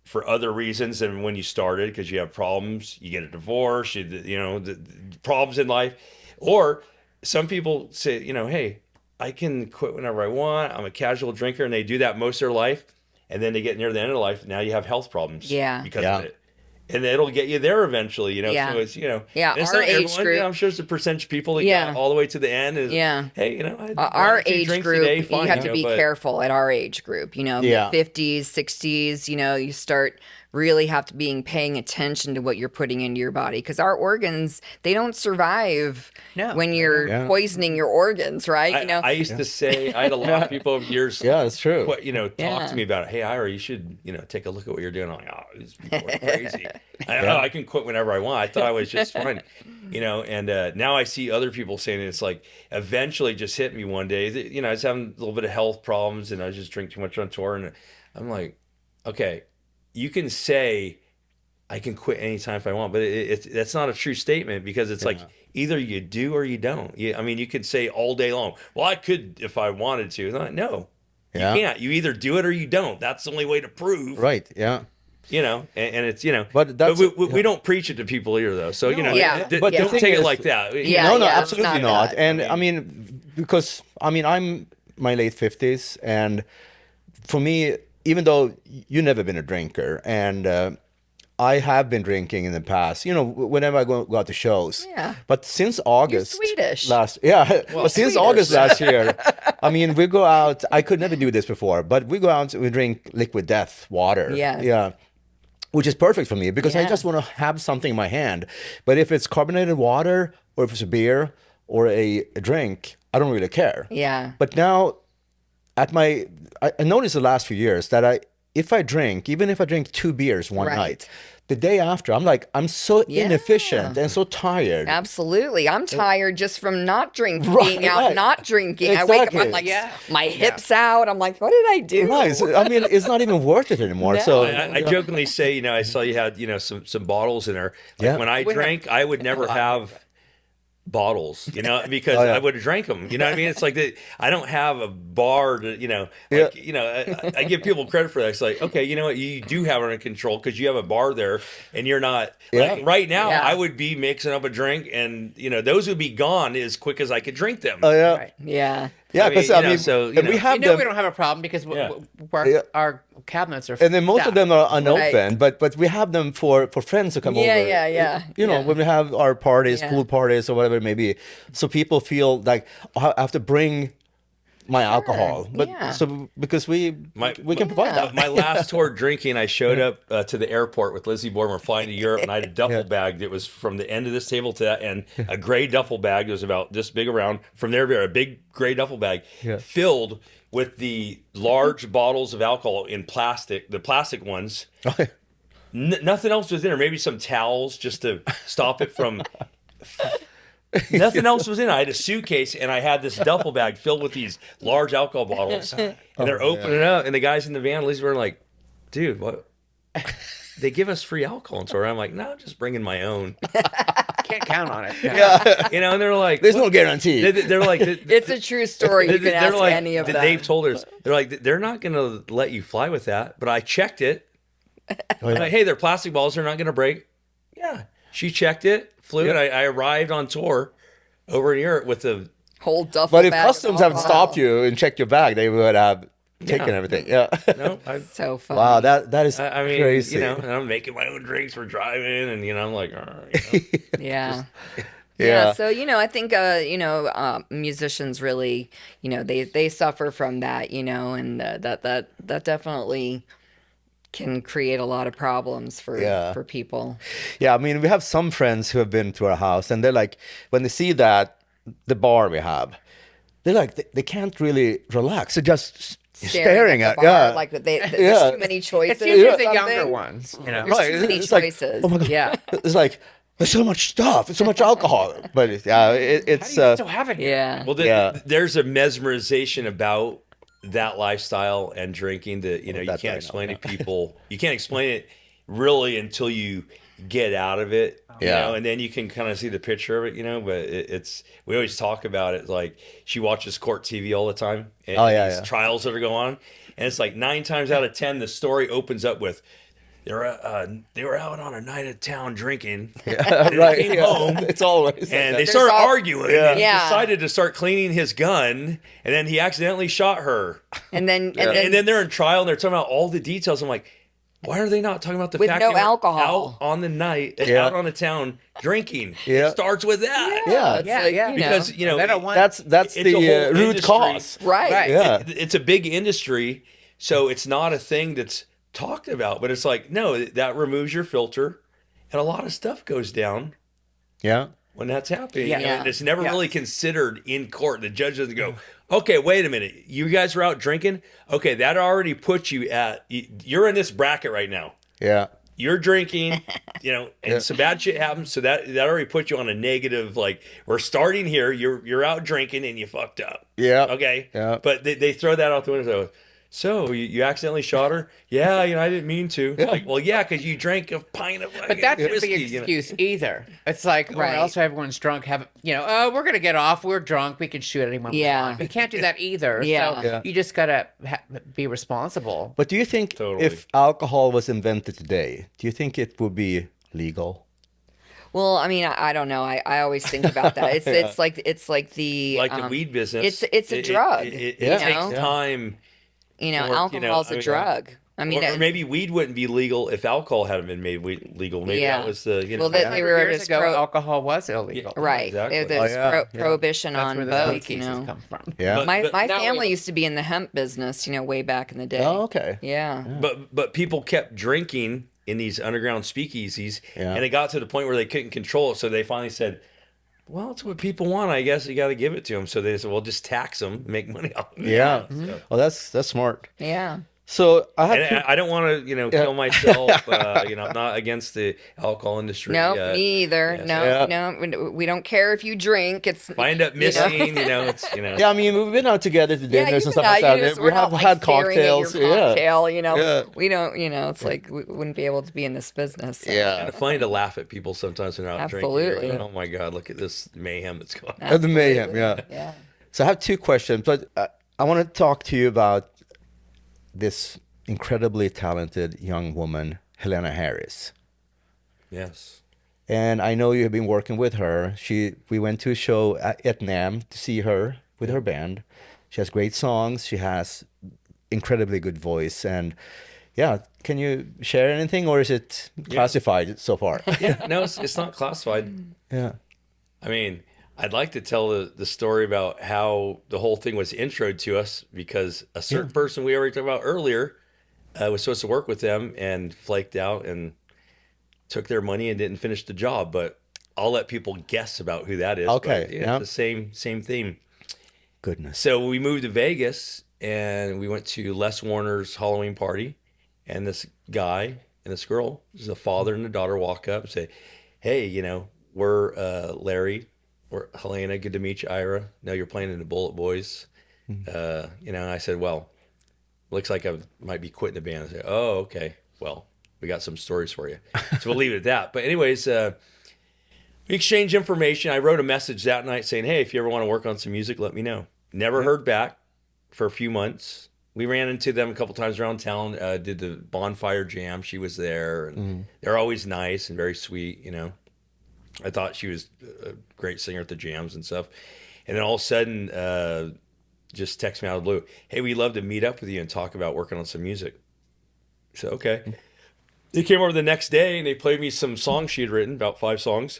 for other reasons than when you started, because you have problems, you get a divorce, you know, the problems in life. Or some people say, hey, I can quit whenever I want. I'm a casual drinker, and they do that most of their life, and then they get near the end of life. Now you have health problems because of it. And it'll get you there eventually, Yeah. So it's, Yeah, and it's our not age everyone, group. I'm sure there's a percentage of people that Yeah. get all the way to the end. Is, Yeah. Hey, Our age group, today, you fine, have to be but- careful at our age group, Yeah. 50s, 60s, you start really have to be paying attention to what you're putting into your body because our organs, they don't survive No, when they you're don't. poisoning your organs, right? I used to say, I had a lot of people over the years, Yeah, that's true. talk Yeah. to me about it. Hey, Ira, you should, take a look at what you're doing. I'm like, oh, these people are crazy. I can quit whenever I want. I thought I was just fine, and now I see other people saying it's like eventually just hit me one day. I was having a little bit of health problems and I was just drinking too much on tour. And I'm like, okay, you can say I can quit anytime if I want, but that's not a true statement because it's like either you do or you don't. You could say all day long, well, I could if I wanted to. Like, no, Yeah. you can't. You either do it or you don't. That's the only way to prove. Right. Yeah. And it's But but that's- we don't preach it to people either though. So Yeah. But the don't thing take it is- like that. Yeah, No, it's absolutely not. that. And because I'm my late 50s, and for me, even though you've never been a drinker, and I have been drinking in the past, whenever I go out to shows. Yeah. But since August Swedish. but since Swedish. August last year, we go out. I could never do this before, but we go out and we drink liquid death water. Yes. Yeah. Which is perfect for me because I Yeah. just want to have something in my hand. But if it's carbonated water or if it's a beer or a drink, I don't really care. Yeah. But now, I noticed the last few years that if I drink, even if I drink 2 beers one Right. night, the day after, I'm so inefficient and so tired. Absolutely. I'm tired just from not drinking, Right, being out, right. not drinking. I wake up, Exactly. I'm like, Yeah. my hips out. I'm like, what did I do? Right. So, it's not even worth it anymore. No. So I jokingly say, I saw you had, some bottles in there. Like Yeah. when I drank, I would never have bottles, because Oh, yeah. I would have drank them. You know what I mean? It's like I don't have a bar to, I give people credit for that. It's like, okay, you know what? You do have it under control because you have a bar there and you're not like right now Yeah. I would be mixing up a drink and, those would be gone as quick as I could drink them. Oh yeah. Right. Yeah. Yeah, I mean, because so, and we have them, we don't have a problem because Yeah. our cabinets are and then most of them are unopened, Right. but we have them for friends to come over. Yeah. Yeah. When we have our parties, Yeah. pool parties, or whatever it may be, so people feel like, oh, I have to bring my alcohol, but yeah. so because we can provide Yeah. that. My last tour drinking, I showed up to the airport with Lizzie Borden. We're flying to Europe, and I had a duffel bag that was from the end of this table to that end, a gray duffel bag that was about this big around. From there, a big gray duffel bag filled with the large bottles of alcohol in plastic, the plastic ones. Okay. Nothing else was in there. Maybe some towels just to stop it from. Nothing else was in it. I had a suitcase and I had this duffel bag filled with these large alcohol bottles. And they're opening up, and the guys in the van, at least, were like, dude, what? They give us free alcohol. And so I'm like, no, I'm just bringing my own. Can't count on it. And they're like, There's no guarantee. they're like, It's a true story. You can ask like, any of them. they've told us, they're like, they're not going to let you fly with that. But I checked it. I'm like, hey, they're plastic balls. They're not going to break. Yeah. She checked it, flew, and I arrived on tour over in Europe with the. Whole duffel But if bag of customs haven't alcohol. stopped you and checked your bag, they would have taken everything. Yeah. No, So funny. Wow, that is I mean, crazy. and I'm making my own drinks. We're driving, and I'm like, all right. Yeah. Yeah. So, I think, musicians really, they suffer from that, and that definitely can create a lot of problems for people. Yeah, we have some friends who have been to our house, and they're like, when they see the bar we have, they're like, they can't really relax. They're just staring the at, bar, like there's too many choices. It's usually or the younger something. ones. There's Right, too many it's like, choices. oh my God. Yeah. It's like, there's so much stuff, so much alcohol. But it's How do you still have it here? Yeah. Well, there's a mesmerization about that lifestyle and drinking that you that's can't right explain now, to people. You can't explain it really until you get out of it. Yeah. And then you can kind of see the picture of it. But it's we always talk about it like she watches court TV all the time. And these trials that are going on, and it's like 9 times out of 10 the story opens up with, they were out on a night of town drinking. Yeah, They right. came Yeah. home It's always and like they that. started all- arguing. Yeah. And he Yeah. decided to start cleaning his gun, and then he accidentally shot her. And then And then they're in trial and they're talking about all the details. I'm like, why are they not talking about the With fact no they were alcohol. out on the night, Yeah. out on the town drinking? Yeah. It starts with that. Yeah. it's Yeah, like, yeah. you know, Because, you know, They don't want- That's it's a the whole root industry. cause. right. Right. Yeah. It's a big industry, so it's not a thing that's talked about. But it's like, no, that removes your filter, and a lot of stuff goes down Yeah. when that's happening. Yeah. You know, and it's never Yes. really considered in court. The judge doesn't go, okay, wait a minute, you guys were out drinking. Okay, that already puts you at, you're in this bracket right now. Yeah. You're drinking, you know, and some bad shit happens. So that already puts you on a negative. Like, we're starting here. You're out drinking and you fucked up. Yeah. Okay. Yeah. But they throw that out the window. So you accidentally shot her? Yeah, you know, I didn't mean to. It's like, well, yeah, because you drank a pint of But that's not whiskey. the You know? excuse either. It's like, Right. or else everyone's drunk. Oh, we're gonna get off. We're drunk. We can shoot anyone. we Yeah. want. We can't do that either. Yeah. So Yeah. you just gotta be responsible. But do you think Totally. if alcohol was invented today, do you think it would be legal? Well, I mean, I don't know. I always think about that. It's like the Like the weed business. it's a drug, It you takes know? time. you know, or, you know, alcohol's I a mean, drug. I mean, Or maybe weed wouldn't be legal if alcohol hadn't been made legal. Maybe Yeah. that was the, you know. Well, they were Years just ago, alcohol was illegal. right. Exactly. There's Oh, yeah. prohibition That's on where the both. You cases know, come from. Yeah. But- my now family we- used to be in the hemp business. You know, way back in the day. Oh, okay. Yeah. But people kept drinking in these underground speakeasies, Yeah. and it got to the point where they couldn't control it. So they finally said, "Well, it's what people want. I guess you got to give it to them." So they said, "Well, just tax them, make money off them." Yeah. Mm-hmm. Oh, that's smart. Yeah. So I have And I don't want to, you know, kill myself. You know, I'm not against the alcohol industry. No, me either. yes. No, Yeah. no, we don't care if you drink. It's if I end up missing, you know, it's, you know. Yeah, I mean, we've been out together to yeah, dinners you and stuff like that. just, We we're have not, like, had staring at your cocktails. Yeah. cocktail, you know. Yeah. We don't, you know, it's like we wouldn't be able to be in this business. so. Yeah. It's funny to laugh at people sometimes when they're out Absolutely. drinking. You're like, oh my God, look at this mayhem that's going on. And the mayhem, Absolutely. yeah. Yeah. So I have two questions, but I want to talk to you about this incredibly talented young woman, Helena Harris. Yes. And I know you have been working with her. We went to a show at NAM to see her with her band. She has great songs. She has incredibly good voice. And yeah, can you share anything, or is it classified so far? Yeah, no, it's not classified. Yeah. I mean, I'd like to tell the story about how the whole thing was introed to us, because a certain person we already talked about earlier was supposed to work with them and flaked out and took their money and didn't finish the job. But I'll let people guess about who that is. Okay, But, yeah. it's the same theme. Goodness. So we moved to Vegas and we went to Les Warner's Halloween party, and this guy and this girl, this is a father and a daughter, walk up and say, "Hey, you know, we're Larry, we're Helena, good to meet you, Ira. No, you're playing in the Bullet Boys." You know, and I said, "Well, looks like I might be quitting the band." I said, "Oh, okay. Well, we got some stories for you." So we'll leave it at that. But anyways, we exchanged information. I wrote a message that night saying, "Hey, if you ever want to work on some music, let me know." Never heard back for a few months. We ran into them a couple times around town, did the bonfire jam. She was there, and they're always nice and very sweet, you know. I thought she was a great singer at the jams and stuff. And then all of a sudden, just text me out of the blue, "Hey, we'd love to meet up with you and talk about working on some music." So, okay. They came over the next day and they played me some songs she had written, about 5 songs.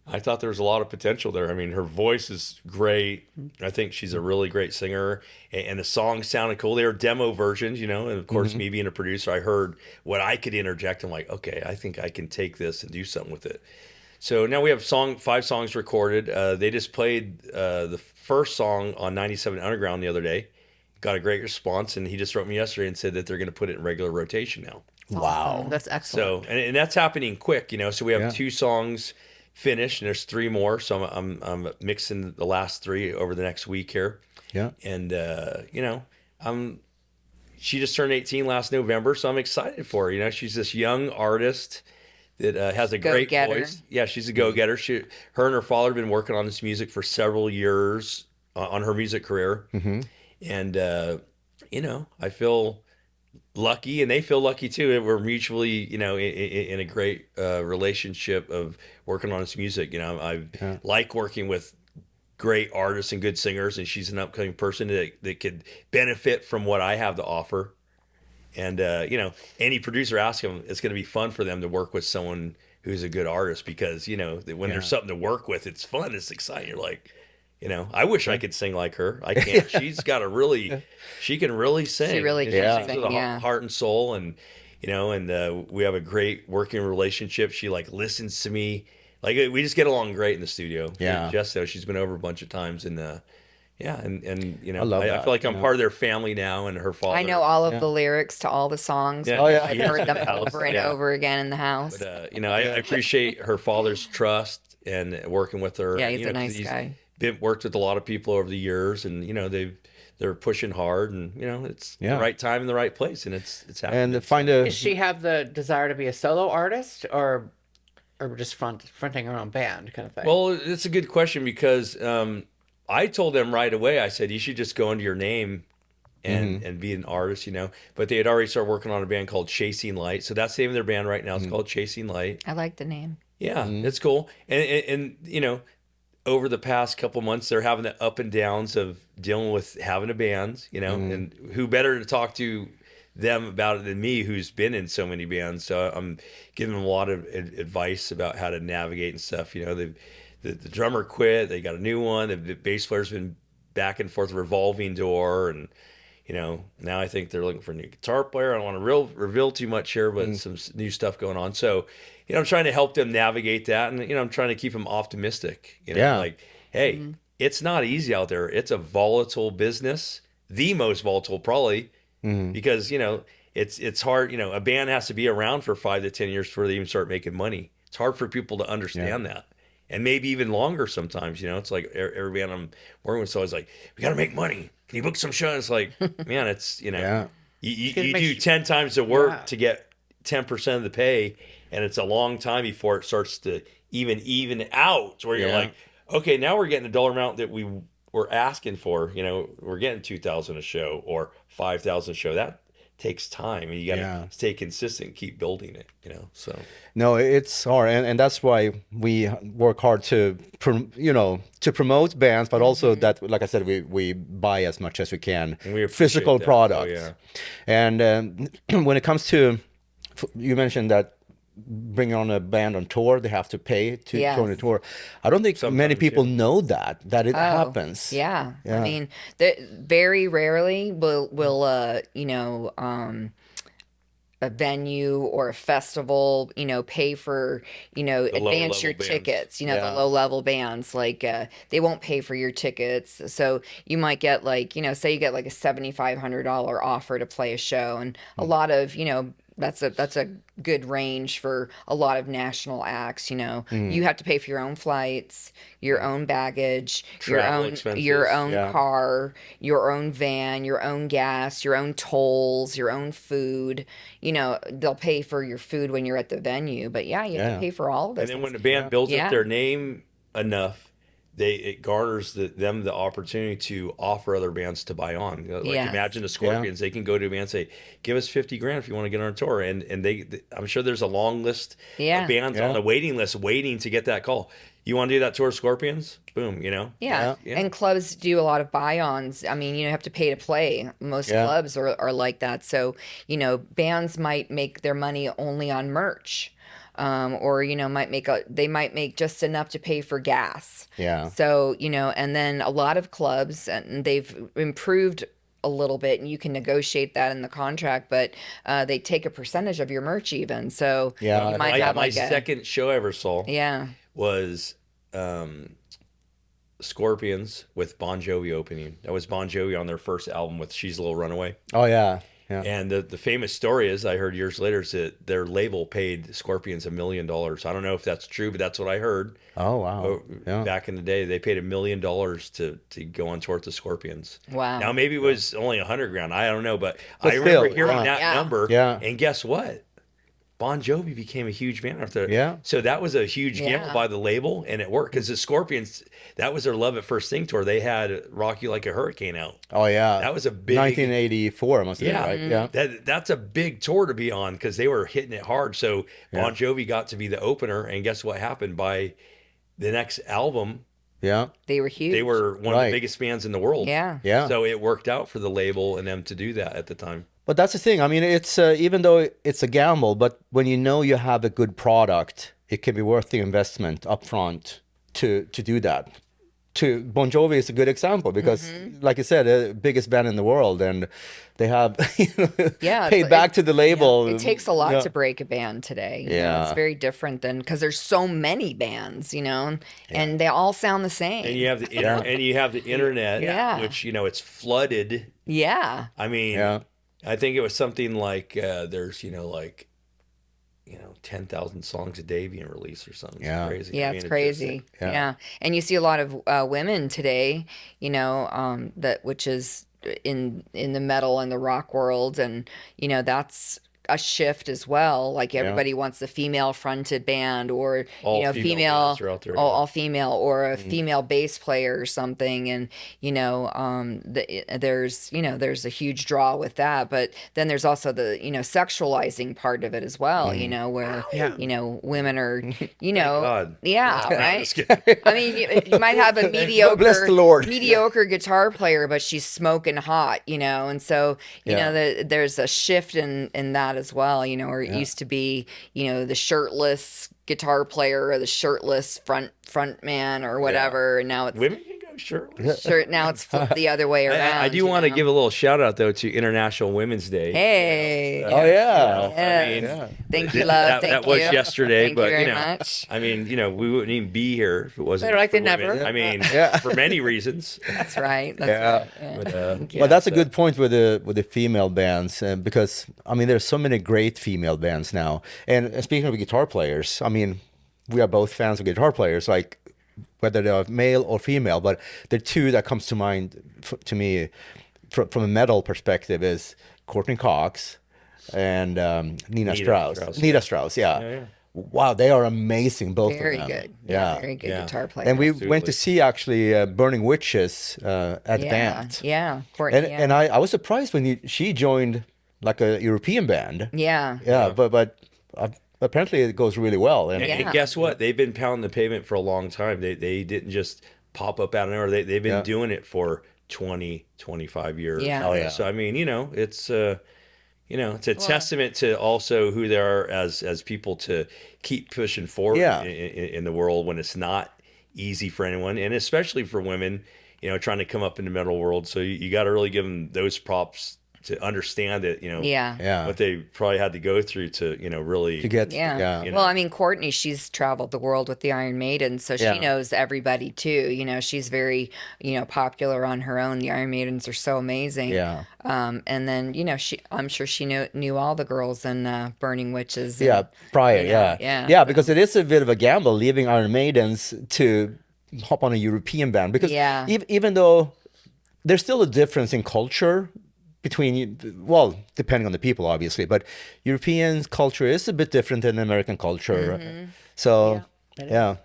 I thought there was a lot of potential there. I mean, her voice is great. I think she's a really great singer, and the songs sounded cool. They were demo versions, you know, and of course, me being a producer, I heard what I could interject. I'm like, okay, I think I can take this and do something with it. So now we have 5 songs recorded. They just played the first song on 97 Underground the other day. Got a great response, and he just wrote me yesterday and said that they're going to put it in regular rotation now. Wow. That's excellent. So, and that's happening quick, you know. So we have Yeah. 2 songs finished, and there's 3 more. So I'm mixing the last 3 over the next week here. Yeah. And you know, she just turned 18 last November, so I'm excited for her. You know, she's this young artist that has a great Go-getter. voice. Yeah, she's a go-getter. Her and her father have been working on this music for several years on her music career. And you know, I feel lucky, and they feel lucky too. We're mutually, in a great relationship of working on this music. I like working with great artists and good singers, and she's an upcoming person that could benefit from what I have to offer. And any producer asks them, it's going to be fun for them to work with someone who's a good artist, because when there's something to work with, it's fun, it's exciting. You're like, I wish I could sing like her. I can't. She's got she can really sing. She really can sing, With yeah. heart and soul, and we have a great working relationship. She listens to me. We just get along great in the studio. Yeah. Jessica, she's been over a bunch of times, and I feel like I'm part of their family now, and her father. I know all of the lyrics to all the songs. Yeah. Oh, yeah. I've heard them over and over again in the house. But I appreciate her father's trust and working with her. Yeah, he's a nice guy. Worked with a lot of people over the years, and they're pushing hard, and it's the right time and the right place, and it's happening. And Does she have the desire to be a solo artist, or just fronting her own band kind of thing? Well, it's a good question, because I told them right away. I said, you should just go under your name and be an artist, But they had already started working on a band called Chasing Light. So that's the name of their band right now. It's called Chasing Light. I like the name. Yeah, it's cool. And over the past couple months, they're having the up and downs of dealing with having a band, and who better to talk to them about it than me, who's been in so many bands. So I'm giving them a lot of advice about how to navigate and stuff. The drummer quit, they got a new one. The bass player's been back and forth, revolving door, and now I think they're looking for a new guitar player. I don't want to reveal too much here, but some new stuff going on. So I'm trying to help them navigate that, and I'm trying to keep them optimistic. Hey, it's not easy out there. It's a volatile business, the most volatile probably, because it's hard. A band has to be around for 5 to 10 years before they even start making money. It's hard for people to understand that. And maybe even longer sometimes, it's like every band I'm working with is always like, we got to make money. Can you book some shows? It's like, man, it's, you do 10 times the work to get 10% of the pay. And it's a long time before it starts to even out, where you're like, okay, now we're getting the dollar amount that we were asking for. We're getting $2,000 a show or $5,000 a show. That takes time, and you got to stay consistent, keep building it. So no, it's hard, and that's why we work hard to promote bands, but also that, like I said, we buy as much as we can, and we physical that. products. And when it comes to, you mentioned that bringing on a band on tour, they have to pay to go on a tour. I don't think many people know that it happens. Yeah. I mean, very rarely will a venue or a festival, pay for, advance your tickets, the low level bands, they won't pay for your tickets. So you might get say you get a $7,500 offer to play a show, and a lot of, that's a good range for a lot of national acts. You have to pay for your own flights, your own baggage, Travel your own expenses. car, your own van, your own gas, your own tolls, your own food. They'll pay for your food when you're at the venue, but you have to pay for all of this. And then when the band builds up their name enough, it garners them the opportunity to offer other bands to buy on. Imagine the Scorpions; they can go to a band and say, "Give us $50,000 if you want to get on a tour." And I'm sure there's a long list of bands on the waiting list waiting to get that call. You want to do that tour, Scorpions? Boom, Yeah. And clubs do a lot of buy-ons. I mean, you have to pay to play. Most clubs are like that. So, bands might make their money only on merch. Or they might make just enough to pay for gas. Yeah. So and then a lot of clubs, and they've improved a little bit, and you can negotiate that in the contract, but they take a percentage of your merch even. So you might have my second show I ever saw was Scorpions with Bon Jovi opening. That was Bon Jovi on their first album with She's a Little Runaway. Oh yeah. Yeah. And the famous story is, I heard years later, is that their label paid Scorpions $1 million. I don't know if that's true, but that's what I heard. Oh wow! Back in the day, they paid $1 million to go on tour with the Scorpions. Wow! Now maybe it was only $100,000. I don't know, but I still, remember hearing that number. Yeah. And guess what? Bon Jovi became a huge band after. Yeah. So that was a huge gamble Yeah. by the label, and it worked because the Scorpions, that was their Love at First Thing tour. They had Rock You Like a Hurricane out. Oh yeah, That was a big 1984 must have been, Yeah, right? Yeah, that's a big tour to be on because they were hitting it hard. So Bon Jovi got to be the opener, and guess what happened? By the next album, yeah, They were huge. they were one of Right. the biggest bands in the world. Yeah. yeah. So it worked out for the label and them to do that at the time. But that's the thing. I mean, it's even though it's a gamble, but when you know you have a good product, it can be worth the investment upfront to do that. Bon Jovi is a good example because, like you said, the biggest band in the world, and they have Yeah, paid back to the label. It takes a lot Yeah. to break a band today. You know, Yeah. it's very different than because there's so many bands, and they all sound the same. And you have the and you have the internet, Yeah. which it's flooded. Yeah. I mean, Yeah. I think it was something like there's 10,000 songs a day being released or something. It's Yeah. crazy. Yeah, I mean, it's just- crazy. yeah. Yeah. And you see a lot of women today, which is in the metal and the rock world, and that's a shift as well. Like everybody wants a female fronted band, or All female female, bands are out there, all female, or a female bass player or something. And there's a huge draw with that. But then there's also the sexualizing part of it as well. Where women are God. yeah, I'm right. just kidding. I mean, you might have a Bless the Lord. mediocre guitar player, but she's smoking hot, and so there's a shift in that as well, where it used to be, the shirtless guitar player or the shirtless front man or whatever, and now it's Women can go shirtless. now it's flipped the other way around. I do want to give a little shout out though to International Women's Day. Hey, Oh yeah. yes. Thank you, love. That was yesterday, Thank but you very much. I mean, we wouldn't even be here if it wasn't. Better like for than never. women. I mean, Yeah. for many reasons. That's right. That's Yeah. right. Yeah. But, Well, that's a good point with the female bands, because I mean, there's so many great female bands now. And speaking of guitar players, I mean, we are both fans of guitar players, like whether they're male or female. But the two that comes to mind to me from a metal perspective is Courtney Cox and Nina Strauss. Nina Strauss, yeah. Wow, they are amazing, both Very of them. good. Yeah. Very good Yeah. guitar player. And we went to see actually Burning Witches at Vant. Yeah. Courtney, And I was surprised when she joined like a European band. yeah. Yeah, but apparently it goes really well. And Yeah. And guess what? They've been pounding the pavement for a long time. They didn't just pop up out of nowhere. They've been doing it for 20, 25 years. Yeah. Oh, yeah. So I mean, it's it's a testament to also who they are as people to keep pushing forward Yeah. in the world when it's not easy for anyone, and especially for women, trying to come up in the metal world. So you got to really give them those props to understand it, Yeah. what they probably had to go through to, really to get Yeah. You know. Well, I mean, Courtney, she's traveled the world with the Iron Maiden, so she Yeah. knows everybody too. She's very, popular on her own. The Iron Maidens are so amazing. Yeah. And then, I'm sure she knew all the girls in Burning Witches. Yeah, prior, Yeah, yeah. yeah. Because it is a bit of a gamble leaving Iron Maidens to hop on a European band. Because Yeah. even though there's still a difference in culture between, well, depending on the people, obviously, but European culture is a bit different than American culture. Mm-hmm. So, yeah.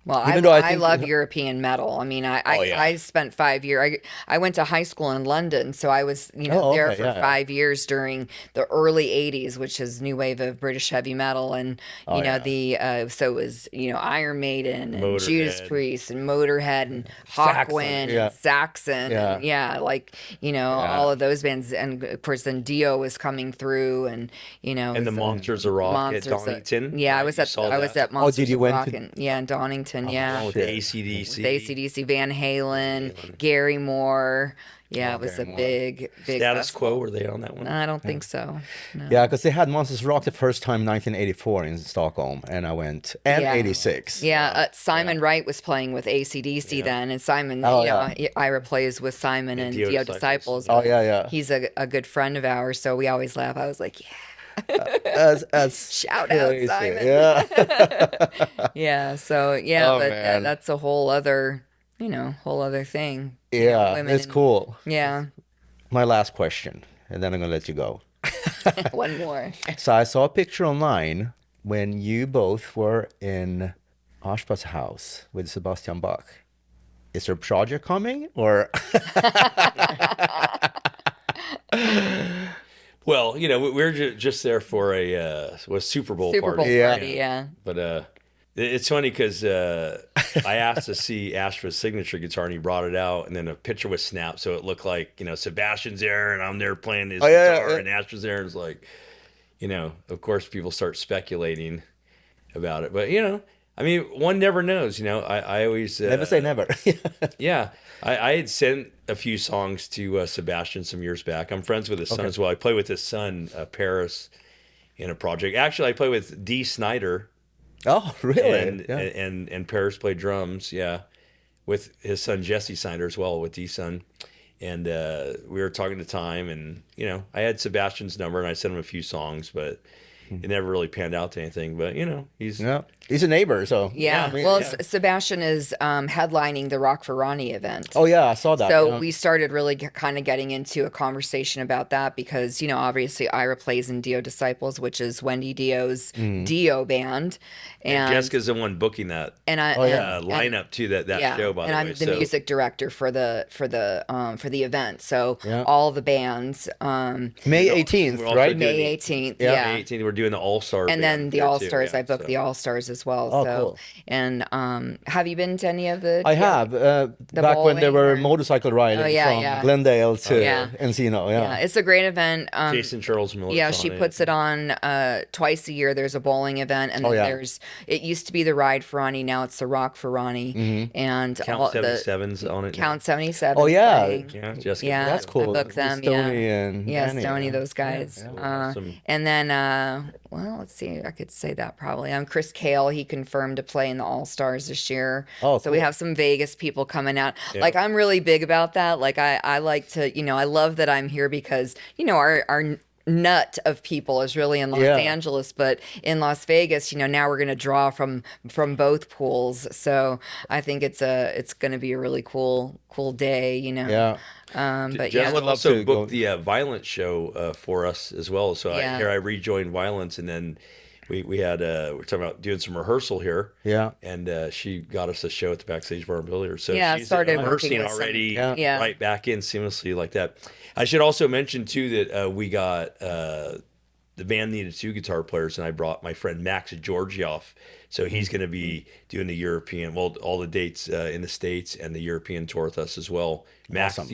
Well, Even though I I think- love European metal. I mean, yeah. I spent 5 years. I went to high school in London, so I was there for yeah. 5 years during the early '80s, which is new wave of British heavy metal, and so it was Iron Maiden and Motorhead. Judas Priest and Motorhead and Hawkwind yeah. and Saxon, and all of those bands, and of course then Dio was coming through, and and the Monsters of Rock at Donington. Yeah, I was at Monsters did you of went Rock to- in Donington. Yeah. With shit. AC/DC. With AC/DC, Van Halen, Gary Moore. Yeah, it was a big Status festival. Quo, were they on that one? I don't think so. No. Yeah, because they had Monsters Rock the first time in 1984 in Stockholm, and I went, and Yeah. 86. Yeah, Simon Wright was playing with AC/DC then, and Simon, Oh, Ira plays with Simon and Dio Dio Disciples. Disciples. Oh, yeah. He's a good friend of ours, so we always laugh. I was like, yeah. As Shout out, crazy. Simon. Yeah. Yeah, so Oh, but man. that's a whole other thing. Yeah, women it's in- cool. Yeah. My last question, and then I'm going to let you go. One more. So I saw a picture online when you both were in Ashba's house with Sebastian Bach. Is there a project coming or? Well, we were just there for a Super Bowl Super Bowl party. Yeah. party, yeah. But it's funny because I asked to see Ashba's signature guitar, and he brought it out, and then a picture was snapped, so it looked like Sebastian's there, and I'm there playing his guitar, and Ashba's there, and it's like, of course, people start speculating about it, but I mean, one never knows. I always Never say never. Yeah, I had sent a few songs to Sebastian some years back. I'm friends with his son as well. I play with his son, Paris, in a project. Actually, I play with Dee Snider. Oh, really? And, Yeah. and Paris played drums, yeah, with his son Jesse Snyder as well, with Dee's son. And we were talking to Time, and I had Sebastian's number, and I sent him a few songs, but it never really panned out to anything. But he's He's a neighbor, so. Yeah. I mean, Well, yeah. Sebastian is headlining the Rock for Ronnie event. Oh yeah, I saw that. So yeah. we started really kind of getting into a conversation about that because, obviously Ira plays in Dio Disciples, which is Wendy Dio's Dio band. And Jessica's the one booking that and I lineup to that show, by and the I'm way. the music director for the event. So Yeah. all the bands, May 18th, we're also right? doing- May 18th, Yeah. yeah. May 18th, we're doing the All Star, And then the All Stars, I booked so. the All Stars as well. Oh, so, cool. And have you been to any of the? I have. Back when there bowling were or- motorcycle riding Oh, yeah, from yeah. Glendale to Yeah. Encino. Yeah, it's a great event. Jason Charles Miller. Yeah, she puts it on twice a year. There's a bowling event, and then yeah. it used to be the Ride for Ronnie, now it's the Rock for Ronnie, and all Count the 77's on it. Count 77. Oh, yeah. Yeah, Jessica. Yeah, That's cool. I booked them. Stoney yeah, and yeah, Annie, Stoney, yeah. those guys. Awesome. And then, well, let's see, I could say that probably. Chris Kale, he confirmed to play in the All Stars this year. Oh, so we cool. have some Vegas people coming out. Like, I'm really big about that. Like, I like to, I love that I'm here because, our nut of people is really in Los Yeah. Angeles, but in Las Vegas, now we're going to draw from both pools. So I think it's going to be a really cool day, Yeah. but Jess yeah, would love also to go- booked the Violence show for us as well. So Yeah. I rejoined Violence, and then we had we're talking about doing some rehearsal here. Yeah. And she got us a show at the Backstage Bar and Billiards. So Yeah, I she's started working rehearsing with some- already, Yeah. right back in seamlessly like that. I should also mention too that we got the band needed 2 guitar players, and I brought my friend Max Georgioff. So he's going to be doing the European, all the dates in the States and the European tour with us as well. Max, Awesome.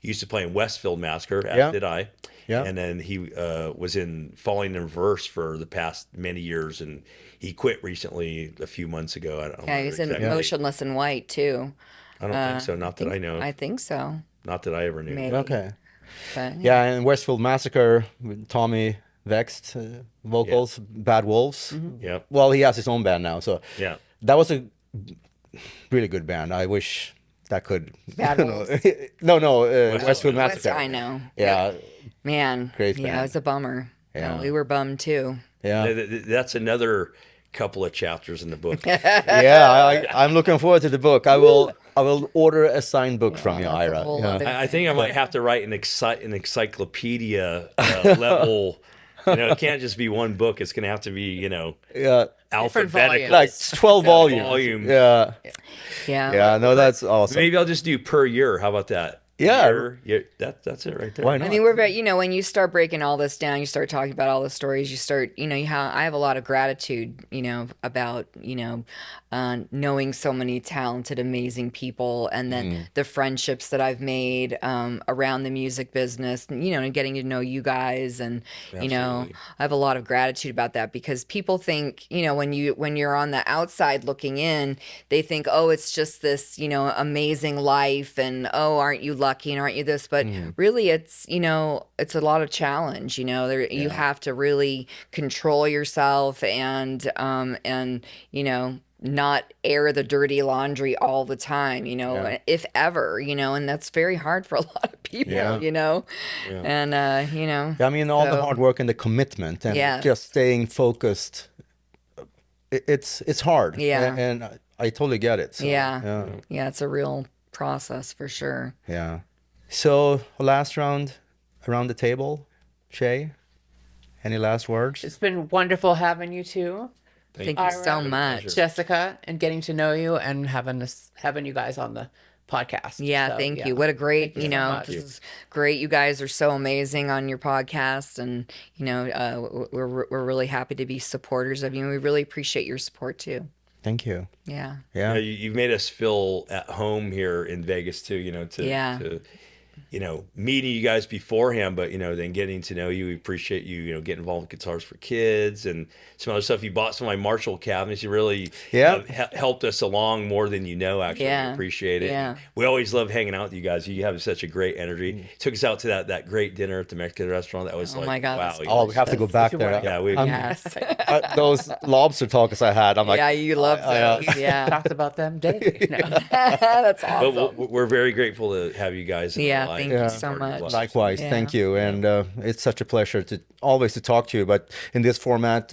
used to play in Westfield Massacre, as Yeah. did I. Yeah. And then he was in Falling in Reverse for the past many years, and he quit recently a few months ago. I don't yeah, remember he's in exactly. Motionless in White too. I don't think so. Not that I know. I think so. Not that I ever knew. Maybe. Okay. But, Yeah, and Westfield Massacre with Tommy Vext vocals, Bad Wolves. Yep. Well, he has his own band now, so Yeah. that was a really good band. I wish that could. Bad Wolves. no, Westfield West, Massacre. I know. Yeah, Man. Great Yeah, band. it was a bummer. Yeah. We were bummed too. yeah, That's another couple of chapters in the book. yeah. I'm looking forward to the book. I will order a signed book from you, that's a Ira. whole Yeah. other- I think I might have to write an encyclopedia level. It can't just be one book. It's going to have to be, Yeah, alphabetical. like 12 volumes. volumes. Yeah, Yeah. yeah. No, that's awesome. Maybe I'll just do per year. How about that? Yeah. Year, that's it right there. Why not? I mean, we're very, when you start breaking all this down, you start talking about all the stories, you start, I have a lot of gratitude, about, knowing so many talented, amazing people, and then the friendships that I've made around the music business, and getting to know you guys, and Absolutely. I have a lot of gratitude about that because people think, when you're on the outside looking in, they think, oh, it's just this, amazing life, and oh, aren't you lucky and aren't you this? But really, it's it's a lot of challenge. You have to really control yourself and not air the dirty laundry all the time, if ever, and that's very hard for a lot of people, Yeah. and, Yeah, I mean, all the so- hard work and the commitment and Yes. just staying focused. It's hard. Yeah. And I totally get it. So, Yeah. Yeah, it's a real process for sure. Yeah. So last round around the table, Shay, Any last words? It's been wonderful having you two, Thank you so much. Jessica, and getting to know you and having you guys on the podcast. Yeah, So, thank yeah. you. What a great, Thank you so much. this is great. You guys are so amazing on your podcast, and we're really happy to be supporters of you. And we really appreciate your support too. Thank you. Yeah. Yeah. You've made us feel at home here in Vegas too, to meeting you guys beforehand, but then getting to know you. We appreciate you, getting involved with Guitars for Kids and some other stuff. You bought some of my Marshall cabinets. You really helped us along more than you know, actually. Yeah. We appreciate it. Yeah. We always love hanging out with you guys. You have such a great energy. Took us out to that great dinner at the Mexican restaurant. That was my God, wow. that's Oh, we have to go back there. Yeah, Yes. Those lobster tacos I had, I'm like, Yeah, you love those. Yeah. Talked about them daily. No. That's awesome. But we're very grateful to have you guys in Yeah, our life. thank you Part so of your much. lives. likewise. Yeah. Thank you. And it's such a pleasure to always to talk to you, but in this format,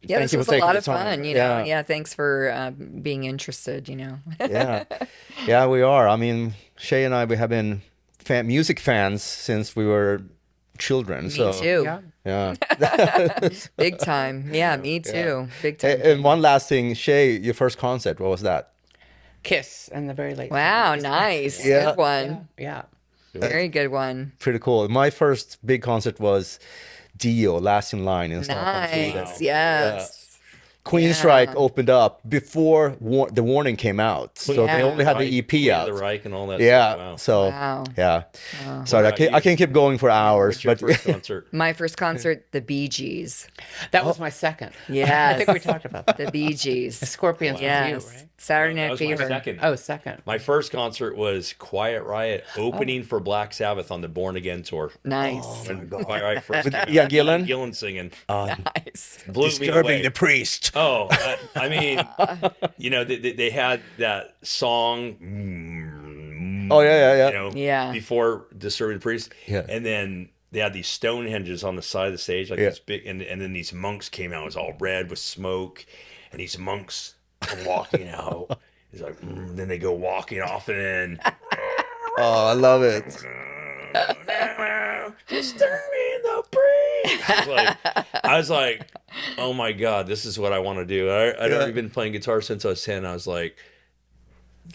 Yeah, thank this you was for a taking lot the of time. fun, Yeah, thanks for being interested, Yeah. Yeah, we are. I mean, Shay and I, we have been music fans since we were children. Me so too. Yeah. Yeah. Big time. Yeah, me too. Big time. And one last thing, Shay, your first concert, what was that? Kiss in the very late. Wow, 70s. nice. Yeah. Good one. Yeah. Very good one. Pretty cool. My first big concert was Dio, Last in Line in Stockholm, Sweden. Nice. Yes. Queenstrike opened up before the Warning came out, so they Yeah. only had the EP out. The Reich and all that. Yeah, Stuff. Wow. so Wow. yeah. Sorry, about you? I can keep going for hours, What's your but first concert? My first concert, the Bee Gees. That was my second. Yes. I think we talked about that. The Bee Gees. Scorpions Yes. with you, right? Saturday That Night was my Fever. second. Oh, second. My first concert was Quiet Riot opening for Black Sabbath on the Born Again tour. Nice. When Quiet Riot first came out. Ian Gillan? Gillan singing. Nice. Blew me away. priest. Oh, I mean, they had that song. Oh yeah. Yeah. Before Disturbing the Priest. Yeah. And then they had these Stonehenges on the side of the stage, like this big, and then these monks came out. It was all red with smoke, and these monks come walking out. It's like, then they go walking off, and then Oh, I love it. Disturbing the Priest. I was like, oh my God, this is what I want to do. I'd already been playing guitar since I was 10. I was like,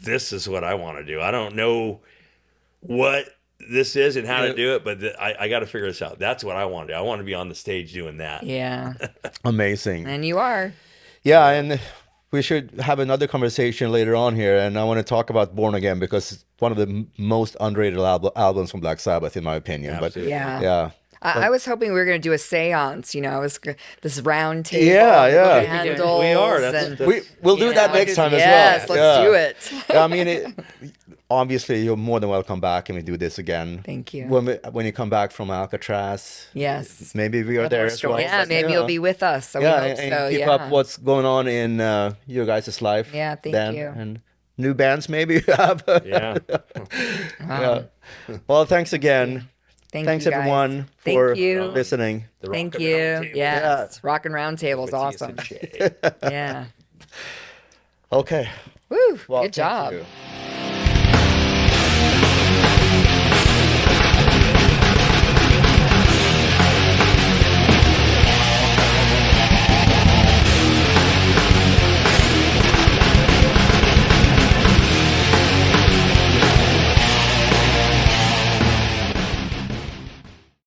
this is what I want to do. I don't know what this is and how to do it, but I got to figure this out. That's what I want to do. I want to be on the stage doing that. Yeah. Amazing. And you are. Yeah, and we should have another conversation later on here, and I want to talk about Born Again because it's one of the most underrated albums from Black Sabbath, in my opinion. Absolutely. Yeah. Yeah. I was hoping we were going to do a seance, this round table. Yeah, yeah. with candles We are. and, We'll do that next time as well. yes, let's do it. Yeah, I mean, obviously, you're more than welcome back and we do this again. Thank you. When you come back from Alcatraz, Yes. maybe we are there as well. Yeah, maybe you'll be with us. So Yeah, we hope and so. keep Yeah. up what's going on in your guys' life. Yeah, thank then, you. And new bands maybe you have. Yeah. Yeah. Well, thanks again. Thanks you guys. everyone Thank for you. listening. The Thank Rockin' you. Roundtable. Yes. Rockin' Roundtable is Matthias awesome. and Shay. Yeah. Okay. Woo. Well, Good job. thank you.